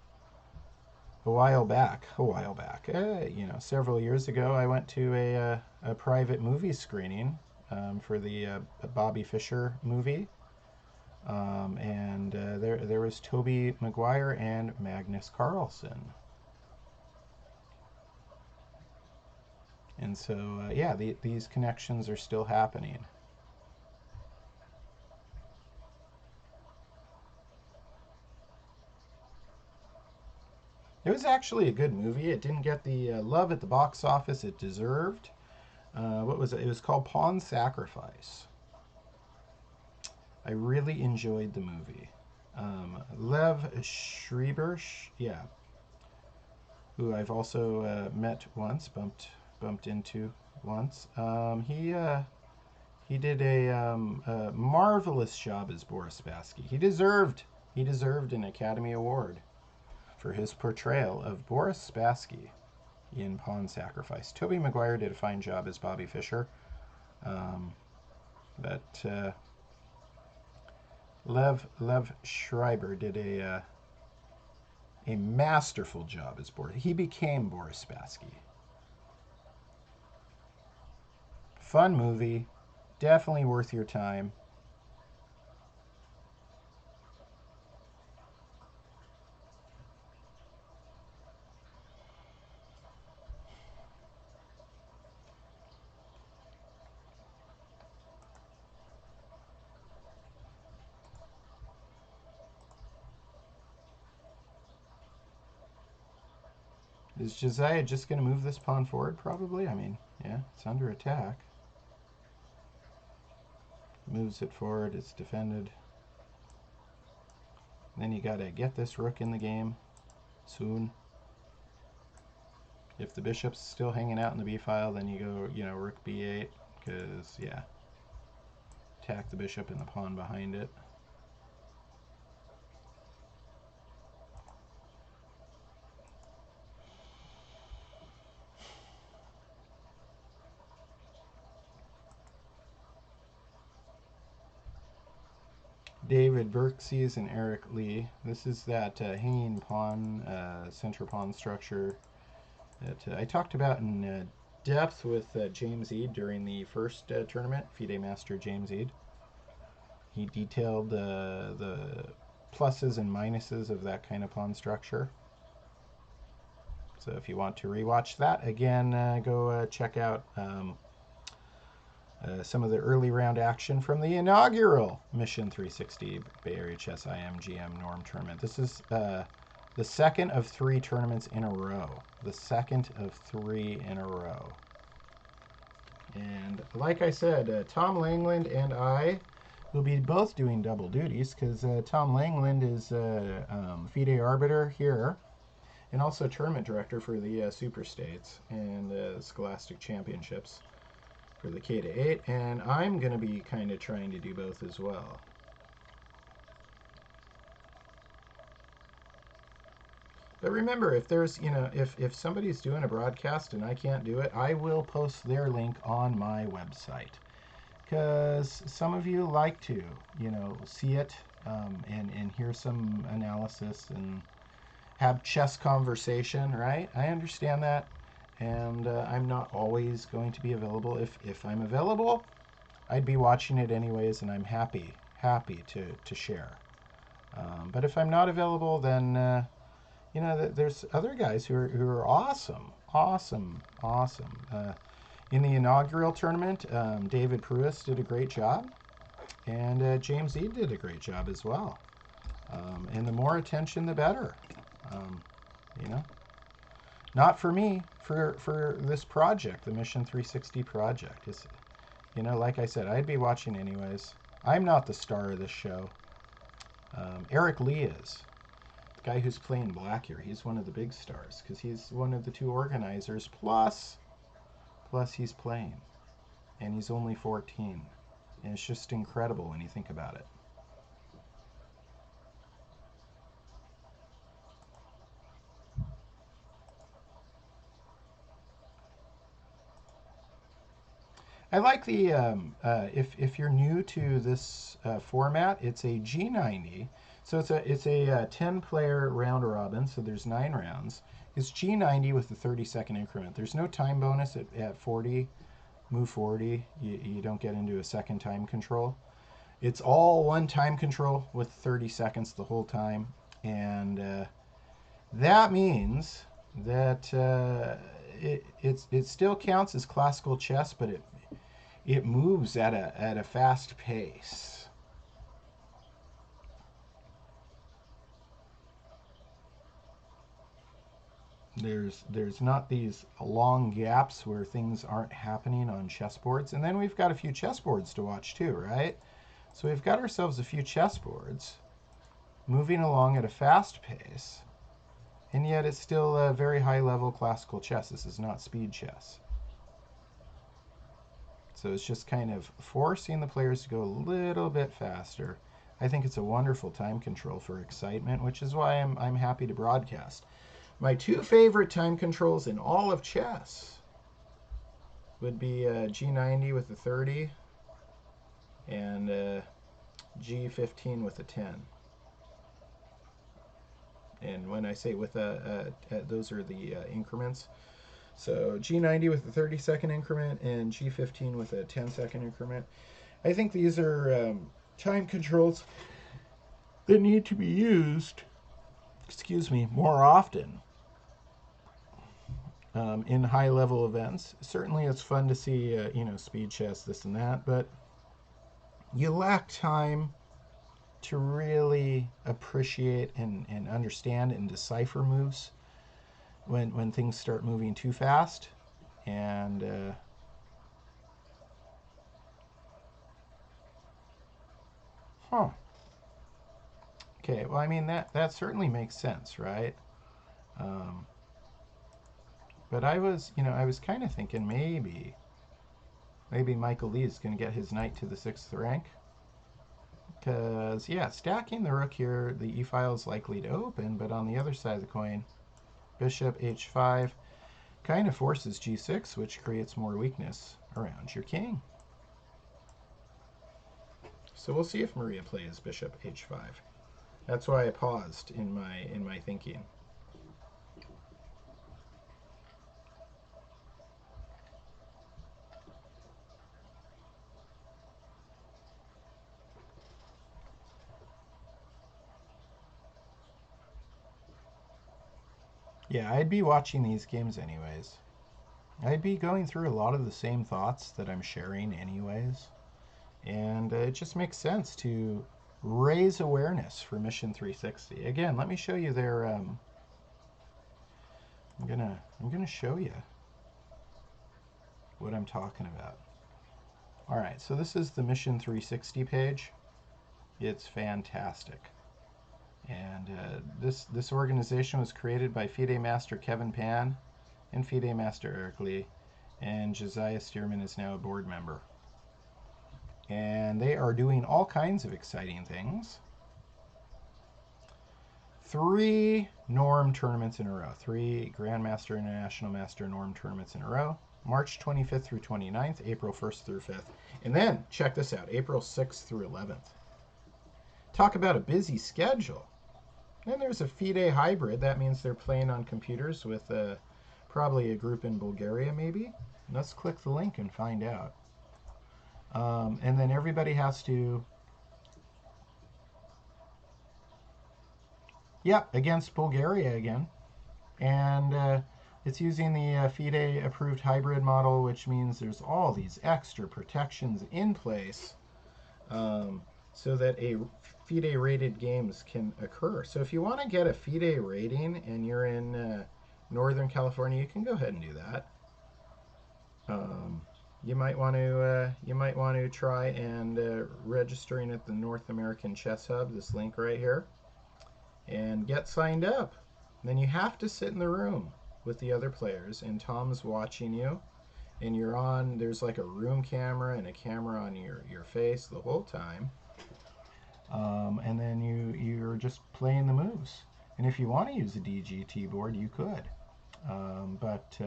several years ago, I went to a private movie screening for the Bobby Fischer movie. And there was Toby Maguire and Magnus Carlsen. And so, these connections are still happening. It was actually a good movie. It didn't get the love at the box office it deserved. What was it? It was called Pawn Sacrifice. I really enjoyed the movie. Lev Schreiber, who I've also met once, bumped into once. He did a marvelous job as Boris Spassky. He deserved an Academy Award for his portrayal of Boris Spassky in Pawn Sacrifice. Tobey Maguire did a fine job as Bobby Fischer, but Lev Schreiber did a masterful job as Boris. He became Boris Spassky. Fun movie, definitely worth your time. Is Josiah just going to move this pawn forward, probably? I mean, yeah, it's under attack. Moves it forward, it's defended. Then you got to get this rook in the game soon. If the bishop's still hanging out in the b file, then you go, rook b8, because, yeah, attack the bishop and the pawn behind it. David Berkes and Eric Lee. This is that hanging pawn, center pawn structure that I talked about in depth with James Eade during the first tournament, FIDE Master James Eade. He detailed the pluses and minuses of that kind of pawn structure. So if you want to rewatch that, again, go check out some of the early round action from the inaugural Mission 360 Bay Area Chess IMGM Norm Tournament. This is the second of 3 tournaments in a row. The second of 3 in a row. And like I said, Tom Langland and I will be both doing double duties because Tom Langland is FIDE Arbiter here and also tournament director for the Super States and Scholastic Championships for the K to 8, and I'm going to be kind of trying to do both as well. But remember, if there's, if somebody's doing a broadcast and I can't do it, I will post their link on my website. Because some of you like to, see it and hear some analysis and have chess conversation, right? I understand that. And I'm not always going to be available. If I'm available, I'd be watching it anyways, and I'm happy to share. But if I'm not available, then there's other guys who are awesome. In the inaugural tournament, David Pruis did a great job, and James Eade did a great job as well. And the more attention, the better. Not for me, for this project, the Mission 360 project. It's, like I said, I'd be watching anyways. I'm not the star of this show. Eric Lee is. The guy who's playing black here. He's one of the big stars because he's one of the 2 organizers. Plus he's playing. And he's only 14. And it's just incredible when you think about it. I like the if you're new to this format, it's a G90. So it's a 10-player round robin. So there's 9 rounds. It's G90 with a 30-second increment. There's no time bonus at 40. Move 40. You don't get into a second time control. It's all one time control with 30 seconds the whole time, and that means that it still counts as classical chess, but it moves at a fast pace. There's not these long gaps where things aren't happening on chessboards. And then we've got a few chessboards to watch too, right? So we've got ourselves a few chessboards moving along at a fast pace, and yet it's still a very high level classical chess. This is not speed chess. So it's just kind of forcing the players to go a little bit faster. I think it's a wonderful time control for excitement, which is why I'm happy to broadcast. My 2 favorite time controls in all of chess would be G90 with a 30 and G15 with a 10. And when I say with those are the increments. So G90 with a 30-second increment and G15 with a 10-second increment. I think these are time controls that need to be used, more often in high-level events. Certainly it's fun to see, speed chess, this and that, but you lack time to really appreciate and understand and decipher moves when things start moving too fast. And okay, well, I mean, that certainly makes sense, right? Um, but I was kind of thinking maybe Michael Lee is going to get his knight to the 6th rank. Because, yeah, stacking the rook here, the e-file is likely to open, but on the other side of the coin, bishop h5 kind of forces g6, which creates more weakness around your king. So we'll see if Maria plays bishop h5. That's why I paused in my thinking. Yeah, I'd be watching these games anyways. I'd be going through a lot of the same thoughts that I'm sharing anyways. And it just makes sense to raise awareness for Mission 360. Again, let me show you their I'm gonna show you what I'm talking about. All right, so this is the Mission 360 page. It's fantastic. And this organization was created by FIDE Master Kevin Pan and FIDE Master Eric Lee, and Josiah Stearman is now a board member. And they are doing all kinds of exciting things. 3 Norm tournaments in a row, 3 Grandmaster International Master Norm tournaments in a row, March 25th through 29th, April 1st through 5th. And then, check this out, April 6th through 11th. Talk about a busy schedule. Then there's a FIDE hybrid. That means they're playing on computers with probably a group in Bulgaria, maybe. Let's click the link and find out. And then everybody has to, against Bulgaria again. And it's using the FIDE approved hybrid model, which means there's all these extra protections in place so that a FIDE rated games can occur. So if you want to get a FIDE rating and you're in Northern California, you can go ahead and do that. You might want to try and registering at the North American Chess Hub, this link right here, and get signed up. And then you have to sit in the room with the other players, and Tom's watching you, and you're on. There's like a room camera and a camera on your face the whole time. And then you're just playing the moves. And if you want to use a DGT board, you could. But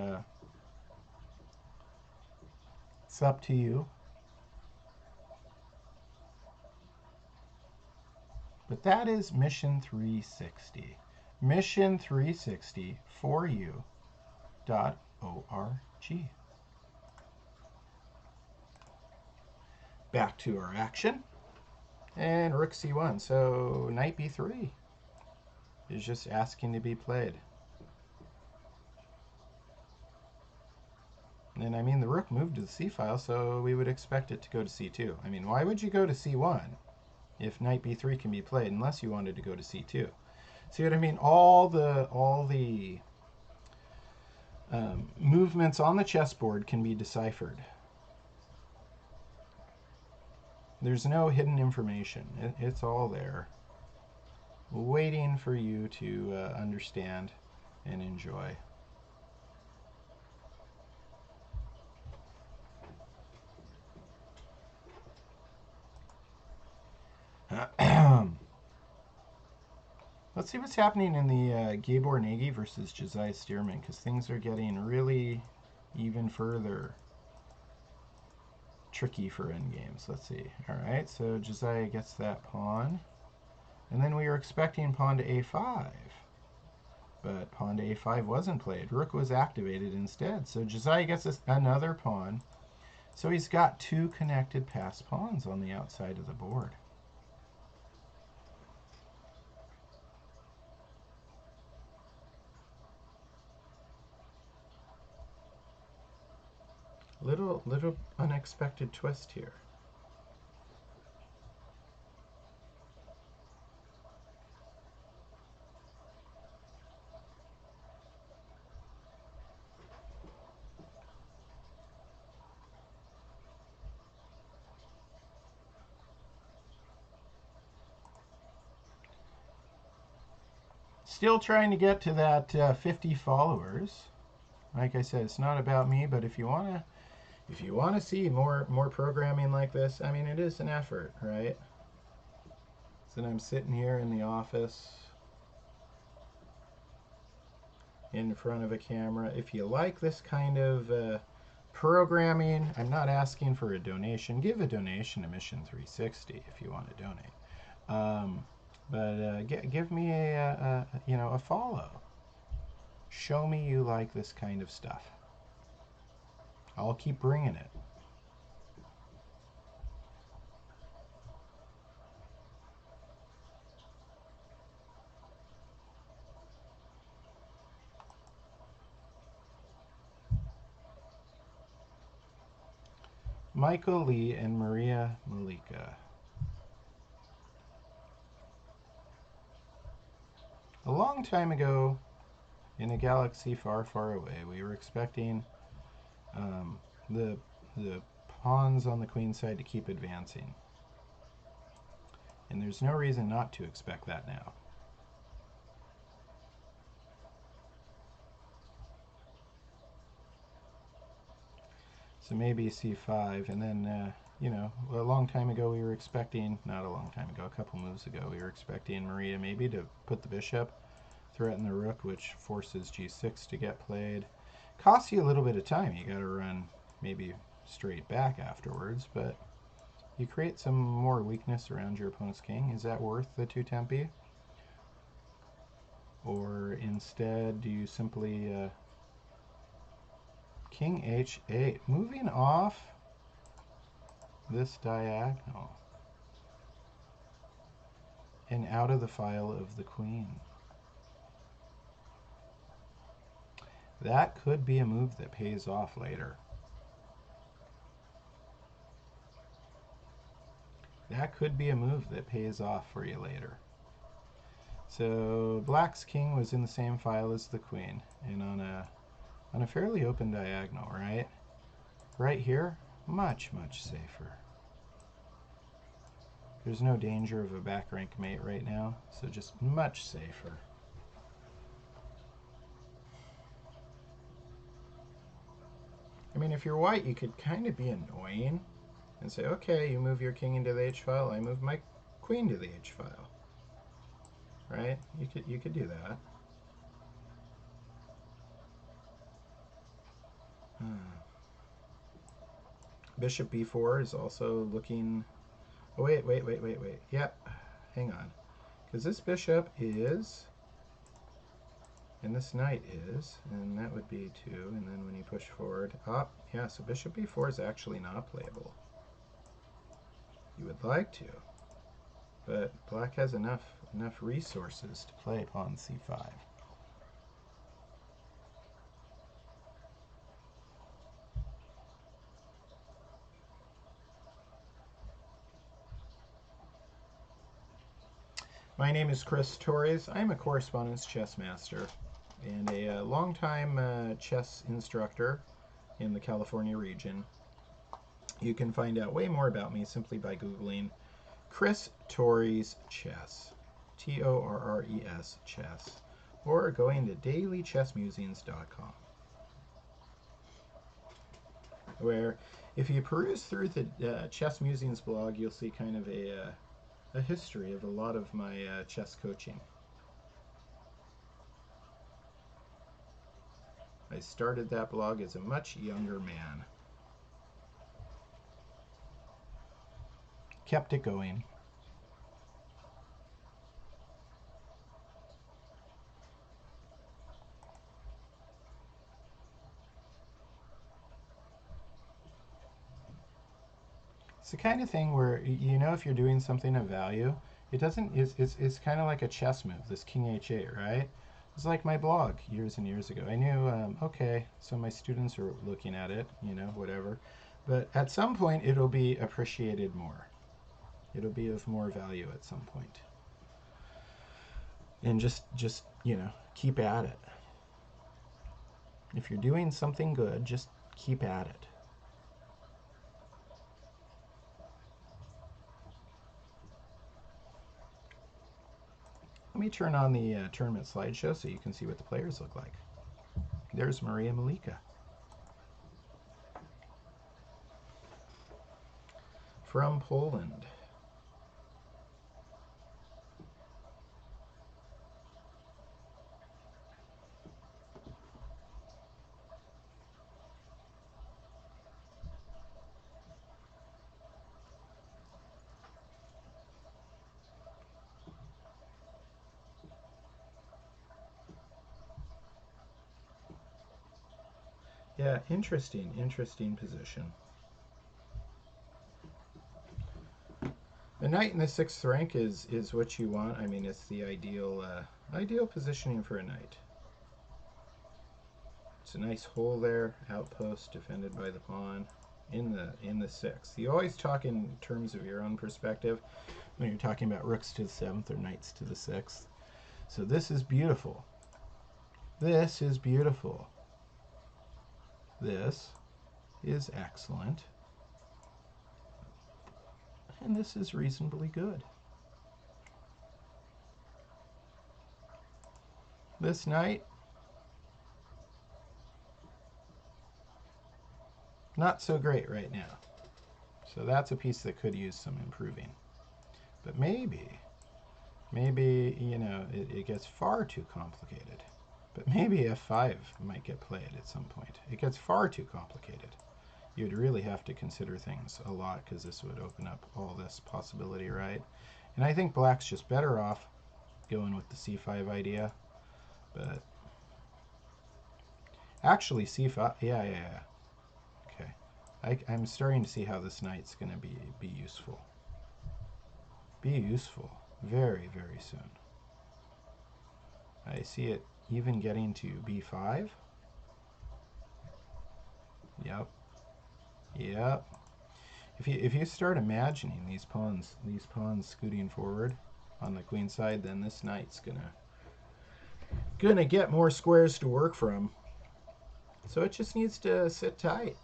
It's up to you. But that is Mission 360. Mission 360 for you.org. Back to our action. And rook c1. So knight b3 is just asking to be played. And I mean, the rook moved to the c file, so we would expect it to go to c2. I mean, why would you go to c1 if knight b3 can be played unless you wanted to go to c2? See what I mean? All the movements on the chessboard can be deciphered. There's no hidden information. It's all there, waiting for you to understand and enjoy. Let's see what's happening in the Gabor Nagy versus Josiah Stearman, because things are getting really even further tricky for endgames. Let's see. All right, so Josiah gets that pawn. And then we were expecting pawn to a5. But pawn to a5 wasn't played. Rook was activated instead. So Josiah gets another pawn. So he's got two connected passed pawns on the outside of the board. Little unexpected twist here. Still trying to get to that 50 followers. Like I said, it's not about me, but if you want to see more programming like this, I mean, it is an effort, right? So I'm sitting here in the office in front of a camera. If you like this kind of programming, I'm not asking for a donation. Give a donation to Mission 360 if you want to donate. But give me a follow. Show me you like this kind of stuff. I'll keep bringing it. Michael Lee and Maria Malika. A long time ago, in a galaxy far, far away, we were expecting the pawns on the queen side to keep advancing. And there's no reason not to expect that now. So maybe c5, and then, a long time ago we were expecting, not a long time ago, a couple moves ago, we were expecting Maria maybe to put the bishop, threaten the rook, which forces g6 to get played. Costs you a little bit of time. You got to run maybe straight back afterwards, but you create some more weakness around your opponent's king. Is that worth the 2 tempi? Or instead, do you simply king h8, moving off this diagonal and out of the file of the queen? That could be a move that pays off later. That could be a move that pays off for you later. So black's king was in the same file as the queen, and on a fairly open diagonal, right? Right here, much safer. There's no danger of a back rank mate right now, so just much safer. I mean, if you're white, you could kind of be annoying and say, okay, you move your king into the h file, I move my queen to the h file. Right? You could do that. Bishop b4 is also looking... Oh, wait. Yeah, hang on. Because this bishop is... And this knight is, and that would be 2, and then when you push forward, up, yeah, so bishop b4 is actually not playable. You would like to, but black has enough resources to play pawn c5. My name is Chris Torres. I'm a correspondence chess master and a longtime chess instructor in the California region. You can find out way more about me simply by Googling Chris Torres Chess, Torres Chess, or going to dailychessmusings.com, where if you peruse through the Chess Musings blog, you'll see kind of a history of a lot of my chess coaching. I started that blog as a much younger man. Kept it going. It's the kind of thing where, you know, if you're doing something of value, it doesn't, it's kind of like a chess move, this King H8, right? It's like my blog years and years ago. I knew, okay, so my students are looking at it, you know, whatever. But at some point, it'll be appreciated more. It'll be of more value at some point. And just you know, keep at it. If you're doing something good, just keep at it. Let me turn on the tournament slideshow so you can see what the players look like. There's Maria Malika. From Poland. Yeah, interesting position. The knight in the 6th rank is what you want. I mean, it's the ideal positioning for a knight. It's a nice hole there, outpost defended by the pawn in the 6th. You always talk in terms of your own perspective when you're talking about rooks to the 7th or knights to the 6th. So this is beautiful. This is beautiful. This is excellent. And this is reasonably good. This knight, not so great right now. So that's a piece that could use some improving. But maybe, you know, it gets far too complicated. But maybe f5 might get played at some point. It gets far too complicated. You'd really have to consider things a lot because this would open up all this possibility, right? And I think black's just better off going with the c5 idea. But actually c5, yeah. Okay. I'm starting to see how this knight's going to be useful. Be useful very, very soon. I see it even getting to b5. Yep. If you start imagining these pawns scooting forward on the queen side, then this knight's gonna get more squares to work from. So it just needs to sit tight.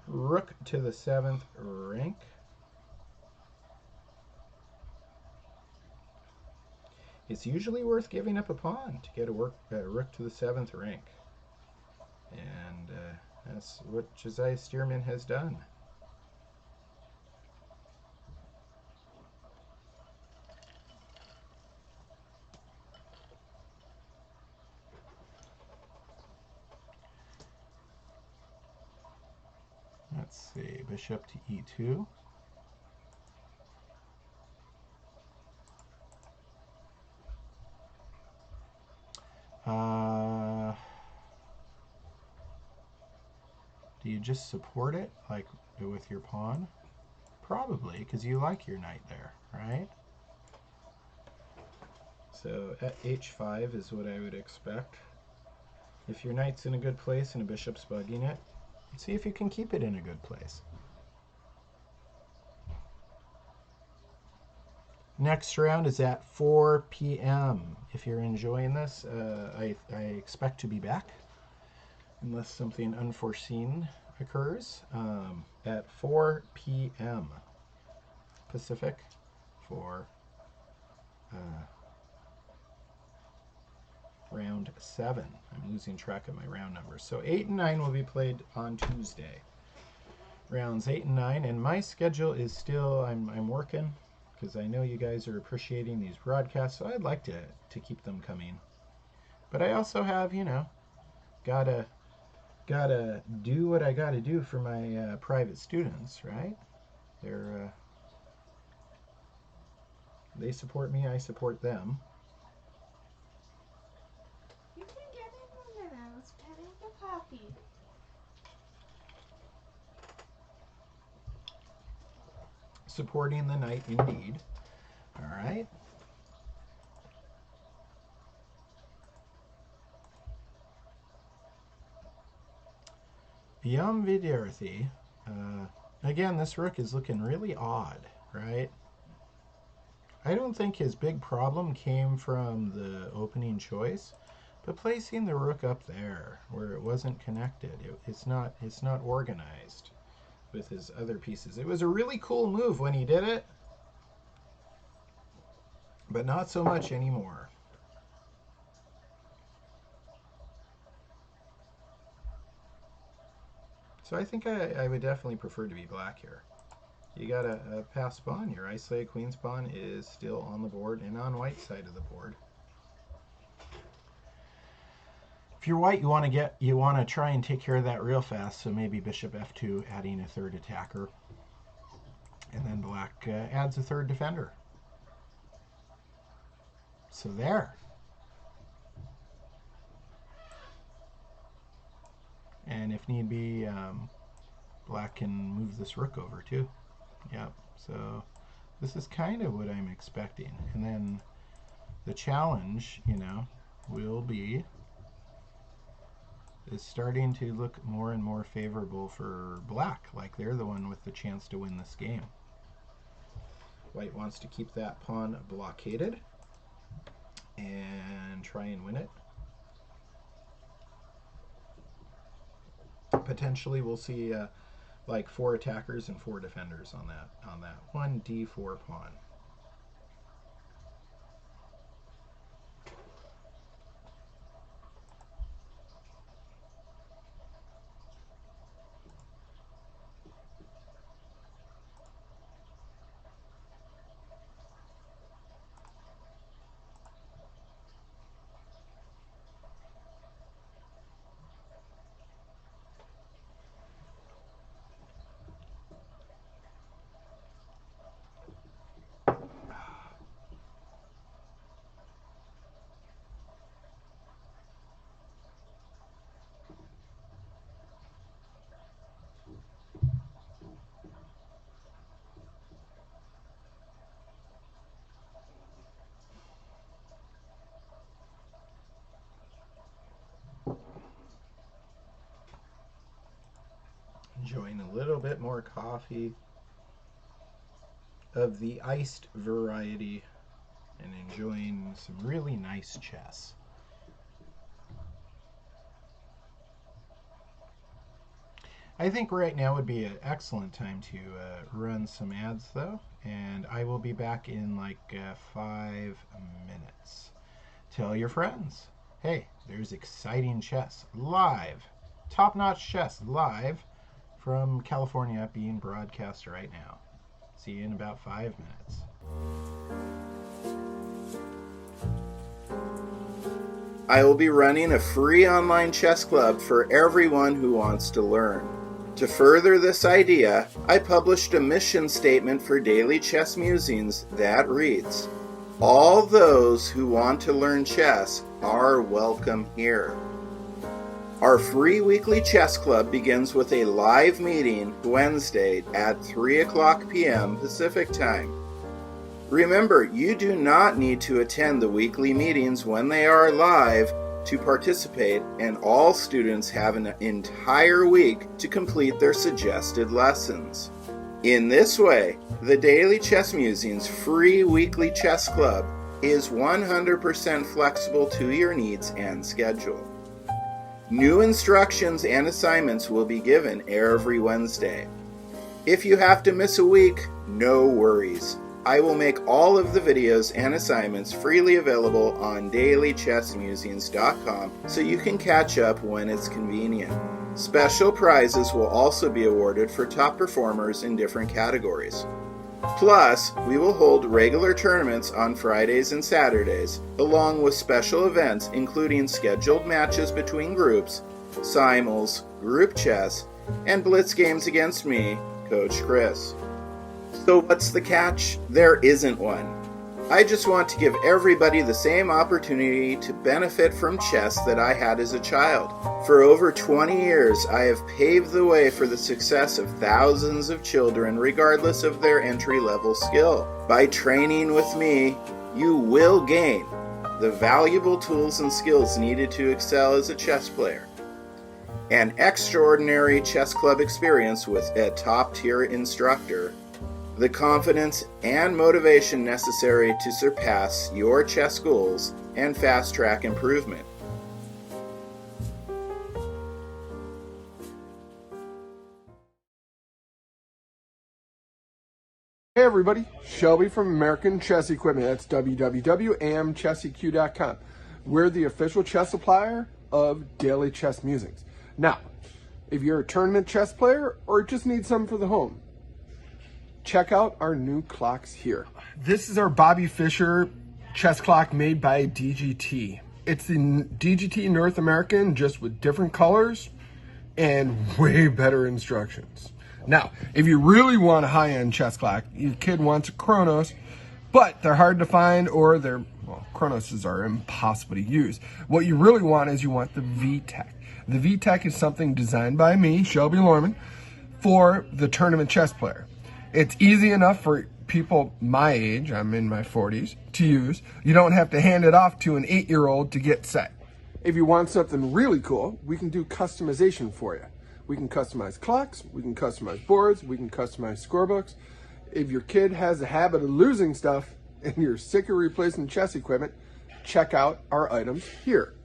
Rook to the 7th rank. It's usually worth giving up a pawn to get a rook to the 7th rank. And that's what Josiah Stearman has done. Let's see, bishop to e2. Do you just support it, like with your pawn? Probably, because you like your knight there, right? So at h5 is what I would expect. If your knight's in a good place and a bishop's bugging it, see if you can keep it in a good place. Next round is at 4 p.m. If you're enjoying this, I expect to be back, unless something unforeseen occurs, at 4 p.m. Pacific for round 7. I'm losing track of my round numbers. So 8 and 9 will be played on Tuesday. Rounds 8 and 9, and my schedule is still, I'm working, because I know you guys are appreciating these broadcasts, so I'd like to keep them coming. But I also have, you know, gotta do what I gotta do for my private students, right? They support me, I support them. You can get in a minute. I was petting the puppy. Supporting the knight indeed. All right. Yam Vidyarthi. Again, this rook is looking really odd, right? I don't think his big problem came from the opening choice, but placing the rook up there where it wasn't connected, it's not organized with his other pieces. It was a really cool move when he did it, but not so much anymore. So I think I would definitely prefer to be black here. You got a pass pawn. Your isolated queen's pawn is still on the board and on white side of the board. If you're white, you want to try and take care of that real fast. So maybe bishop f2, adding a third attacker, and then black adds a third defender. So there. And if need be, black can move this rook over too. Yep. So this is kind of what I'm expecting. And then the challenge, you know, will be is starting to look more and more favorable for black, like they're the one with the chance to win this game. White wants to keep that pawn blockaded and try and win it. Potentially we'll see like 4 attackers and 4 defenders on that one d4 pawn. Enjoying a little bit more coffee of the iced variety and enjoying some really nice chess. I think right now would be an excellent time to run some ads though, and I will be back in like 5 minutes. Tell your friends, hey, there's exciting chess live, top-notch chess live from California being broadcast right now. See you in about 5 minutes. I will be running a free online chess club for everyone who wants to learn. To further this idea, I published a mission statement for Daily Chess Musings that reads, "All those who want to learn chess are welcome here." Our free weekly chess club begins with a live meeting Wednesday at 3 p.m. Pacific Time. Remember, you do not need to attend the weekly meetings when they are live to participate, and all students have an entire week to complete their suggested lessons. In this way, the Daily Chess Musings free weekly chess club is 100% flexible to your needs and schedule. New instructions and assignments will be given every Wednesday. If you have to miss a week, no worries. I will make all of the videos and assignments freely available on dailychessmusings.com so you can catch up when it's convenient. Special prizes will also be awarded for top performers in different categories. Plus, we will hold regular tournaments on Fridays and Saturdays, along with special events including scheduled matches between groups, simul's, group chess, and blitz games against me, Coach Chris. So what's the catch? There isn't one. I just want to give everybody the same opportunity to benefit from chess that I had as a child. For over 20 years, I have paved the way for the success of thousands of children regardless of their entry-level skill. By training with me, you will gain the valuable tools and skills needed to excel as a chess player. An extraordinary chess club experience with a top-tier instructor, the confidence and motivation necessary to surpass your chess goals and fast-track improvement. Hey everybody, Shelby from American Chess Equipment. That's www.amchesseq.com. We're the official chess supplier of Daily Chess Musings. Now, if you're a tournament chess player or just need some for the home, check out our new clocks here. This is our Bobby Fischer chess clock made by DGT. It's the DGT North American, just with different colors and way better instructions. Now, if you really want a high-end chess clock, your kid wants a Chronos, but they're hard to find, or Chronoses are impossible to use. What you really want is you want the VTech. The VTech is something designed by me, Shelby Lorman, for the tournament chess player. It's easy enough for people my age, I'm in my 40s, to use. You don't have to hand it off to an 8-year-old to get set. If you want something really cool, we can do customization for you. We can customize clocks, we can customize boards, we can customize scorebooks. If your kid has a habit of losing stuff and you're sick of replacing chess equipment, check out our items here.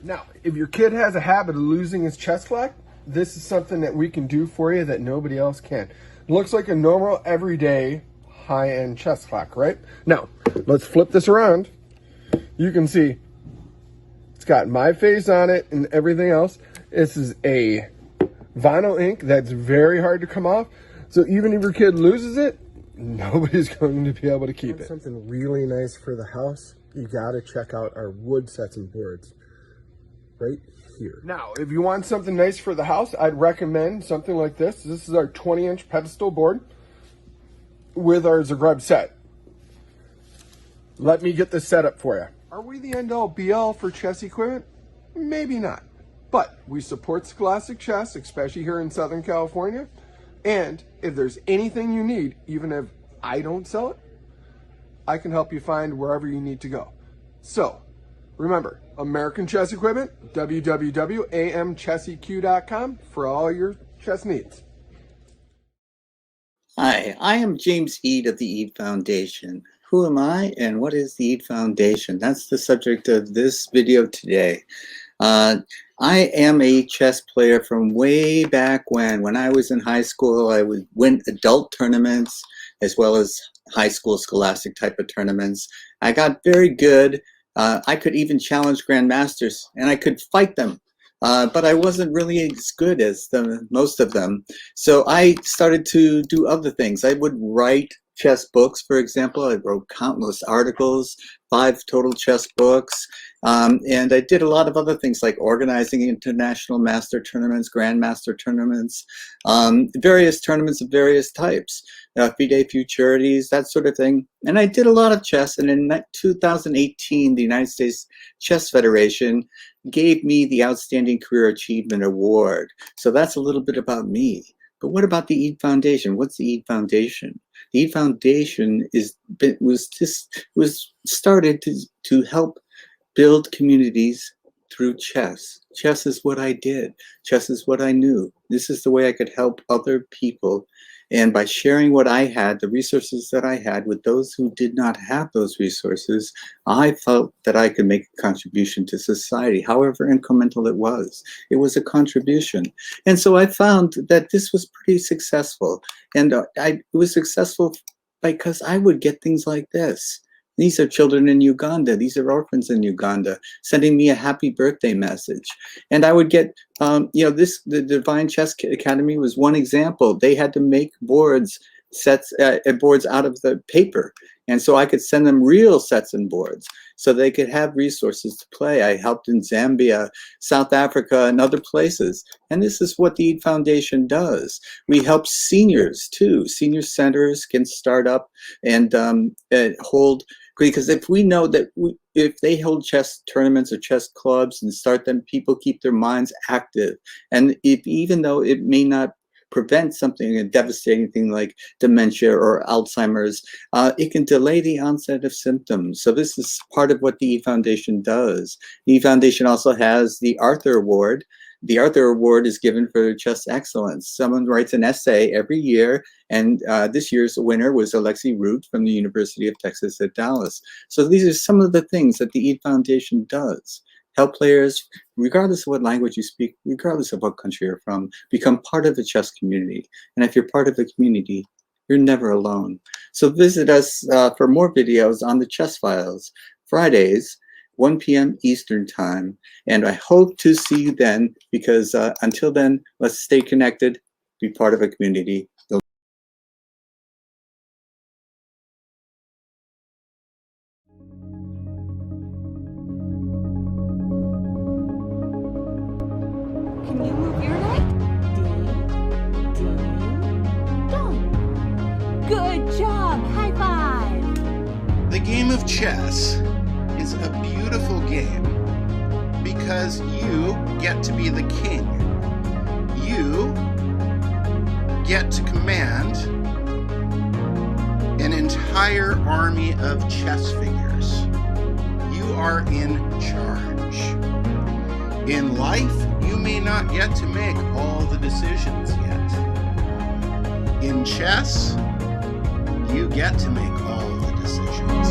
Now, if your kid has a habit of losing his chess clock, this is something that we can do for you that nobody else can. It looks like a normal, everyday, high-end chess clock, right? Now, let's flip this around. You can see it's got my face on it and everything else. This is a vinyl ink that's very hard to come off. So even if your kid loses it, nobody's going to be able to keep it. Something really nice for the house, you gotta check out our wood sets and boards right here. Now, if you want something nice for the house, I'd recommend something like this. This is our 20-inch pedestal board with our Zagreb set. Let me get this set up for you. Are we the end-all be-all for chess equipment? Maybe not. But we support Scholastic Chess, especially here in Southern California. And if there's anything you need, even if I don't sell it, I can help you find wherever you need to go. So, remember, American Chess Equipment, www.amchesseq.com for all your chess needs. Hi, I am James Eade of the Eade Foundation. Who am I and what is the Eade Foundation? That's the subject of this video today. I am a chess player from way back when I was in high school. I would win adult tournaments as well as high school scholastic type of tournaments. I got very good. I could even challenge grandmasters and I could fight them. But I wasn't really as good as most of them. So I started to do other things. I would write chess books, for example. I wrote countless articles, 5 total chess books. And I did a lot of other things like organizing international master tournaments, grandmaster tournaments, various tournaments of various types, FIDE Futurities, that sort of thing. And I did a lot of chess. And in 2018, the United States Chess Federation gave me the Outstanding Career Achievement Award. So that's a little bit about me. But what about the EAT Foundation? What's the EAT Foundation? The EAT Foundation was started to help build communities through chess. Chess is what I did. Chess is what I knew. This is the way I could help other people. And by sharing what I had, the resources that I had with those who did not have those resources, I felt that I could make a contribution to society, however incremental it was. It was a contribution. And so I found that this was pretty successful. And it was successful because I would get things like this. These are children in Uganda. These are orphans in Uganda sending me a happy birthday message. And I would get, the Divine Chess Academy was one example. They had to make boards out of the paper. And so I could send them real sets and boards so they could have resources to play. I helped in Zambia, South Africa, and other places. And this is what the EAT Foundation does. We help seniors too. Senior centers can start up and hold, because if we know that if they hold chess tournaments or chess clubs and start them, people keep their minds active. And even though it may not prevent something, a devastating thing like dementia or Alzheimer's, it can delay the onset of symptoms. So this is part of what the EAT Foundation does. The EAT Foundation also has the Arthur Award. The Arthur Award is given for chess excellence. Someone writes an essay every year, and this year's winner was Alexi Root from the University of Texas at Dallas. So these are some of the things that the EAT Foundation does. Help players, regardless of what language you speak, regardless of what country you're from, become part of the chess community. And if you're part of the community, you're never alone. So visit us for more videos on the Chess Files, Fridays, 1 p.m. Eastern Time. And I hope to see you then, because until then, let's stay connected, be part of a community. Can you move your leg? Ding, ding, dong. Good job! High five! The game of chess is a beautiful game because you get to be the king. You get to command an entire army of chess figures. You are in charge. In life, you may not get to make all the decisions yet. In chess, you get to make all the decisions.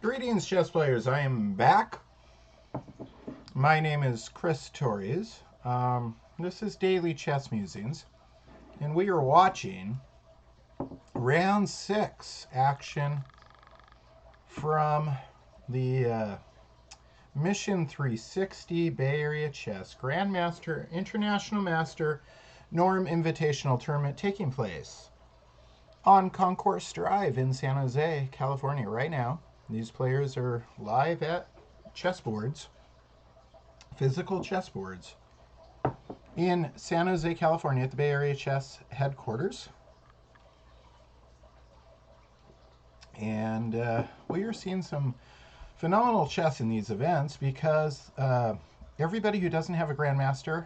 Greetings, chess players. I am back. My name is Chris Torres. This is Daily Chess Musings, and we are watching round 6 action from the Mission 360 Bay Area Chess Grandmaster International Master Norm Invitational Tournament taking place on Concourse Drive in San Jose, California right now. These players are live at chessboards, physical chessboards, in San Jose, California at the Bay Area Chess headquarters. And we are seeing some phenomenal chess in these events because everybody who doesn't have a grandmaster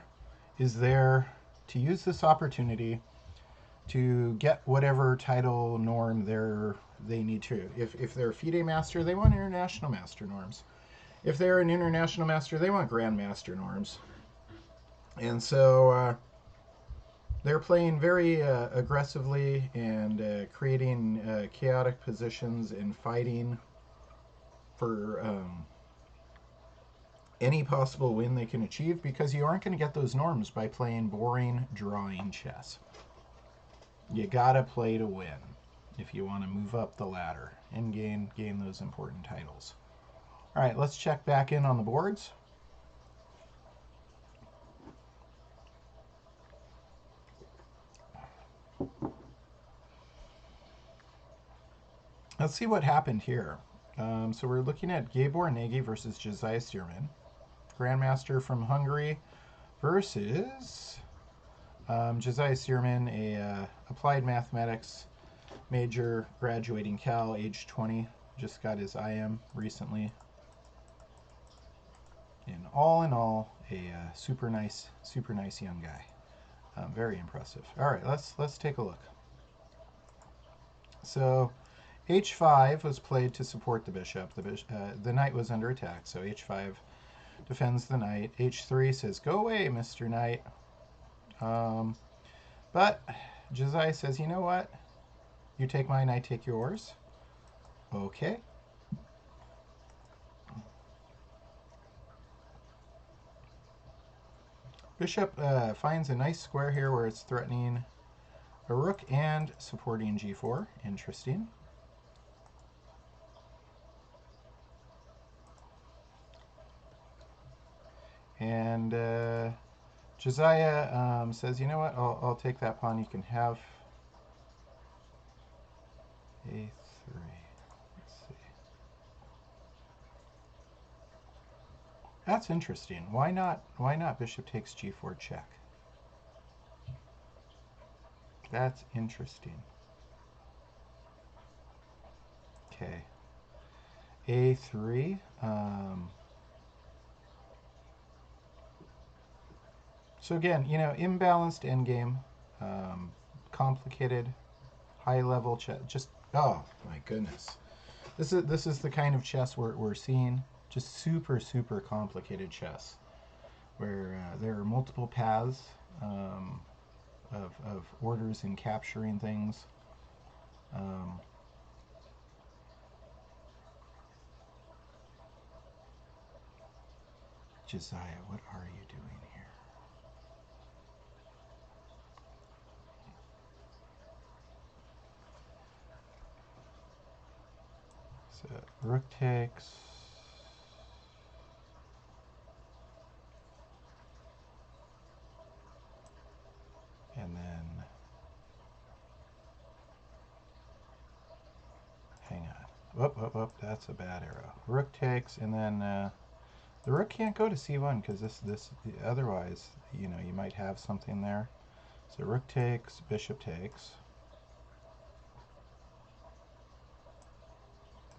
is there to use this opportunity to get whatever title norm they need to. If they're a FIDE master, they want international master norms. If they're an international master, they want grandmaster norms. And so they're playing very aggressively and creating chaotic positions and fighting for any possible win they can achieve, because you aren't going to get those norms by playing boring, drawing chess. You gotta play to win if you want to move up the ladder and gain those important titles. All right, let's check back in on the boards. Let's see what happened here. So we're looking at Gabor Nagy versus Josiah Stearman, Grandmaster from Hungary, versus Josiah Stearman, a applied mathematics major, graduating Cal, age 20, just got his IM recently. And all in all, a super nice young guy. Very impressive. All right, let's take a look. So h5 was played to support the bishop. The knight was under attack, so h5 defends the knight. h3 says, go away, Mr. Knight. But Josiah says, you know what? You take mine, I take yours. Okay. Bishop finds a nice square here where it's threatening a rook and supporting g4. Interesting. And Josiah says, you know what, I'll take that pawn. You can have a3. Let's see. That's interesting. Why not bishop takes g4 check? That's interesting. Okay. a3. So again, imbalanced endgame, complicated, high-level chess. Just, oh my goodness, this is the kind of chess we're seeing. Just super complicated chess, where there are multiple paths of orders in capturing things. Josiah, what are you doing here? So rook takes. And then, hang on. Whoop, that's a bad arrow. Rook takes, and then the rook can't go to c1 because this otherwise, you might have something there. So rook takes, bishop takes.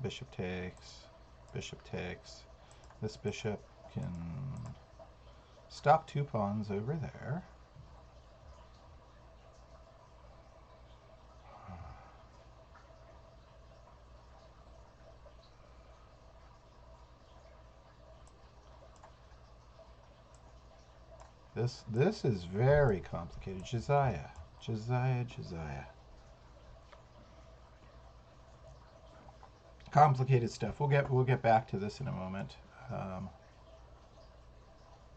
Bishop takes, bishop takes. This bishop can stop 2 pawns over there. This is very complicated. Josiah. Complicated stuff. We'll get back to this in a moment.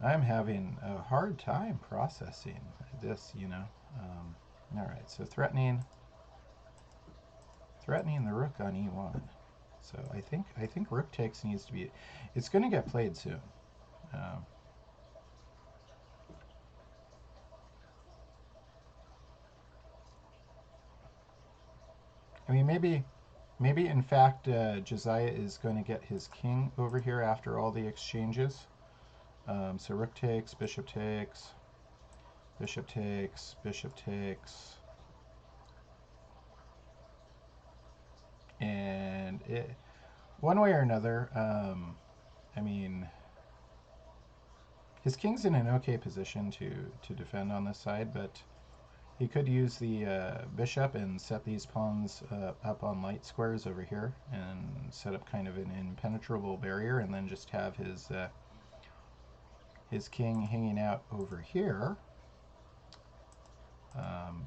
I'm having a hard time processing this, you know. All right, so threatening the rook on e1. So I think rook takes needs to be. It's going to get played soon. I mean, maybe in fact Josiah is going to get his king over here after all the exchanges. So rook takes, bishop takes, bishop takes, bishop takes, and one way or another, I mean, his king's in an okay position to defend on this side, but he could use the bishop and set these pawns up on light squares over here and set up kind of an impenetrable barrier, and then just have his king hanging out over here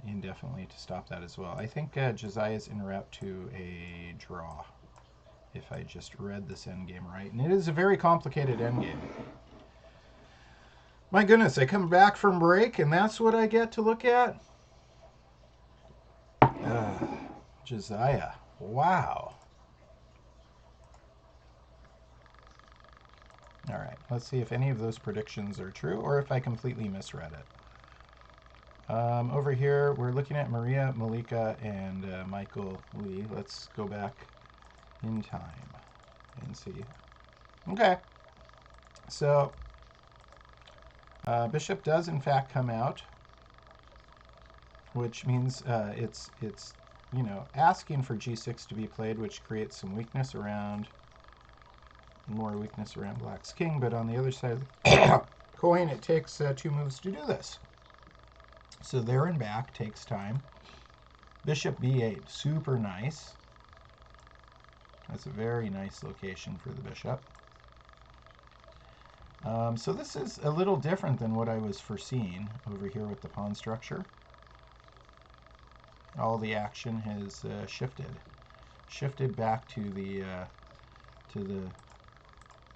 indefinitely to stop that as well. I think Josiah's en route to a draw, if I just read this endgame right. And it is a very complicated endgame. My goodness, I come back from break and that's what I get to look at? Josiah. Wow. All right, let's see if any of those predictions are true or if I completely misread it. Over here, we're looking at Maria, Malika, and Michael Lee. Let's go back in time and see. Okay, so bishop does in fact come out, which means it's you know, asking for g6 to be played, which creates some weakness around, more weakness around black's king. But on the other side of the coin, it takes 2 moves to do this. So there and back takes time. Bishop b8, super nice. That's a very nice location for the bishop. So this is a little different than what I was foreseeing over here with the pawn structure. All the action has shifted back to the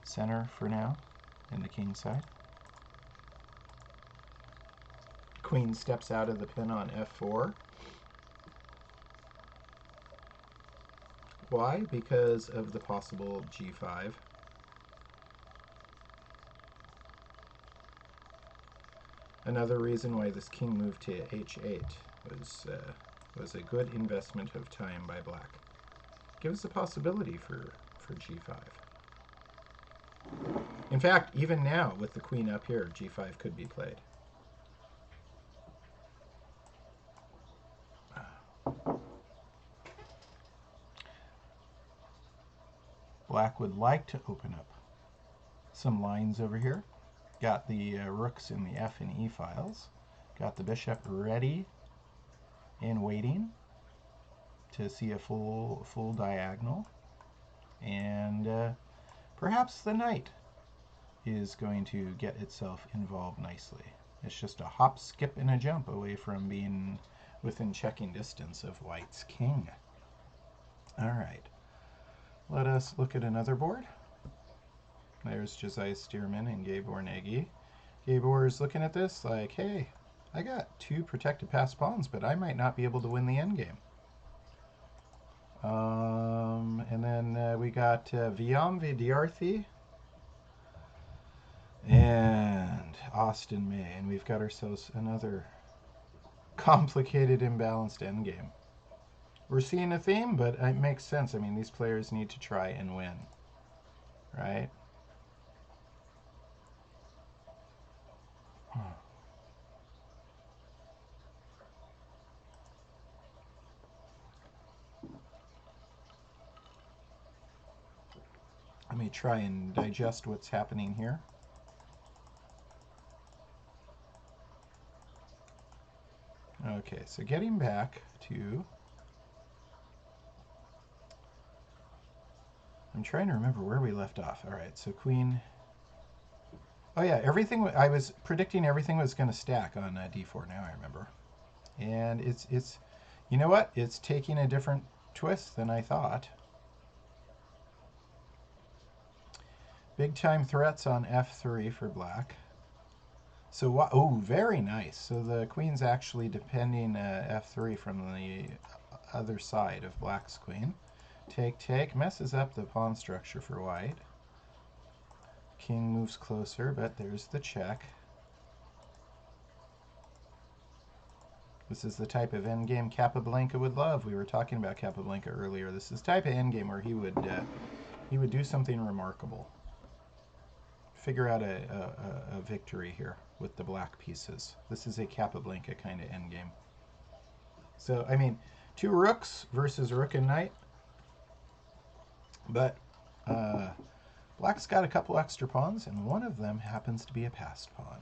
center for now, in the king side. Queen steps out of the pin on f4. Why? Because of the possible g5. Another reason why this king moved to h8 was a good investment of time by black. Gives the possibility for g5. In fact, even now with the queen up here, g5 could be played. Black would like to open up some lines over here. Got the rooks in the f and e files. Got the bishop ready and waiting to see a full diagonal. And perhaps the knight is going to get itself involved nicely. It's just a hop, skip, and a jump away from being within checking distance of white's king. All right. Let us look at another board. There's Josiah Stearman and Gabor Nagy. Gabor is looking at this like, hey, I got 2 protected passed pawns, but I might not be able to win the endgame. And then we got Vyam Vidyarthi and Austin May, and we've got ourselves another complicated, imbalanced endgame. We're seeing a theme, but it makes sense. I mean, these players need to try and win, right? Let me try and digest what's happening here. Okay, so getting back to... I'm trying to remember where we left off. All right, so queen... Oh yeah, everything... I was predicting everything was going to stack on d4, now I remember. And it's... You know what? It's taking a different twist than I thought. Big time threats on f3 for black. So what? Oh, very nice. So the queen's actually defending f3 from the other side of black's queen. Take, take. Messes up the pawn structure for white. King moves closer, but there's the check. This is the type of endgame Capablanca would love. We were talking about Capablanca earlier. This is the type of endgame where he would do something remarkable. Figure out a victory here with the black pieces. This is a Capablanca kind of endgame. So, I mean, 2 rooks versus rook and knight. But black's got a couple extra pawns, and one of them happens to be a passed pawn.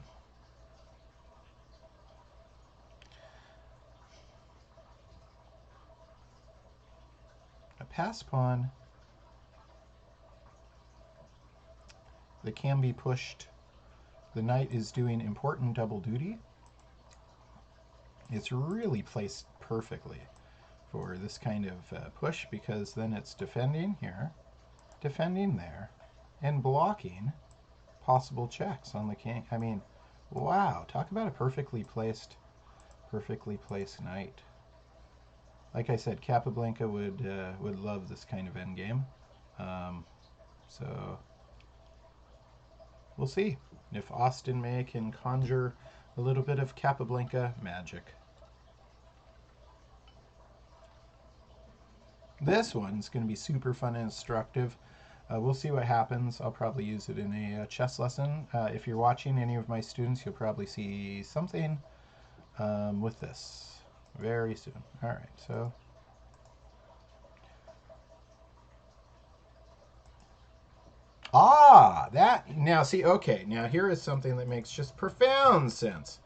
A passed pawn that can be pushed. The knight is doing important double duty. It's really placed perfectly for this kind of push, because then it's defending here, defending there, and blocking possible checks on the king. I mean, wow, talk about a perfectly placed knight. Like I said, Capablanca would love this kind of endgame. So we'll see if Austin May can conjure a little bit of Capablanca magic. This one's going to be super fun and instructive. We'll see what happens. I'll probably use it in a chess lesson. If you're watching any of my students, you'll probably see something with this very soon. All right, so that now see, okay, now here is something that makes just profound sense.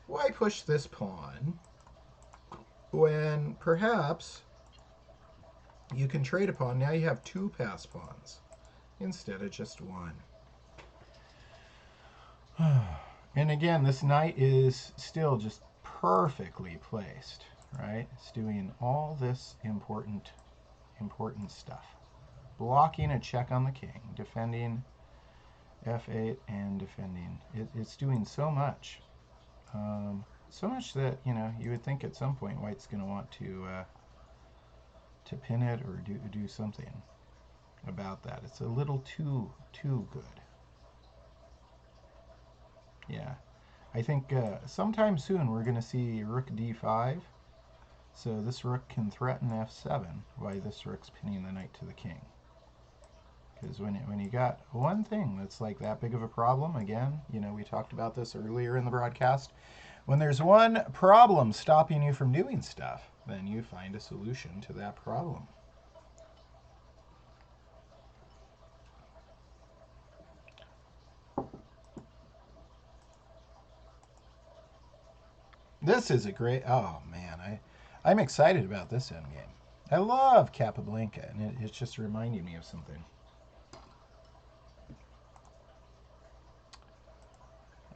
Why push this pawn when perhaps you can trade a pawn? Now you have 2 pass pawns instead of just 1. And again, this knight is still just perfectly placed, right? It's doing all this important stuff. Blocking a check on the king, defending f8 and defending. It's doing so much. So much that, you know, you would think at some point white's going to want to pin it or do something about that. It's a little too good. Yeah. I think sometime soon we're going to see rook d5. So this rook can threaten f7 while this rook's pinning the knight to the king. Because when you got one thing that's like that big of a problem, again, you know, we talked about this earlier in the broadcast, when there's one problem stopping you from doing stuff, then you find a solution to that problem. This is a great, oh man, I'm excited about this endgame. I love Capablanca, and it's just reminding me of something.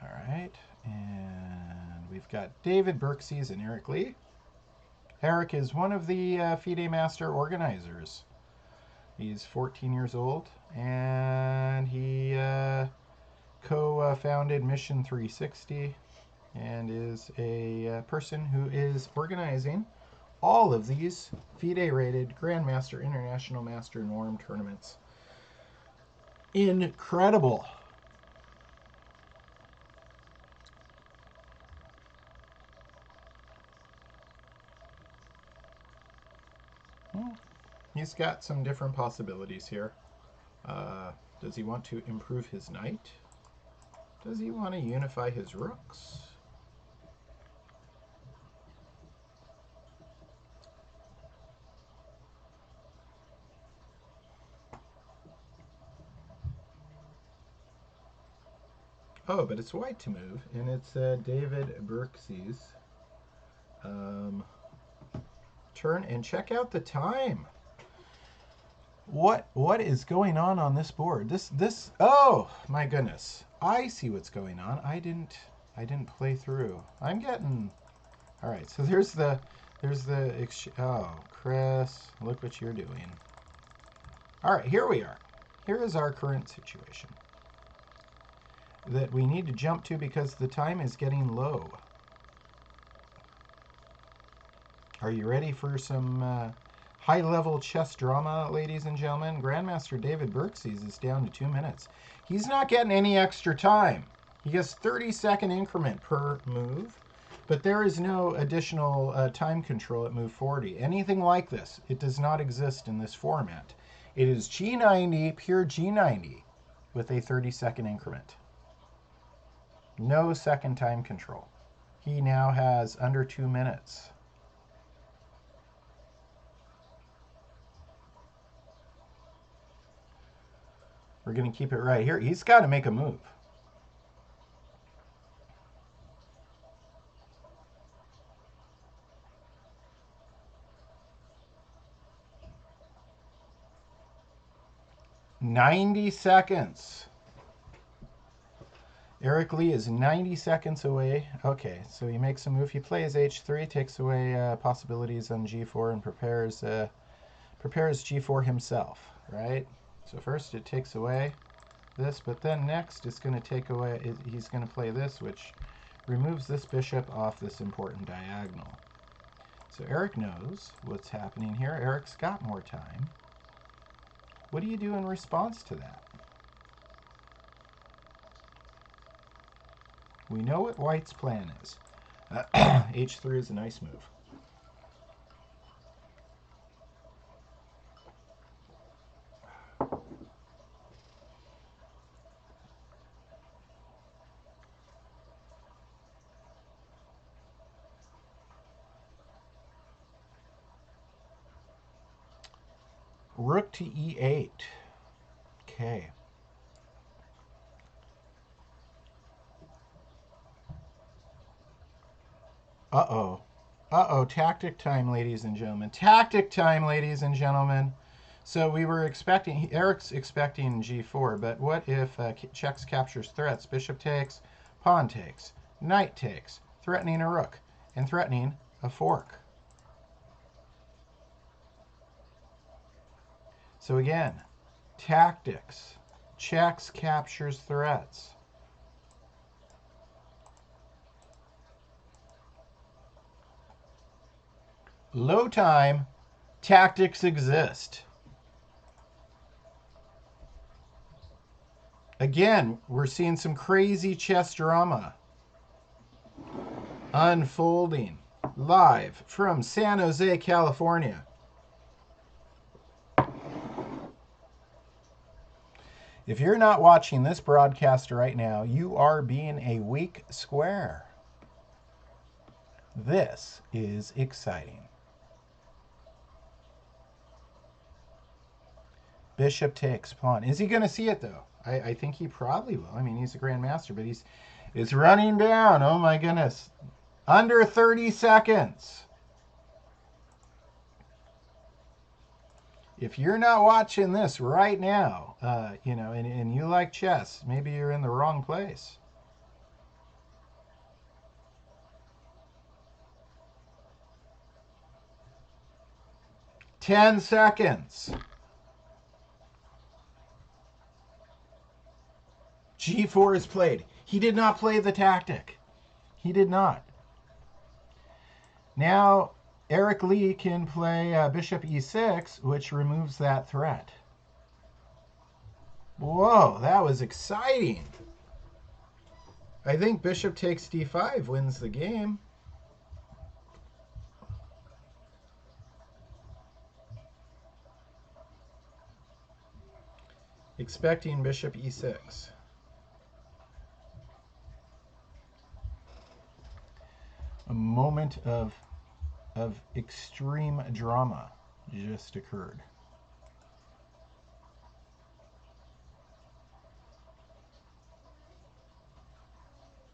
All right, and we've got David Berkses and Eric Lee. Eric is one of the FIDE Master organizers. He's 14 years old, and he co-founded Mission 360 and is a person who is organizing all of these FIDE-rated Grandmaster, International Master, Norm tournaments. Incredible. He's got some different possibilities here. Does he want to improve his knight? Does he want to unify his rooks? Oh, but it's white to move, and it's David Berkses' turn. And check out the time. What is going on this board? This oh my goodness! I see what's going on. I didn't play through. I'm getting all right. So there's the oh, Chris, look what you're doing. All right, here we are. Here is our current situation that we need to jump to because the time is getting low. Are you ready for some high-level chess drama, ladies and gentlemen? Grandmaster David Berkes is down to 2 minutes. He's not getting any extra time. He gets 30-second increment per move, but there is no additional time control at move 40. Anything like this, it does not exist in this format. It is G90, pure G90, with a 30-second increment. No second time control. He now has under 2 minutes. We're going to keep it right here. He's got to make a move. "90 seconds." Eric Lee is 90 seconds away. Okay, so he makes a move. He plays h3, takes away possibilities on g4, and prepares g4 himself, right? So first it takes away this, but then next it's going to take away, he's going to play this, which removes this bishop off this important diagonal. So Eric knows what's happening here. Eric's got more time. What do you do in response to that? We know what White's plan is. h3 is a nice move. Rook to e8. Okay. Uh-oh. Uh-oh, tactic time, ladies and gentlemen. Tactic time, ladies and gentlemen. So we were expecting, Eric's expecting g4, but what if checks, captures, threats? Bishop takes, pawn takes, knight takes, threatening a rook, and threatening a fork. So again, tactics, checks, captures, threats. Low time, tactics exist. Again, we're seeing some crazy chess drama unfolding live from San Jose, California. If you're not watching this broadcast right now, you are being a weak square. This is exciting. Bishop takes pawn. Is he going to see it, though? I think he probably will. I mean, he's a grandmaster, but it's running down. Oh, my goodness. Under 30 seconds. If you're not watching this right now, and you like chess, maybe you're in the wrong place. Ten seconds. g4 is played. He did not play the tactic. He did not. Now, Eric Lee can play bishop e6, which removes that threat. Whoa, that was exciting. I think bishop takes d5 wins the game. Expecting bishop e6. A moment of extreme drama just occurred.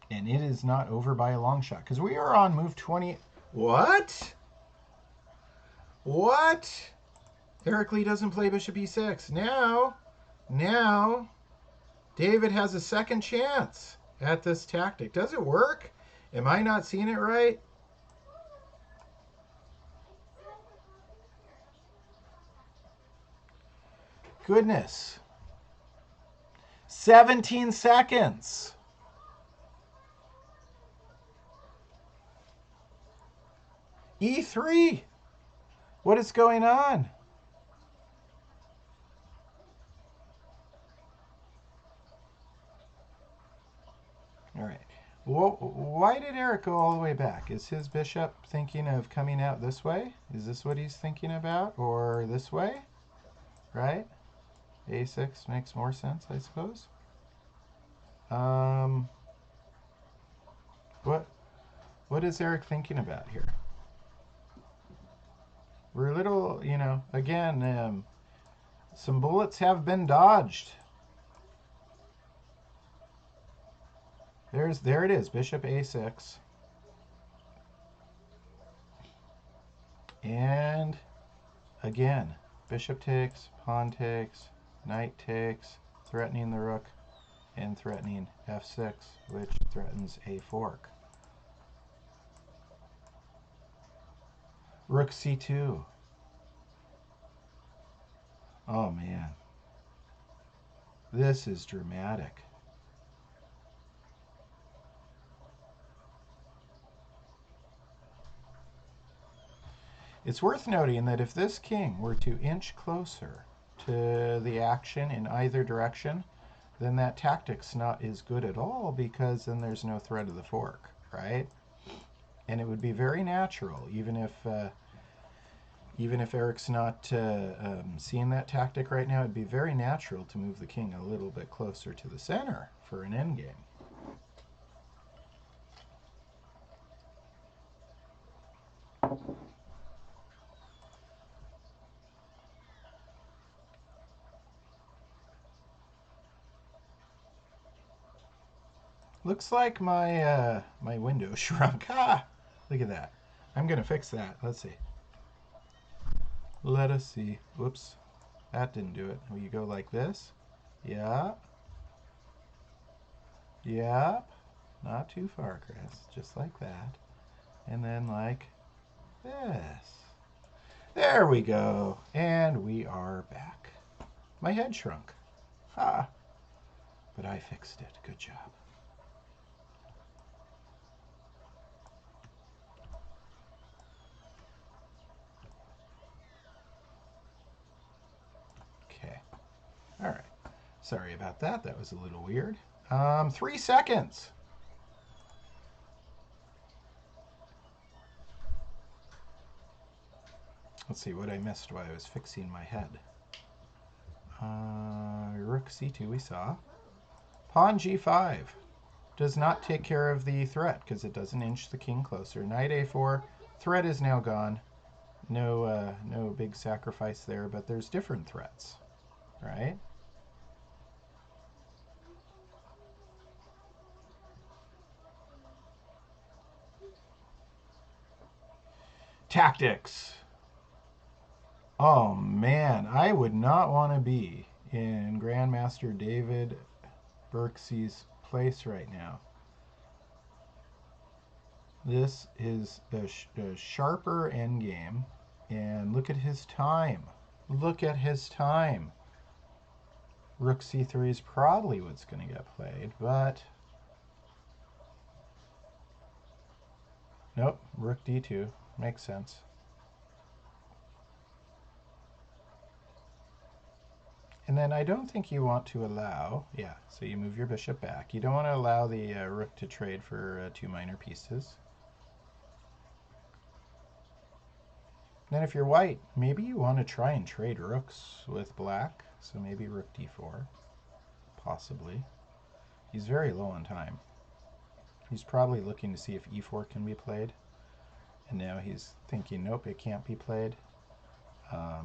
And it is not over by a long shot, because we are on move 20. What? What? Eric Lee doesn't play bishop e6. Now, David has a second chance at this tactic. Does it work? Am I not seeing it right? Goodness. 17 seconds. E3. What is going on? All right. Well, why did Eric go all the way back? Is his bishop thinking of coming out this way? Is this what he's thinking about? Or this way? Right? A6 makes more sense, I suppose. What is Eric thinking about here? We're a little, again, some bullets have been dodged. There it is, bishop a6. And again, bishop takes, pawn takes, knight takes, threatening the rook, and threatening f6, which threatens a fork. Rook c2. Oh man. This is dramatic. It's worth noting that if this king were to inch closer to the action in either direction, then that tactic's not as good at all, because then there's no threat of the fork, right? And it would be very natural, even if Eric's not seeing that tactic right now, it'd be very natural to move the king a little bit closer to the center for an endgame. Looks like my my window shrunk. Ah, look at that. I'm gonna fix that. Let's see. Let us see. Whoops, that didn't do it. Will you go like this? Yeah. Yep. Not too far, Chris. Just like that. And then like this. There we go. And we are back. My head shrunk. Ha. But I fixed it. Good job. Okay. All right. Sorry about that. That was a little weird. 3 seconds. Let's see what I missed while I was fixing my head. Rook c2 we saw. Pawn g5 does not take care of the threat because it doesn't inch the king closer. Knight a4, threat is now gone. No big sacrifice there, but there's different threats, right? Tactics. Oh man, I would not want to be in Grandmaster David Berksey's place right now. This is a sharper endgame, and look at his time. Look at his time. Rook c3 is probably what's going to get played, but nope, rook d2 makes sense. And then I don't think you want to allow, yeah, so you move your bishop back. You don't want to allow the rook to trade for 2 minor pieces. Then if you're white, maybe you want to try and trade rooks with black. So maybe rook d4, possibly. He's very low on time. He's probably looking to see if e4 can be played. And now he's thinking, nope, it can't be played.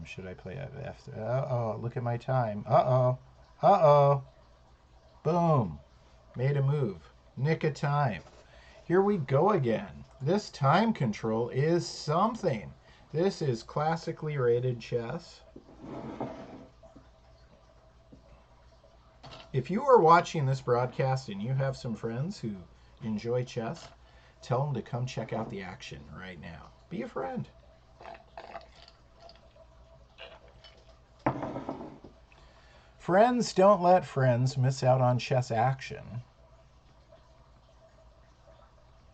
Should I play f? Uh-oh, look at my time. Uh-oh. Uh-oh. Boom. Made a move. Nick of time. Here we go again. This time control is something. This is classically rated chess. If you are watching this broadcast and you have some friends who enjoy chess, tell them to come check out the action right now. Be a friend. Friends don't let friends miss out on chess action.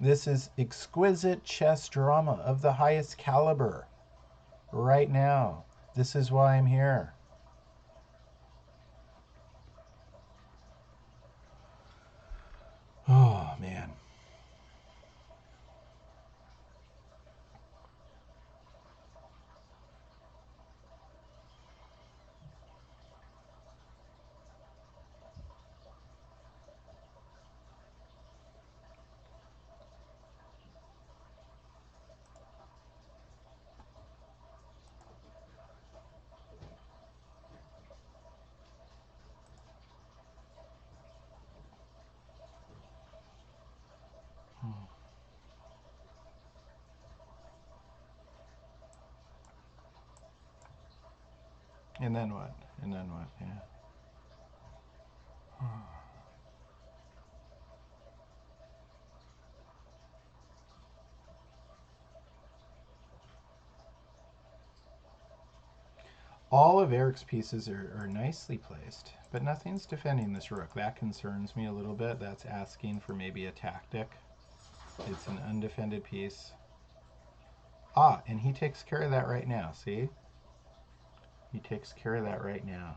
This is exquisite chess drama of the highest caliber. Right now. This is why I'm here. Oh, man. And then what? And then what? Yeah. All of Eric's pieces are nicely placed, but nothing's defending this rook. That concerns me a little bit. That's asking for maybe a tactic. It's an undefended piece. Ah, and he takes care of that right now, see? He takes care of that right now.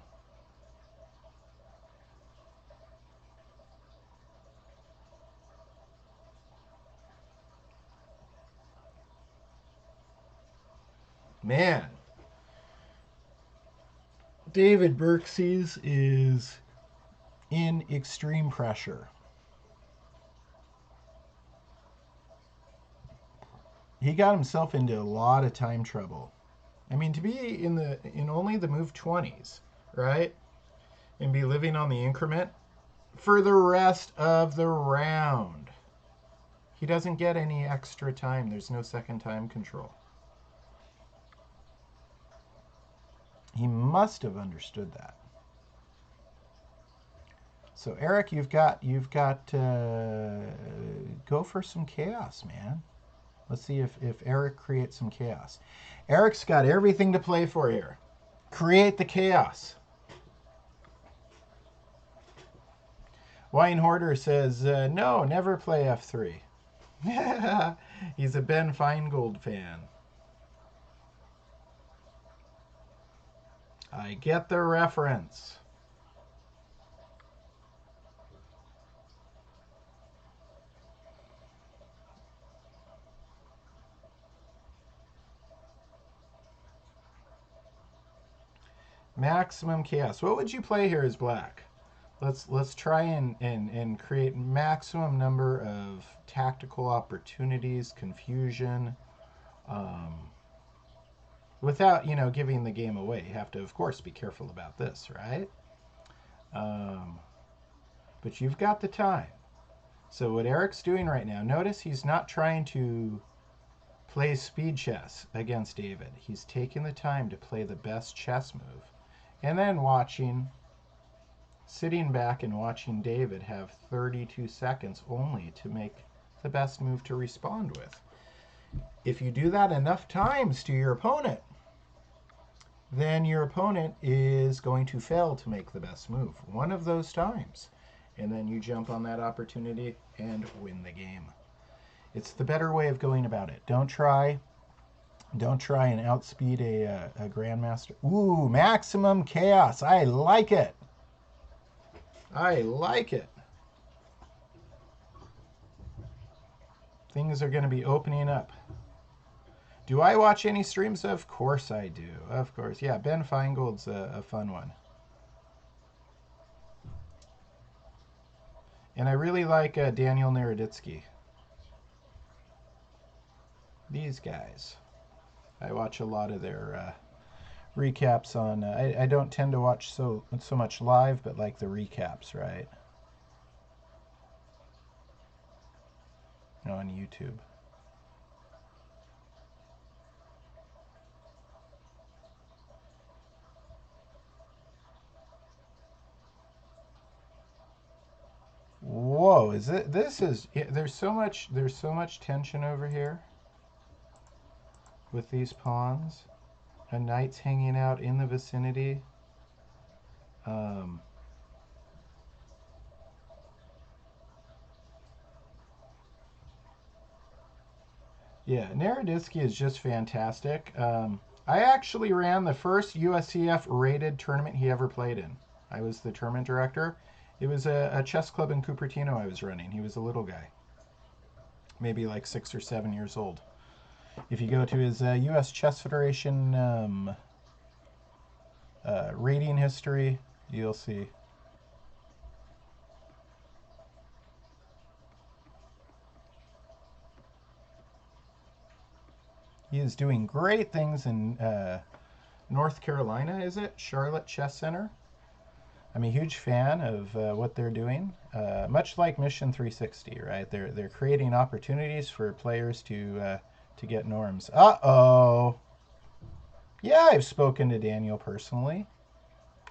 Man, David Berkes is in extreme pressure. He got himself into a lot of time trouble. I mean, to be in only the move 20s, right? And be living on the increment for the rest of the round. He doesn't get any extra time. There's no second time control. He must have understood that. So Eric, you've got go for some chaos, man. Let's see if Eric creates some chaos. Eric's got everything to play for here. Create the chaos. Wine Hoarder says, no, never play F3. He's a Ben Feingold fan. I get the reference. Maximum chaos. What would you play here as black? Let's try and create maximum number of tactical opportunities, confusion, without giving the game away. You have to, of course, be careful about this, right? But you've got the time. So what Eric's doing right now, notice he's not trying to play speed chess against David. He's taking the time to play the best chess move, and then sitting back and watching David have 32 seconds only to make the best move to respond with. If you do that enough times to your opponent, then your opponent is going to fail to make the best move one of those times. And then you jump on that opportunity and win the game. It's the better way of going about it. Don't try and outspeed a grandmaster. Ooh, maximum chaos. I like it. I like it. Things are going to be opening up. Do I watch any streams? Of course I do. Of course. Yeah, Ben Feingold's a fun one. And I really like Daniel Naroditsky. These guys. I watch a lot of their recaps on... I don't tend to watch so much live, but like the recaps, right? On YouTube. Whoa, there's so much tension over here with these pawns. A knight's hanging out in the vicinity. Um, yeah, Naroditsky is just fantastic. I actually ran the first USCF rated tournament he ever played in. I was the tournament director. It was a chess club in Cupertino I was running. He was a little guy, maybe like 6 or 7 years old. If you go to his U.S. Chess Federation rating history, you'll see. He is doing great things in North Carolina, is it? Charlotte Chess Center. I'm a huge fan of what they're doing. Much like Mission 360, right? They're creating opportunities for players to get norms. Uh-oh. Yeah, I've spoken to Daniel personally.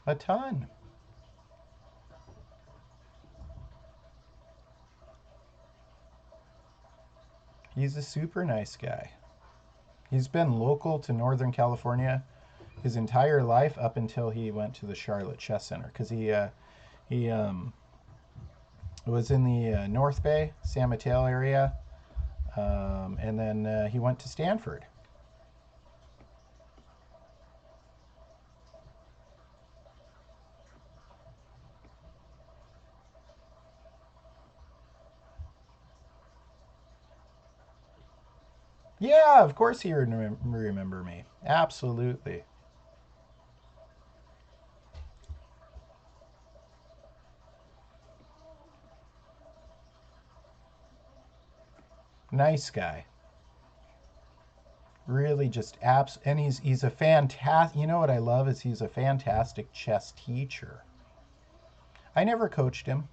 A ton. He's a super nice guy. He's been local to Northern California his entire life up until he went to the Charlotte Chess Center because he was in the North Bay, San Mateo area, and then he went to Stanford. Yeah, of course he remember me. Absolutely. Nice guy. Really just and he's a fantastic, you know what I love is he's a fantastic chess teacher. I never coached him.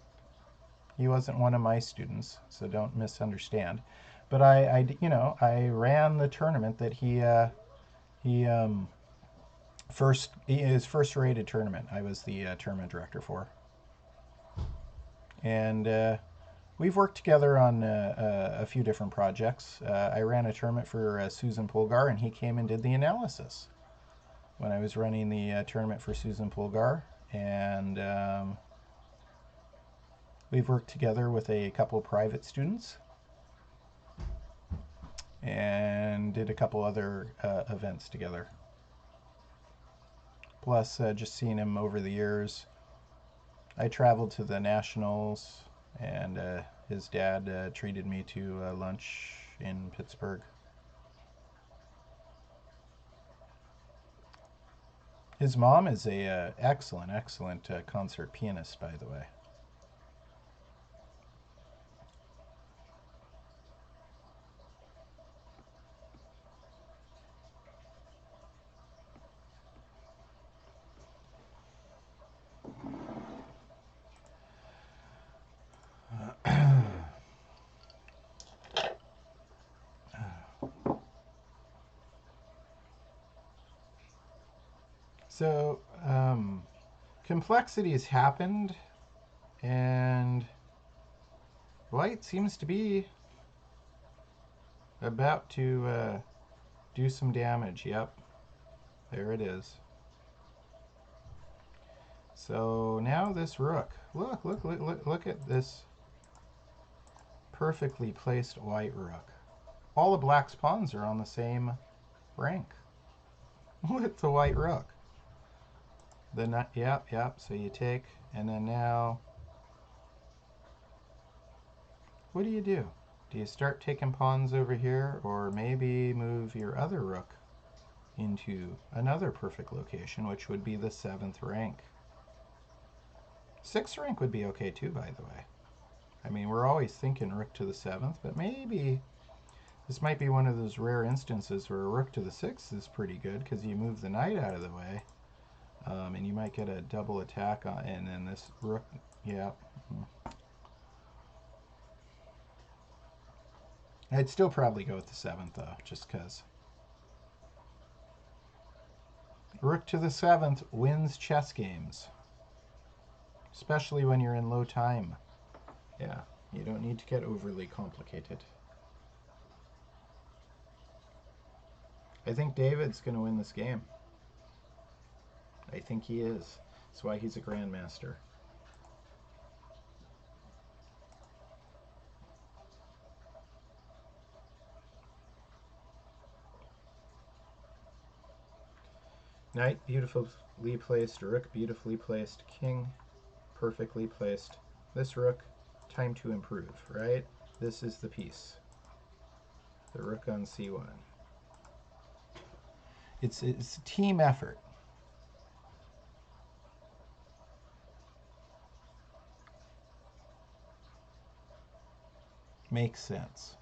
He wasn't one of my students, so don't misunderstand. But I ran the tournament that he his first rated tournament. I was the tournament director for, and we've worked together on a few different projects. I ran a tournament for Susan Polgar, and he came and did the analysis when I was running the tournament for Susan Polgar, and we've worked together with a couple of private students and did a couple other events together. Plus, just seeing him over the years, I traveled to the Nationals, and his dad treated me to lunch in Pittsburgh. His mom is a excellent concert pianist, by the way. So, complexities happened, and White seems to be about to do some damage. Yep, there it is. So now this rook. Look at this perfectly placed white rook. All the black's pawns are on the same rank with the white rook. The nut, yep. So you take, and then now, what do you do? Do you start taking pawns over here, or maybe move your other rook into another perfect location, which would be the 7th rank? 6th rank would be okay too, by the way. I mean, we're always thinking rook to the 7th, but maybe this might be one of those rare instances where a rook to the 6th is pretty good because you move the knight out of the way, and you might get a double attack on, and then this rook, yeah. I'd still probably go with the 7th though, just because. Rook to the 7th wins chess games, especially when you're in low time. Yeah, you don't need to get overly complicated. I think David's going to win this game. I think he is. That's why he's a grandmaster. Knight, beautifully placed. Rook, beautifully placed. King, perfectly placed. This rook, time to improve, right? This is the piece. The rook on c1. It's a team effort. Makes sense.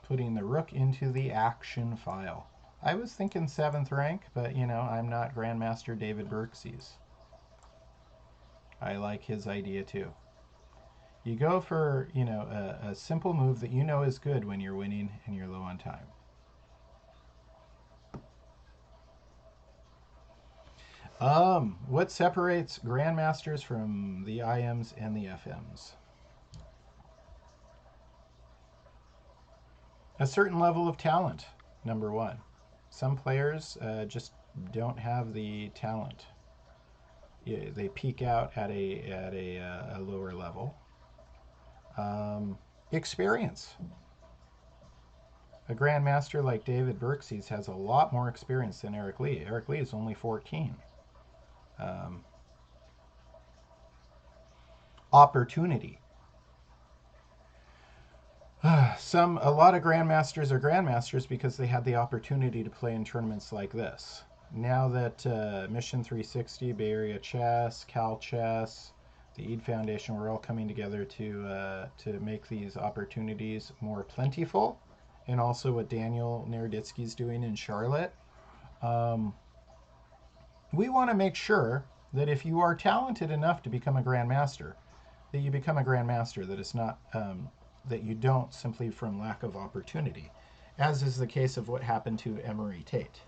Putting the rook into the action file. I was thinking 7th rank, but you know, I'm not Grandmaster David Berkes. I like his idea too. You go for, you know, a simple move that you know is good when you're winning and you're low on time. What separates Grandmasters from the IMs and the FMs? A certain level of talent, number one. Some players just don't have the talent. Yeah, they peak out at a lower level. Experience. A grandmaster like David Berkes has a lot more experience than Eric Lee. Eric Lee is only 14. Opportunity. A lot of grandmasters are grandmasters because they had the opportunity to play in tournaments like this. Now that Mission 360, Bay Area Chess, Cal Chess, the Eid Foundation, we're all coming together to make these opportunities more plentiful, and also what Daniel Naroditsky is doing in Charlotte. We want to make sure that if you are talented enough to become a grandmaster, that you become a grandmaster. That it's not that you don't simply from lack of opportunity, as is the case of what happened to Emery Tate.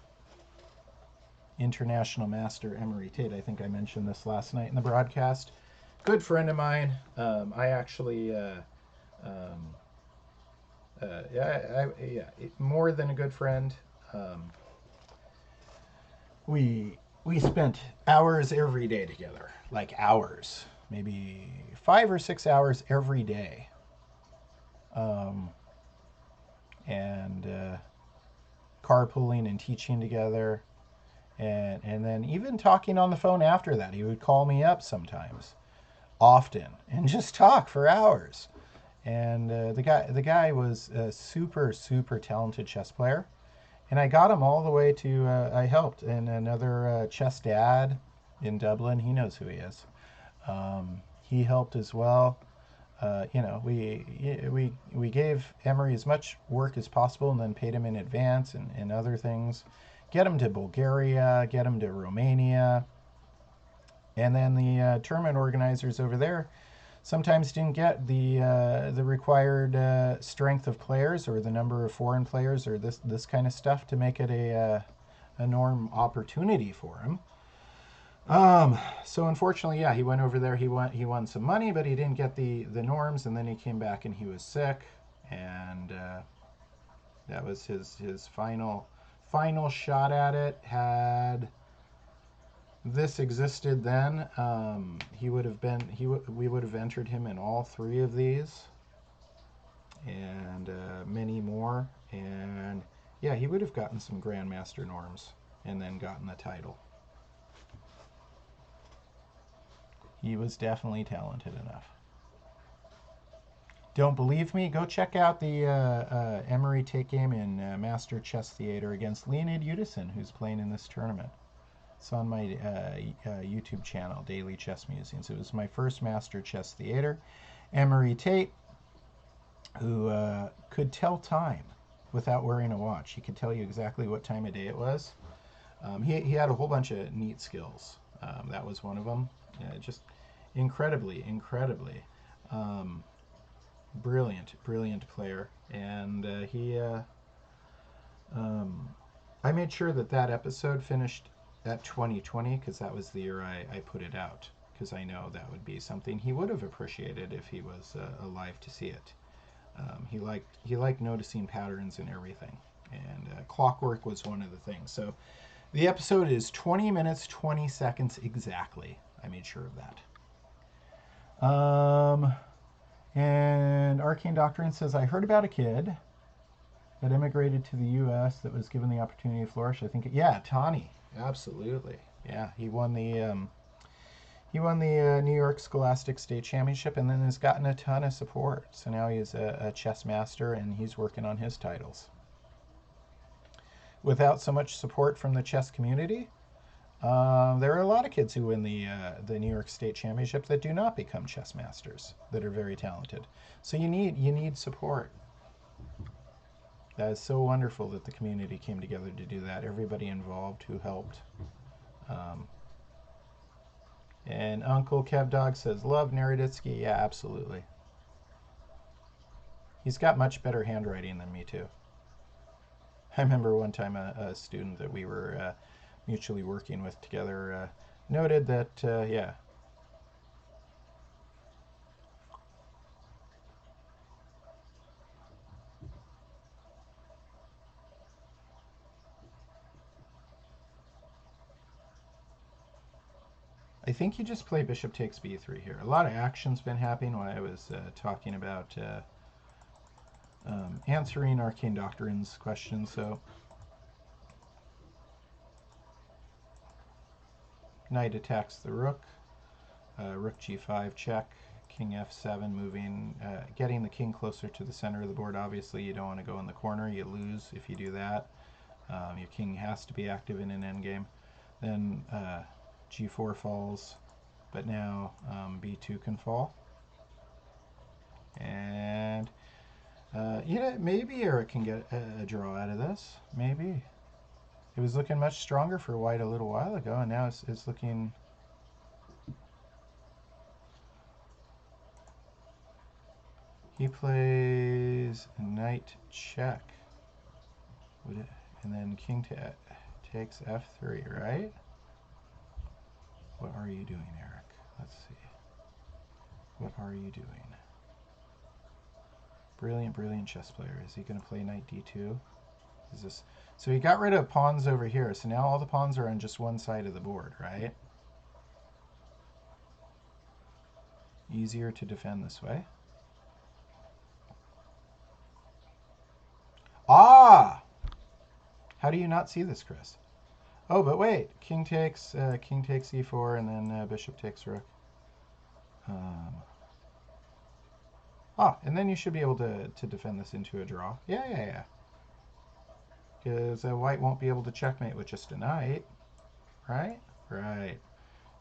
International master Emery Tate. I think I mentioned this last night in the broadcast. Good friend of mine. I actually, more than a good friend. We spent hours every day together, like hours, maybe 5 or 6 hours every day. And carpooling and teaching together, and then even talking on the phone after that. He would call me up sometimes, often, and just talk for hours. And the guy was a super talented chess player, and I got him all the way to I helped, and another chess dad in Dublin. He knows who he is. He helped as well. You know, we gave Emery as much work as possible, and then paid him in advance and other things. Get him to Bulgaria, get him to Romania, and then the tournament organizers over there sometimes didn't get the required strength of players or the number of foreign players or this kind of stuff to make it a norm opportunity for him. So unfortunately, yeah, he went over there. He won some money, but he didn't get the norms. And then he came back and he was sick, and that was his final shot at it. Had this existed then, we would have entered him in all 3 of these, and many more. And yeah, he would have gotten some grandmaster norms and then gotten the title. He was definitely talented enough. Don't believe me? Go check out the Emery Tate game in Master Chess Theater against Leonid Udison, who's playing in this tournament. It's on my YouTube channel, Daily Chess Musings. It was my first Master Chess Theater. Emery Tate, who could tell time without wearing a watch. He could tell you exactly what time of day it was. He had a whole bunch of neat skills. That was one of them. Just incredibly brilliant player. And I made sure that episode finished at 2020 because that was the year I put it out, because I know that would be something he would have appreciated if he was alive to see it. He liked noticing patterns in everything, and clockwork was one of the things. So The episode is 20 minutes, 20 seconds exactly. I made sure of that. And Arcane Doctrine says, I heard about a kid that immigrated to the U.S. that was given the opportunity to flourish. I think, yeah, Tawny. Absolutely. Yeah, he won the New York Scholastic State Championship and then has gotten a ton of support. So now he's a chess master and he's working on his titles. Without so much support from the chess community, there are a lot of kids who win the New York State Championship that do not become chess masters that are very talented. So you need support. That is so wonderful that the community came together to do that. Everybody involved who helped. And Uncle Kev Dog says, love Naroditsky. Yeah, absolutely. He's got much better handwriting than me, too. I remember one time a student that we were mutually working with together noted that, yeah. I think you just play bishop takes b3 here. A lot of action's been happening while I was talking about answering Arcane Doctrine's question. So knight attacks the rook. Rook g5 check. King f7 moving, getting the king closer to the center of the board. Obviously, you don't want to go in the corner. You lose if you do that. Your king has to be active in an endgame. Then g4 falls, but now b2 can fall. And maybe Eric can get a draw out of this. Maybe. It was looking much stronger for white a little while ago, and now it's looking... He plays knight check. And then king takes f3, right? What are you doing, Eric? Let's see. What are you doing? Brilliant, brilliant chess player. Is he going to play knight d2? Is this... So he got rid of pawns over here. So now all the pawns are on just one side of the board, right? Easier to defend this way. Ah! How do you not see this, Chris? Oh, but wait. King takes e4, and then bishop takes rook. And then you should be able to defend this into a draw. Yeah. Because white won't be able to checkmate with just a knight, right? Right.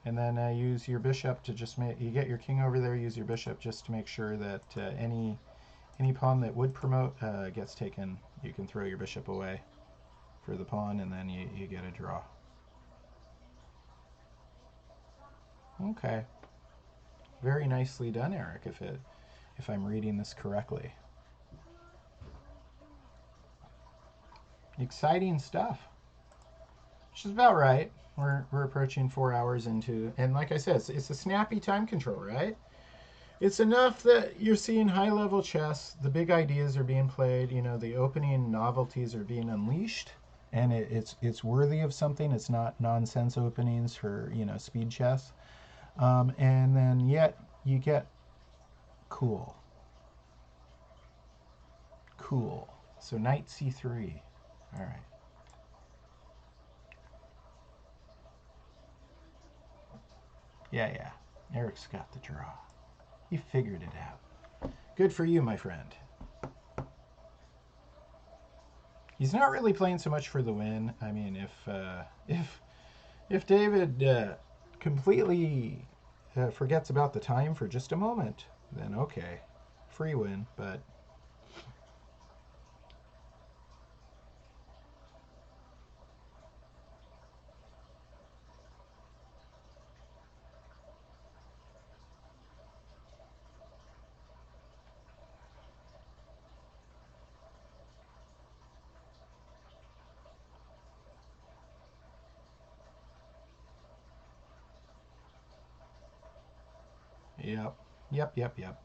And then use your bishop to just make... You get your king over there, use your bishop just to make sure that any pawn that would promote gets taken. You can throw your bishop away for the pawn, and then you get a draw. Okay. Very nicely done, Eric, if I'm reading this correctly. Exciting stuff. Which is about right. We're approaching 4 hours into, and like I said, it's a snappy time control, right? It's enough that you're seeing high-level chess. The big ideas are being played. You know, the opening novelties are being unleashed, and it's worthy of something. It's not nonsense openings for, you know, speed chess. And then yet you get cool. So knight c3. All right. Yeah. Eric's got the draw. He figured it out. Good for you, my friend. He's not really playing so much for the win. I mean, if David completely forgets about the time for just a moment, then okay, free win. But Yep.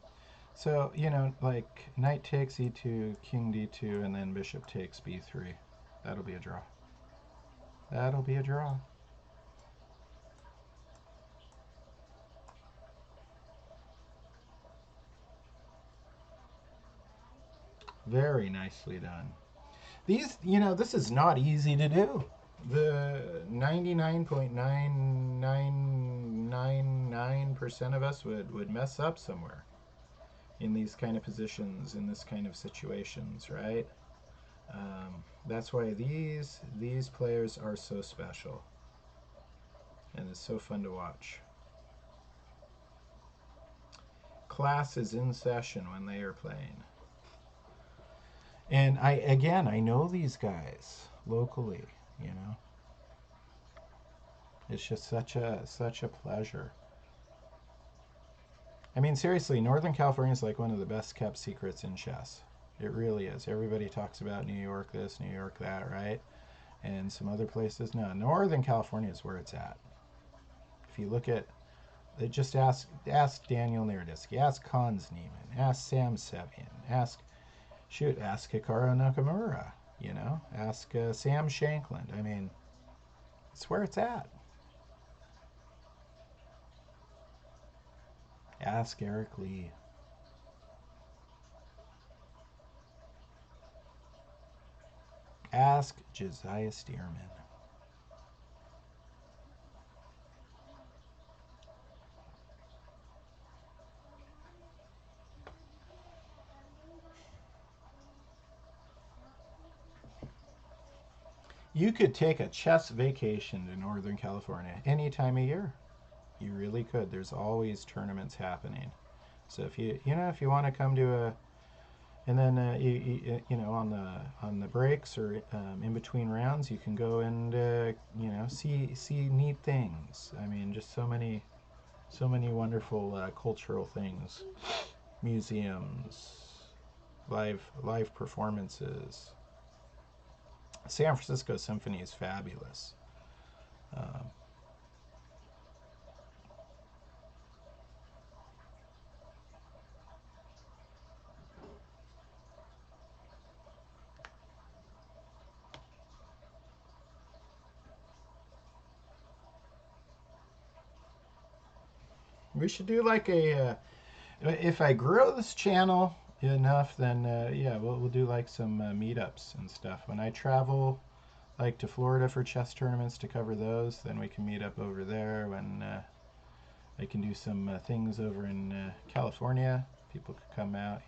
So, you know, like knight takes e2, king d2, and then bishop takes b3. That'll be a draw. That'll be a draw. Very nicely done. These, this is not easy to do. The 99.9999% of us would mess up somewhere in these kind of positions, in this kind of situations, right? That's why these players are so special, and it's so fun to watch. Class is in session when they are playing. And I know these guys locally, you know. It's just such a pleasure. I mean, seriously, Northern California is like one of the best kept secrets in chess. It really is. Everybody talks about New York this, New York that, right? And some other places. No, Northern California is where it's at. If you look at, just ask Daniel Naroditsky, ask Hans Niemann, ask Sam Sevian, ask Hikaru Nakamura, ask Sam Shankland. I mean, it's where it's at. Ask Eric Lee. Ask Josiah Stearman. You could take a chess vacation to Northern California any time of year. You really could. There's always tournaments happening. So if if you want to come to a, and then on the breaks or in between rounds, you can go and see neat things. I mean, just so many wonderful cultural things, museums, live performances. San Francisco Symphony is fabulous. We should do like if I grow this channel enough, then yeah, we'll do like some meetups and stuff. When I travel like to Florida for chess tournaments to cover those, then we can meet up over there. When I can do some things over in California, people could come out.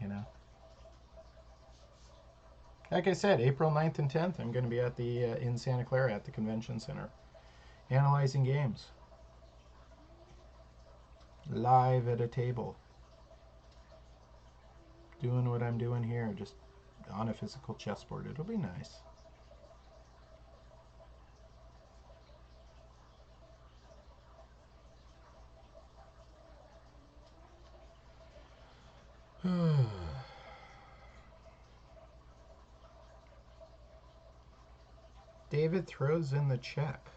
Like I said, April 9th and 10th, I'm going to be at the in Santa Clara at the convention center, analyzing games live at a table, doing what I'm doing here, just on a physical chessboard. It'll be nice. David throws in the check.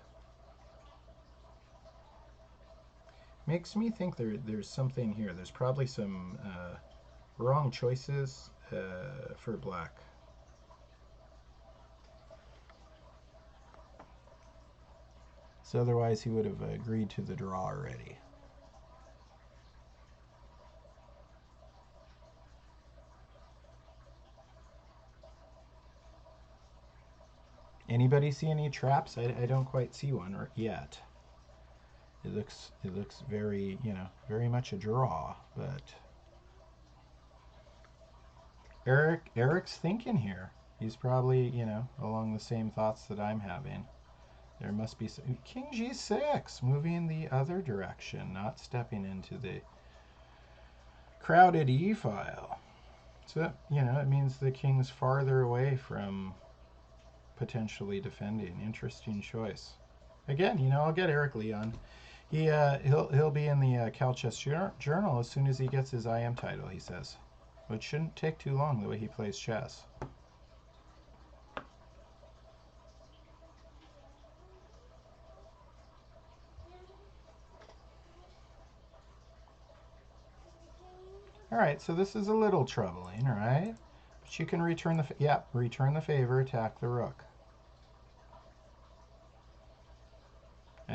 Makes me think there's something here. There's probably some wrong choices for black. So otherwise he would have agreed to the draw already. Anybody see any traps? I don't quite see one yet. It looks very, very much a draw, but Eric's thinking here. He's probably, along the same thoughts that I'm having. There must be some, King G6, moving the other direction, not stepping into the crowded E file. So, it means the king's farther away from potentially defending. Interesting choice. Again, I'll get Eric Lee on. He'll be in the Cal Chess Journal as soon as he gets his IM title, he says. Which shouldn't take too long the way he plays chess. Alright, so this is a little troubling, right? But you can return the favor, attack the rook.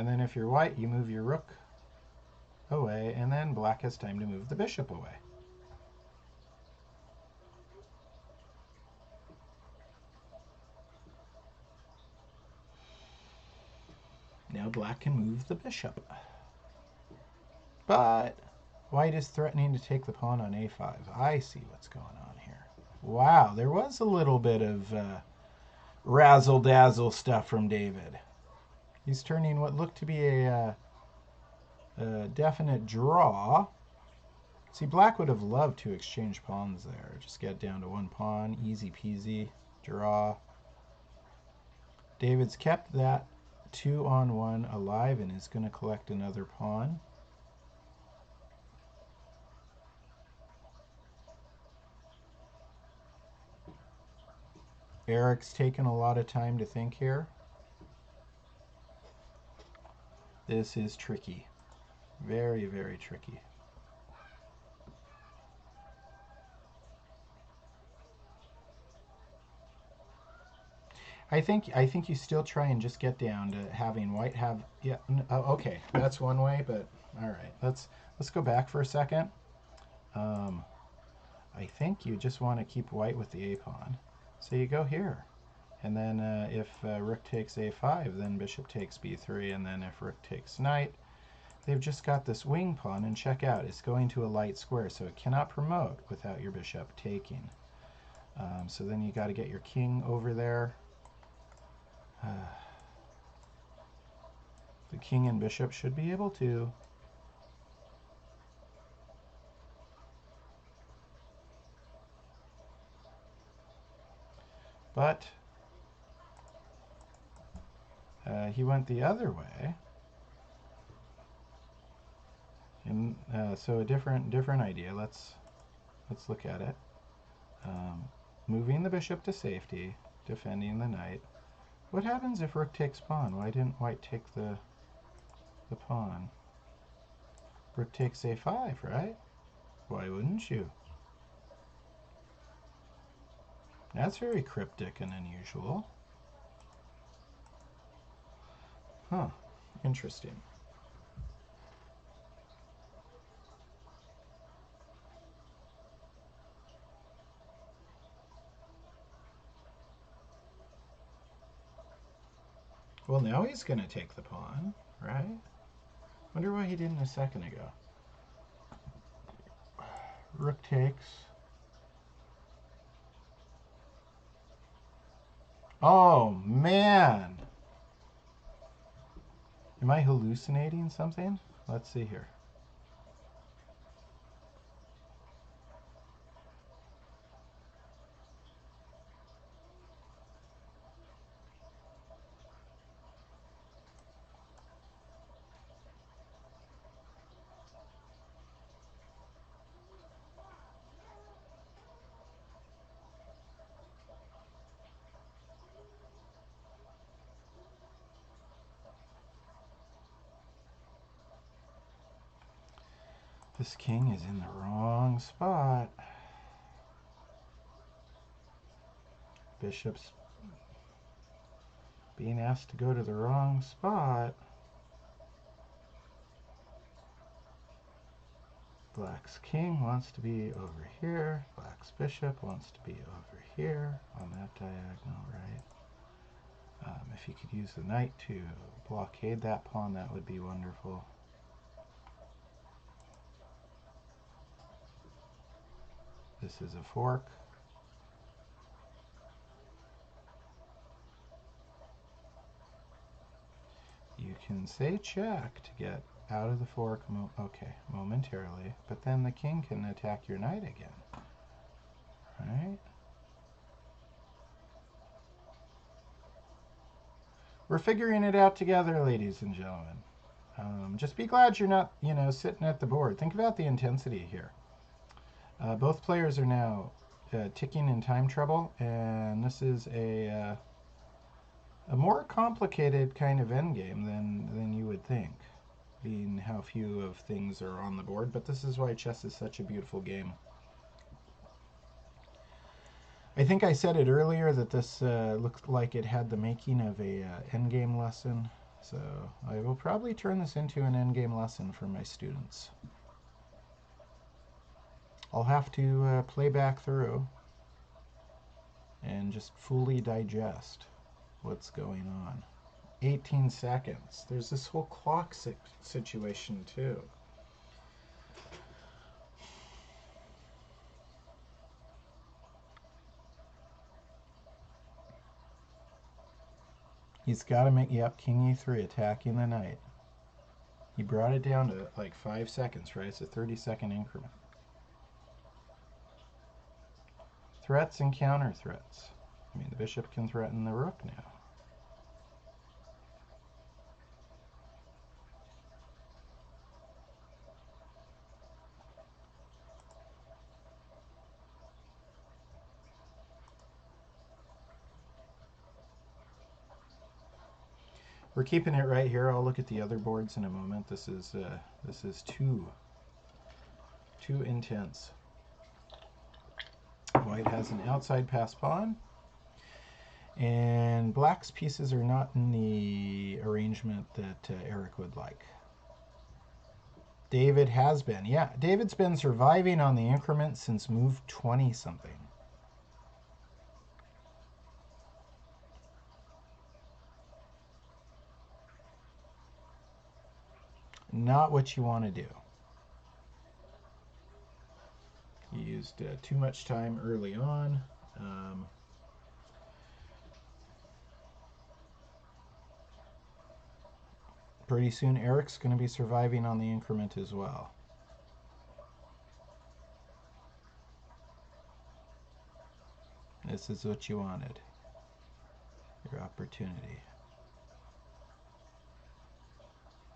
And then if you're white, you move your rook away, and then black has time to move the bishop away. Now black can move the bishop. But white is threatening to take the pawn on a5. I see what's going on here. Wow, there was a little bit of razzle-dazzle stuff from David. He's turning what looked to be a definite draw. See, black would have loved to exchange pawns there. Just get down to one pawn, easy peasy, draw. David's kept that 2-on-1 alive and is going to collect another pawn. Eric's taken a lot of time to think here. This is tricky. Very, very tricky. I think you still try and just get down to having white have okay, that's one way, but all right, let's go back for a second. I think you just want to keep white with the a pawn, so you go here, and then if rook takes a5, then bishop takes b3, and then if rook takes knight, they've just got this wing pawn, and check out, it's going to a light square, so it cannot promote without your bishop taking. So then you got to get your king over there. The king and bishop should be able to. But he went the other way. And so a different idea. Let's look at it. Moving the bishop to safety, defending the knight. What happens if rook takes pawn? Why didn't white take the pawn? Rook takes a5, right? Why wouldn't you? That's very cryptic and unusual. Huh, interesting. Well, now he's going to take the pawn, right? Wonder why he didn't a second ago. Rook takes. Oh, man. Am I hallucinating something? Let's see here. This king is in the wrong spot. Bishop's being asked to go to the wrong spot. Black's king wants to be over here. Black's bishop wants to be over here on that diagonal, right? If you could use the knight to blockade that pawn, that would be wonderful. This is a fork. You can say check to get out of the fork, momentarily, but then the king can attack your knight again, right? We're figuring it out together, ladies and gentlemen. Just be glad you're not, sitting at the board. Think about the intensity here. Both players are now ticking in time trouble, and this is a more complicated kind of endgame than you would think, being how few of things are on the board. But this is why chess is such a beautiful game. I think I said it earlier that this looked like it had the making of a endgame lesson. So I will probably turn this into an endgame lesson for my students. I'll have to play back through and just fully digest what's going on. 18 seconds. There's this whole clock situation too. He's got to make, yep, King E3 attacking the knight. He brought it down to like 5 seconds, right? It's a 30-second increment. Threats and counter threats. I mean, the bishop can threaten the rook now. We're keeping it right here. I'll look at the other boards in a moment. This is too intense. White has an outside pass pawn, and black's pieces are not in the arrangement that Eric would like. David has been. Yeah, David's been surviving on the increment since move 20 something. Not what you want to do. You used too much time early on. Pretty soon Eric's going to be surviving on the increment as well. This is what you wanted. Your opportunity.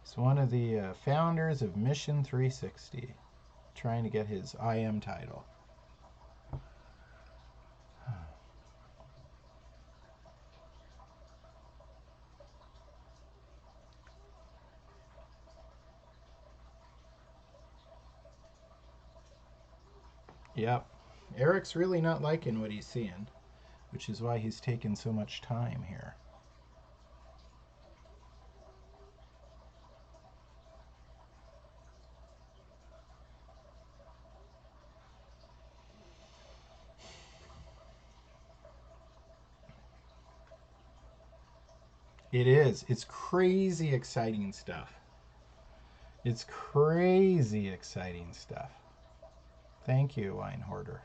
He's one of the founders of Mission 360, trying to get his IM title. Yep. Eric's really not liking what he's seeing, which is why he's taken so much time here. It is. It's crazy exciting stuff. It's crazy exciting stuff. Thank you, Wine Hoarder.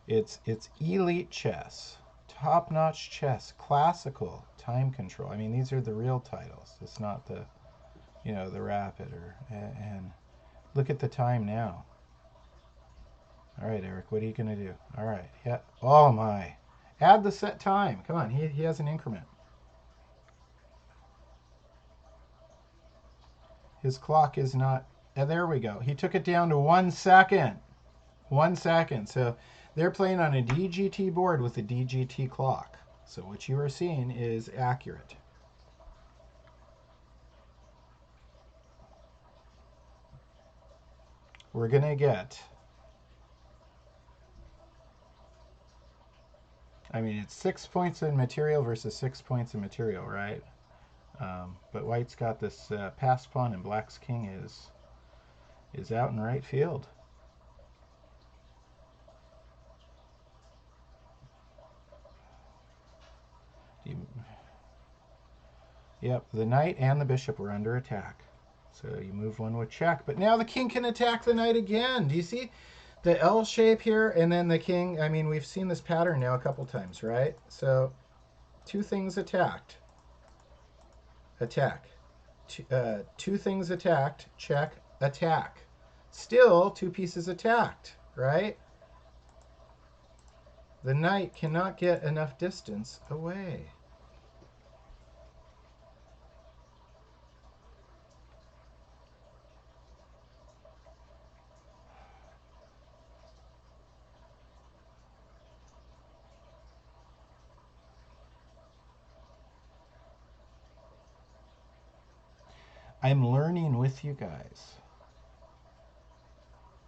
It's elite chess, top-notch chess, classical, time control. I mean, these are the real titles. It's not the, you know, the rapid or and look at the time now. All right, Eric, what are you gonna do? All right, yeah. Oh my, add the set time. Come on, he has an increment. His clock is not. There we go. He took it down to 1 second. 1 second. So they're playing on a DGT board with a DGT clock. So what you are seeing is accurate. We're going to get, I mean, it's 6 points in material versus 6 points in material, right? But White's got this pass pawn, and Black's king is out in right field. Yep, the knight and the bishop were under attack. So you move one with check, but now the king can attack the knight again. Do you see the L shape here? And then the king, I mean, we've seen this pattern now a couple times, right? So two things attacked. Attack. Two things attacked, check, attack. Still two pieces attacked, right? The knight cannot get enough distance away. I'm learning with you guys.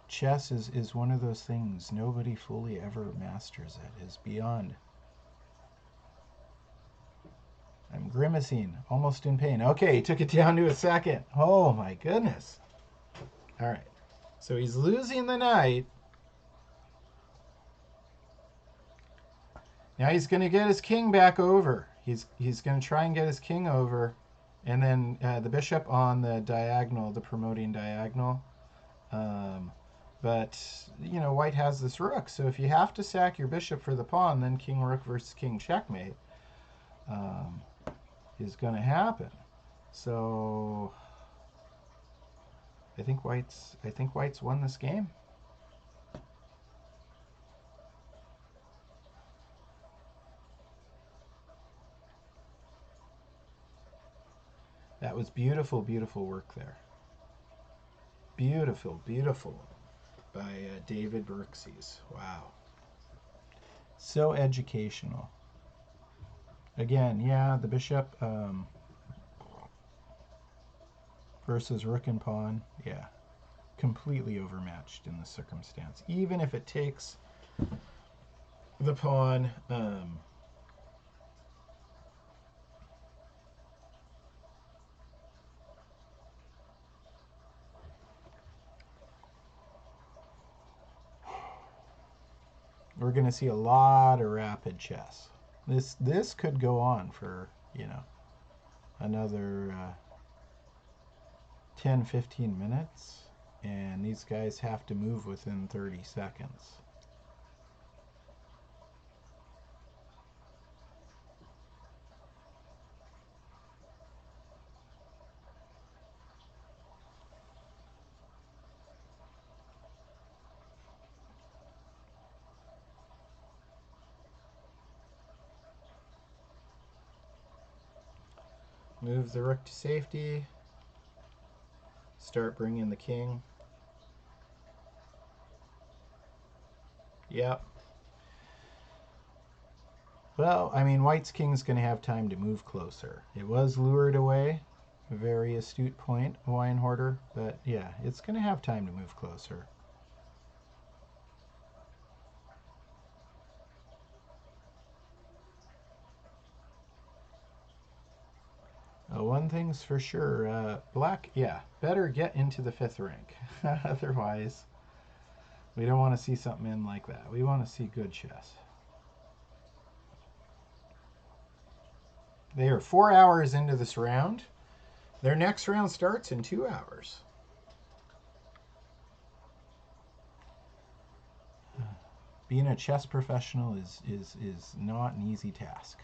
Chess is one of those things nobody fully ever masters it. Is beyond. I'm grimacing, almost in pain. Okay, he took it down to a second. Oh my goodness. All right. So he's losing the knight. Now he's going to get his king back over. He's going to try and get his king over. And then the bishop on the diagonal, the promoting diagonal. But, you know, white has this rook. So if you have to sack your bishop for the pawn, then king rook versus king checkmate is going to happen. So I think white's won this game. That was beautiful, beautiful work there. Beautiful, beautiful by David Brooksies. Wow. So educational. Again, yeah, the bishop versus rook and pawn. Yeah, completely overmatched in this circumstance. Even if it takes the pawn we're going to see a lot of rapid chess. This could go on for, you know, another 10-15 minutes, and these guys have to move within 30 seconds. Move the rook to safety. Start bringing the king. Yep. Well, I mean, white's king's going to have time to move closer. It was lured away. A very astute point, Weinhorder. But yeah, it's going to have time to move closer. One thing's for sure, black, yeah, better get into the 5th rank. Otherwise, we don't want to see something in like that. We want to see good chess. They are 4 hours into this round. Their next round starts in 2 hours. Being a chess professional is not an easy task.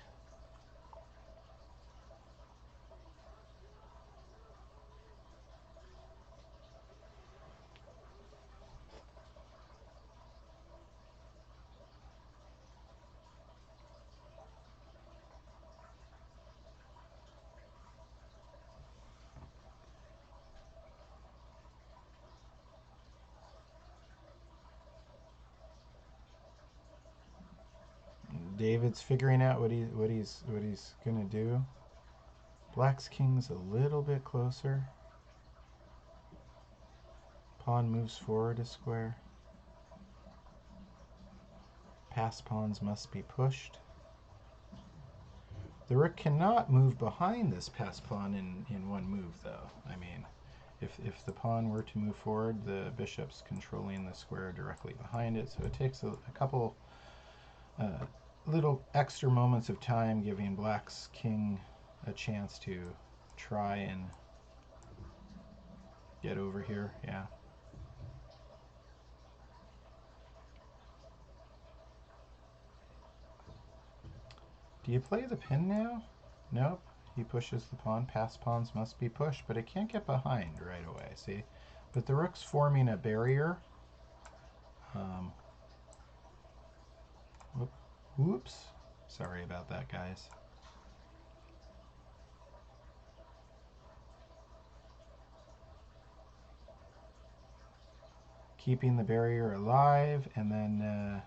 David's figuring out what he's gonna do. Black's king's a little bit closer. Pawn moves forward a square. Pass pawns must be pushed. The rook cannot move behind this pass pawn in one move, though. I mean, if the pawn were to move forward, the bishop's controlling the square directly behind it, so it takes a couple little extra moments of time, giving black's king a chance to try and get over here. Yeah. Do you play the pin now? Nope. He pushes the pawn. Pass pawns must be pushed, but it can't get behind right away, see? But the rook's forming a barrier. Whoops. Sorry about that, guys. Keeping the barrier alive, and then,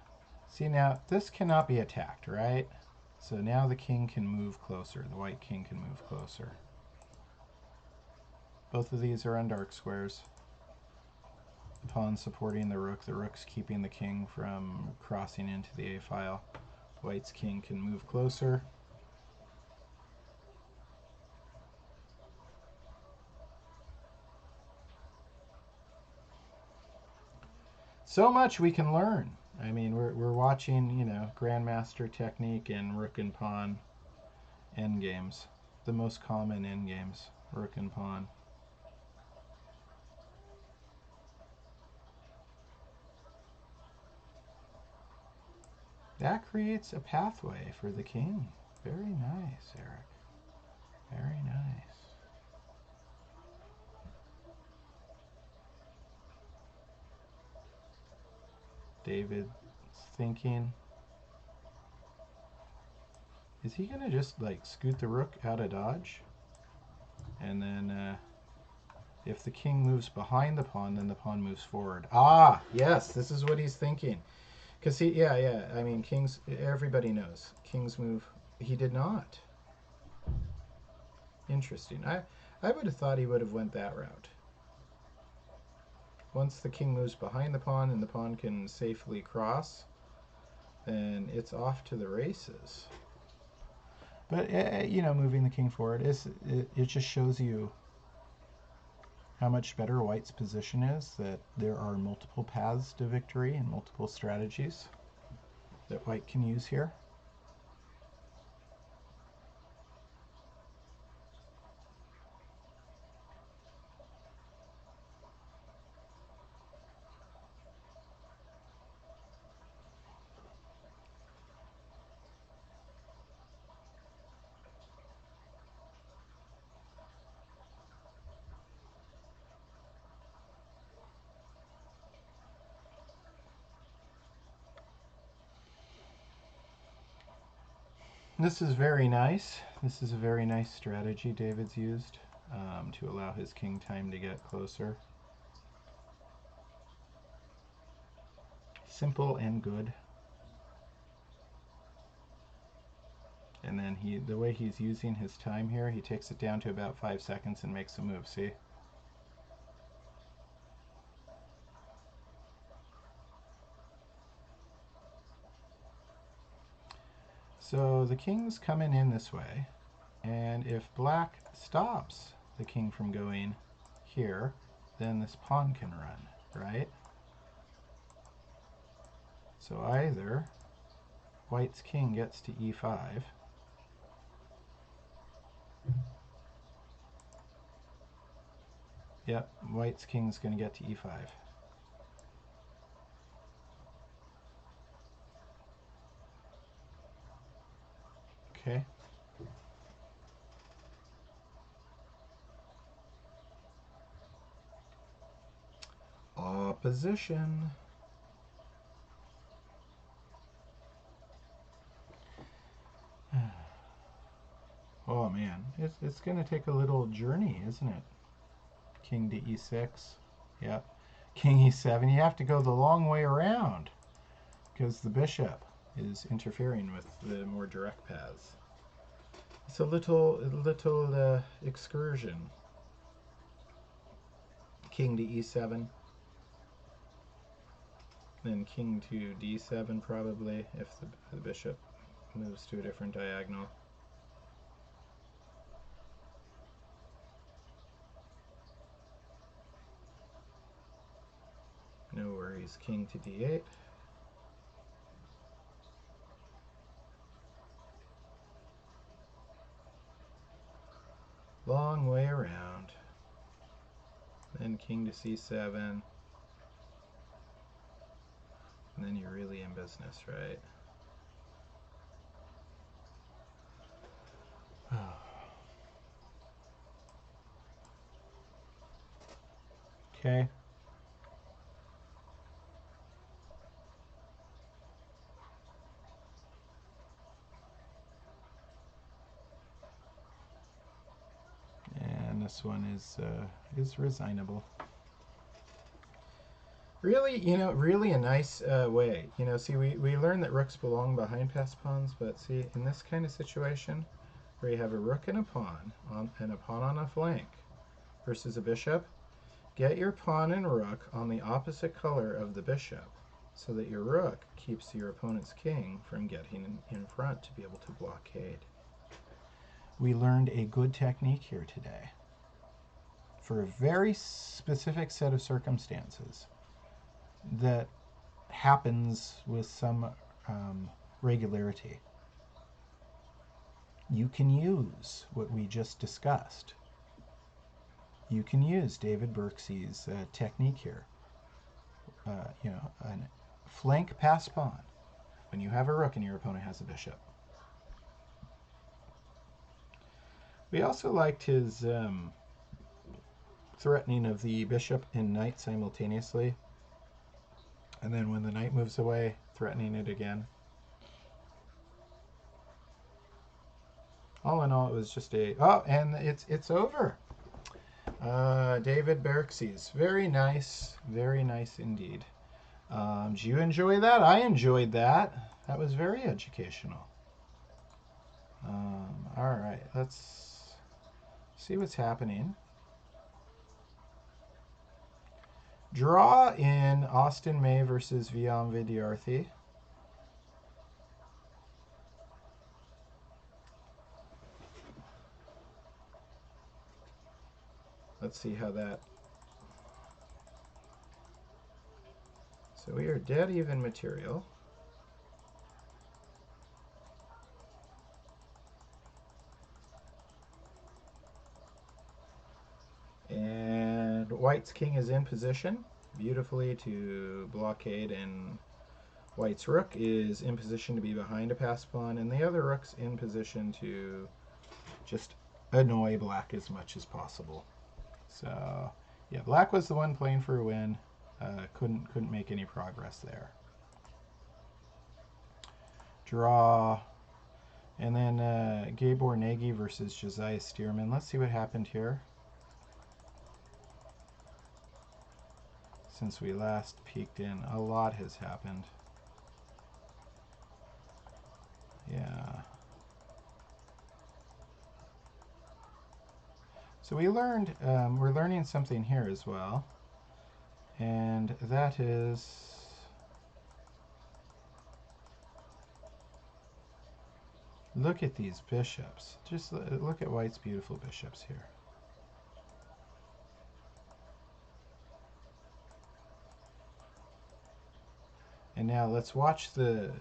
see now, this cannot be attacked, right? So now the king can move closer. The white king can move closer. Both of these are on dark squares. The pawn supporting the rook. The rook's keeping the king from crossing into the A file. White's king can move closer. So much we can learn. I mean, we're watching, you know, Grandmaster technique in Rook and Pawn endgames. The most common endgames, Rook and Pawn. That creates a pathway for the king. Very nice, Eric. Very nice. David's thinking. Is he going to just like scoot the rook out of dodge? And then if the king moves behind the pawn, then the pawn moves forward. Ah, yes, this is what he's thinking. Because yeah. I mean, kings, everybody knows. Kings move. He did not. Interesting. I would have thought he would have went that route. Once the king moves behind the pawn and the pawn can safely cross, then it's off to the races. But, you know, moving the king forward, it just shows you how much better White's position is, that there are multiple paths to victory and multiple strategies that White can use here. This is very nice. This is a very nice strategy David's used to allow his king time to get closer. Simple and good. And then the way he's using his time here, he takes it down to about 5 seconds and makes a move, see? So the king's coming in this way, and if black stops the king from going here, then this pawn can run, right? So either White's king gets to e5, yep, White's king's going to get to e5. Okay. Opposition. Oh man, it's going to take a little journey, isn't it? King to e6. Yep. King e7. You have to go the long way around because the bishop is interfering with the more direct paths. It's a little excursion. King to e7. Then king to d7 probably if the bishop moves to a different diagonal. No worries, king to d8. Long way around. Then king to c7. And then you're really in business, right? Okay. And this one is resignable. Really, you know, really a nice way. You know, see, we learned that rooks belong behind passed pawns, but see, in this kind of situation, where you have a rook and a pawn on a flank versus a bishop, get your pawn and rook on the opposite color of the bishop so that your rook keeps your opponent's king from getting in front to be able to blockade. We learned a good technique here today for a very specific set of circumstances that happens with some regularity. You can use what we just discussed. You can use David Berksey's technique here. A flank pass pawn when you have a rook and your opponent has a bishop. We also liked his threatening of the bishop and knight simultaneously. And then when the knight moves away, threatening it again. All in all, it was just a... Oh, and it's over. David Berksey's. Very nice indeed. Did you enjoy that? I enjoyed that. That was very educational. All right, let's see what's happening. Draw in Austin May versus Vyam Vidyarthi. Let's see how that... So we are dead even material. And White's king is in position beautifully to blockade, and White's rook is in position to be behind a pass pawn, and the other rook's in position to just annoy black as much as possible. So yeah, black was the one playing for a win. Couldn't make any progress there. Draw. And then Gabor Nagy versus Josiah Stearman. Let's see what happened here. Since we last peeked in, a lot has happened. Yeah. So we learned, we're learning something here as well. And that is... Look at these bishops. Just look at White's beautiful bishops here. And now let's watch the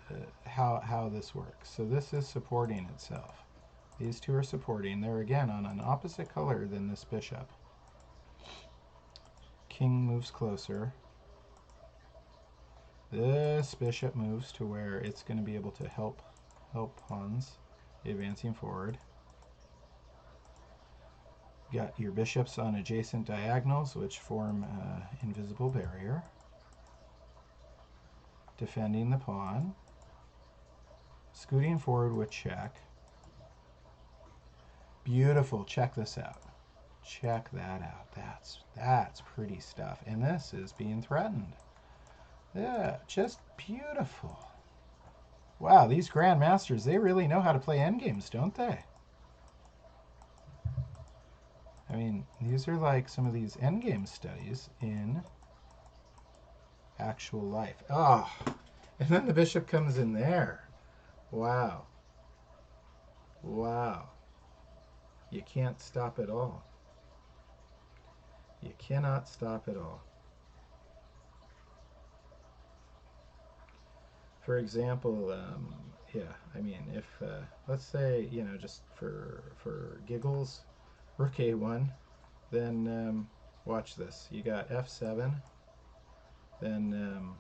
how this works. So this is supporting itself. These two are supporting. They're again on an opposite color than this bishop. King moves closer. This bishop moves to where it's going to be able to help pawns advancing forward. Got your bishops on adjacent diagonals, which form an invisible barrier. Defending the pawn. Scooting forward with check. Beautiful. Check this out. Check that out. That's pretty stuff. And this is being threatened. Yeah, just beautiful. Wow, these grandmasters, they really know how to play endgames, don't they? I mean, these are like some of these endgame studies in actual life. Oh, and then the bishop comes in there. Wow. Wow. You can't stop it all. You cannot stop it all. For example, yeah, I mean, if, let's say, you know, just for giggles, rook a1, then watch this. You got f7, then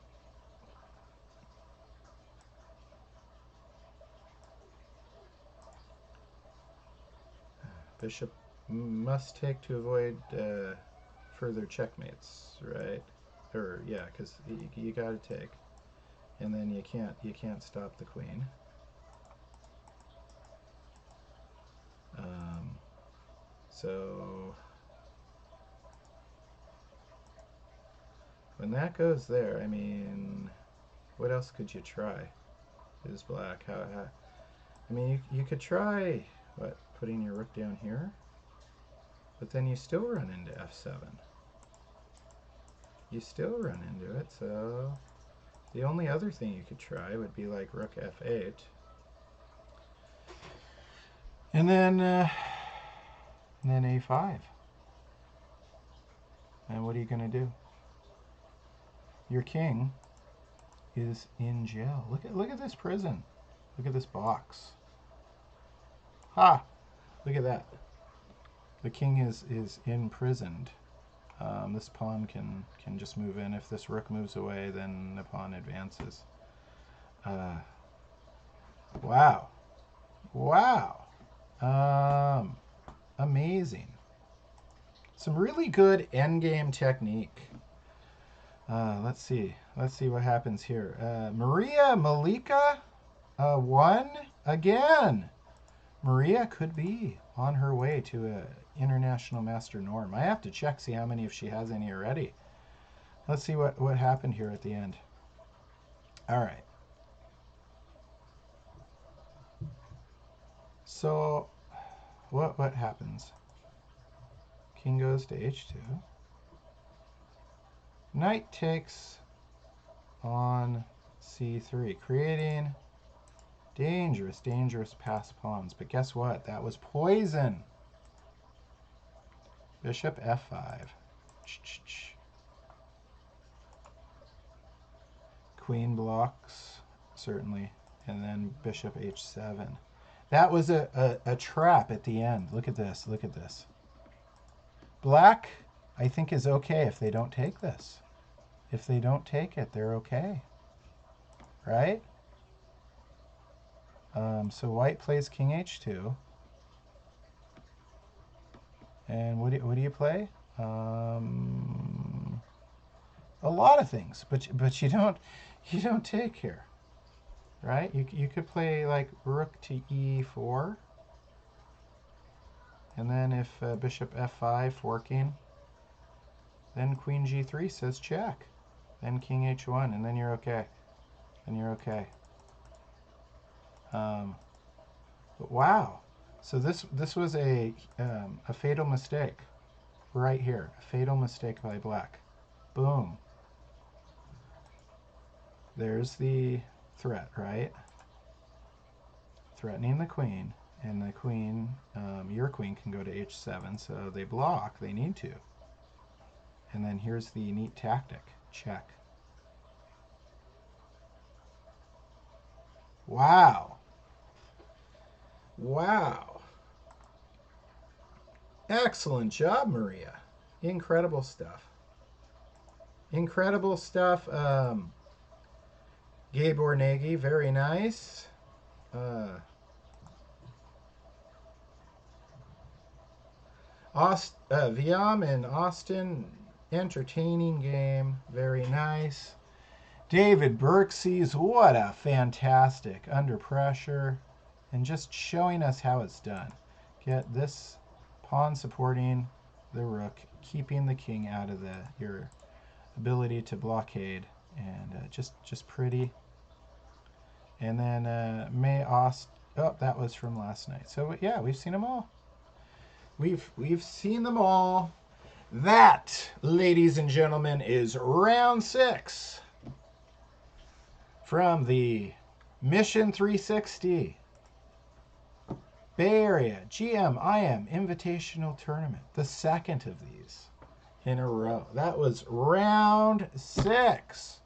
bishop must take to avoid further checkmates, right? Or yeah, because you got to take, and then you can't stop the queen. So when that goes there, I mean, what else could you try? Is black? How I mean, you could try what, putting your rook down here, but then you still run into f7. You still run into it, so the only other thing you could try would be like rook f8. And then a5. And what are you going to do? Your king is in jail. Look at this prison. Look at this box. Ha! Look at that. The king is imprisoned. This pawn can just move in. If this rook moves away, then the pawn advances. Wow. Wow. Amazing. Some really good endgame technique. Let's see what happens here. Maria Malika won again. Maria could be on her way to a international master norm. I have to check, see how many, if she has any already. Let's see what happened here at the end. All right. So what happens? King goes to h2. Knight takes on c3, creating dangerous pass pawns. But guess what? That was poison. Bishop f5. Queen blocks, certainly. And then bishop h7. That was a trap at the end. Look at this. Look at this. Black, I think, is okay if they don't take this. If they don't take it, they're okay. Right? So white plays king h2. And what do you play? A lot of things, but you don't take here. Right? You could play like rook to e4. And then if bishop f5 forking, then queen g3 says check. Then king h1, and then you're okay. And you're okay. But wow. So this was a fatal mistake right here. A fatal mistake by black. Boom. There's the threat, right? Threatening the queen. And the queen, your queen can go to h7, so they block. They need to. And then here's the neat tactic. Check. Wow. Wow. Excellent job, Maria. Incredible stuff. Incredible stuff. Gabe Ornegi, very nice. Viam and Austin, entertaining game, very nice. David Berksees, what a fantastic under pressure, and just showing us how it's done. Get this pawn supporting the rook, keeping the king out of your ability to blockade, and just pretty. And then oh, that was from last night. So yeah, we've seen them all. We've seen them all. That, ladies and gentlemen, is round 6 from the Mission 360 Bay Area GM-IM Invitational Tournament. The second of these in a row. That was round 6.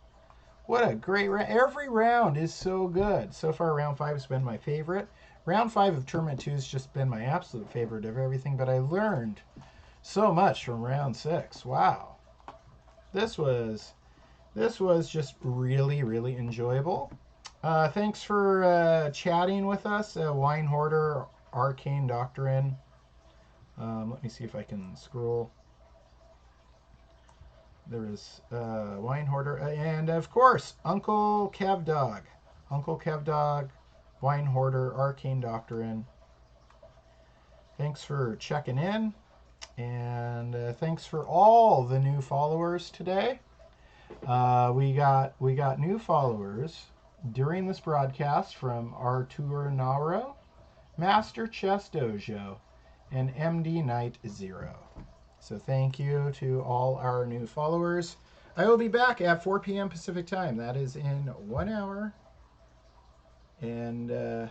What a great round. Every round is so good. So far, round 5 has been my favorite. Round 5 of Tournament 2 has just been my absolute favorite of everything, but I learned so much from round 6. Wow. This was just really, really enjoyable. Thanks for chatting with us, Wine Hoarder, Arcane Doctrine. Let me see if I can scroll. There is Wine Hoarder, and of course, Uncle Kev Dog. Uncle Kev Dog, Wine Hoarder, Arcane Doctrine. Thanks for checking in, and thanks for all the new followers today. We got new followers during this broadcast from Artur Nauro, Master Chess Dojo, and MD Knight Zero. So thank you to all our new followers. I will be back at 4 p.m. Pacific time. That is in 1 hour and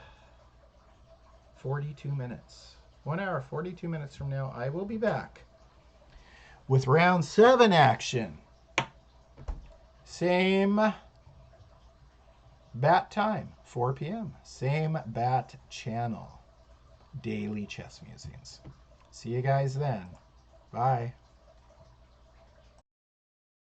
42 minutes. 1 hour, 42 minutes from now, I will be back with round 7 action. Same Bat time, 4 p.m. Same bat channel. Daily Chess Musings. See you guys then. Bye.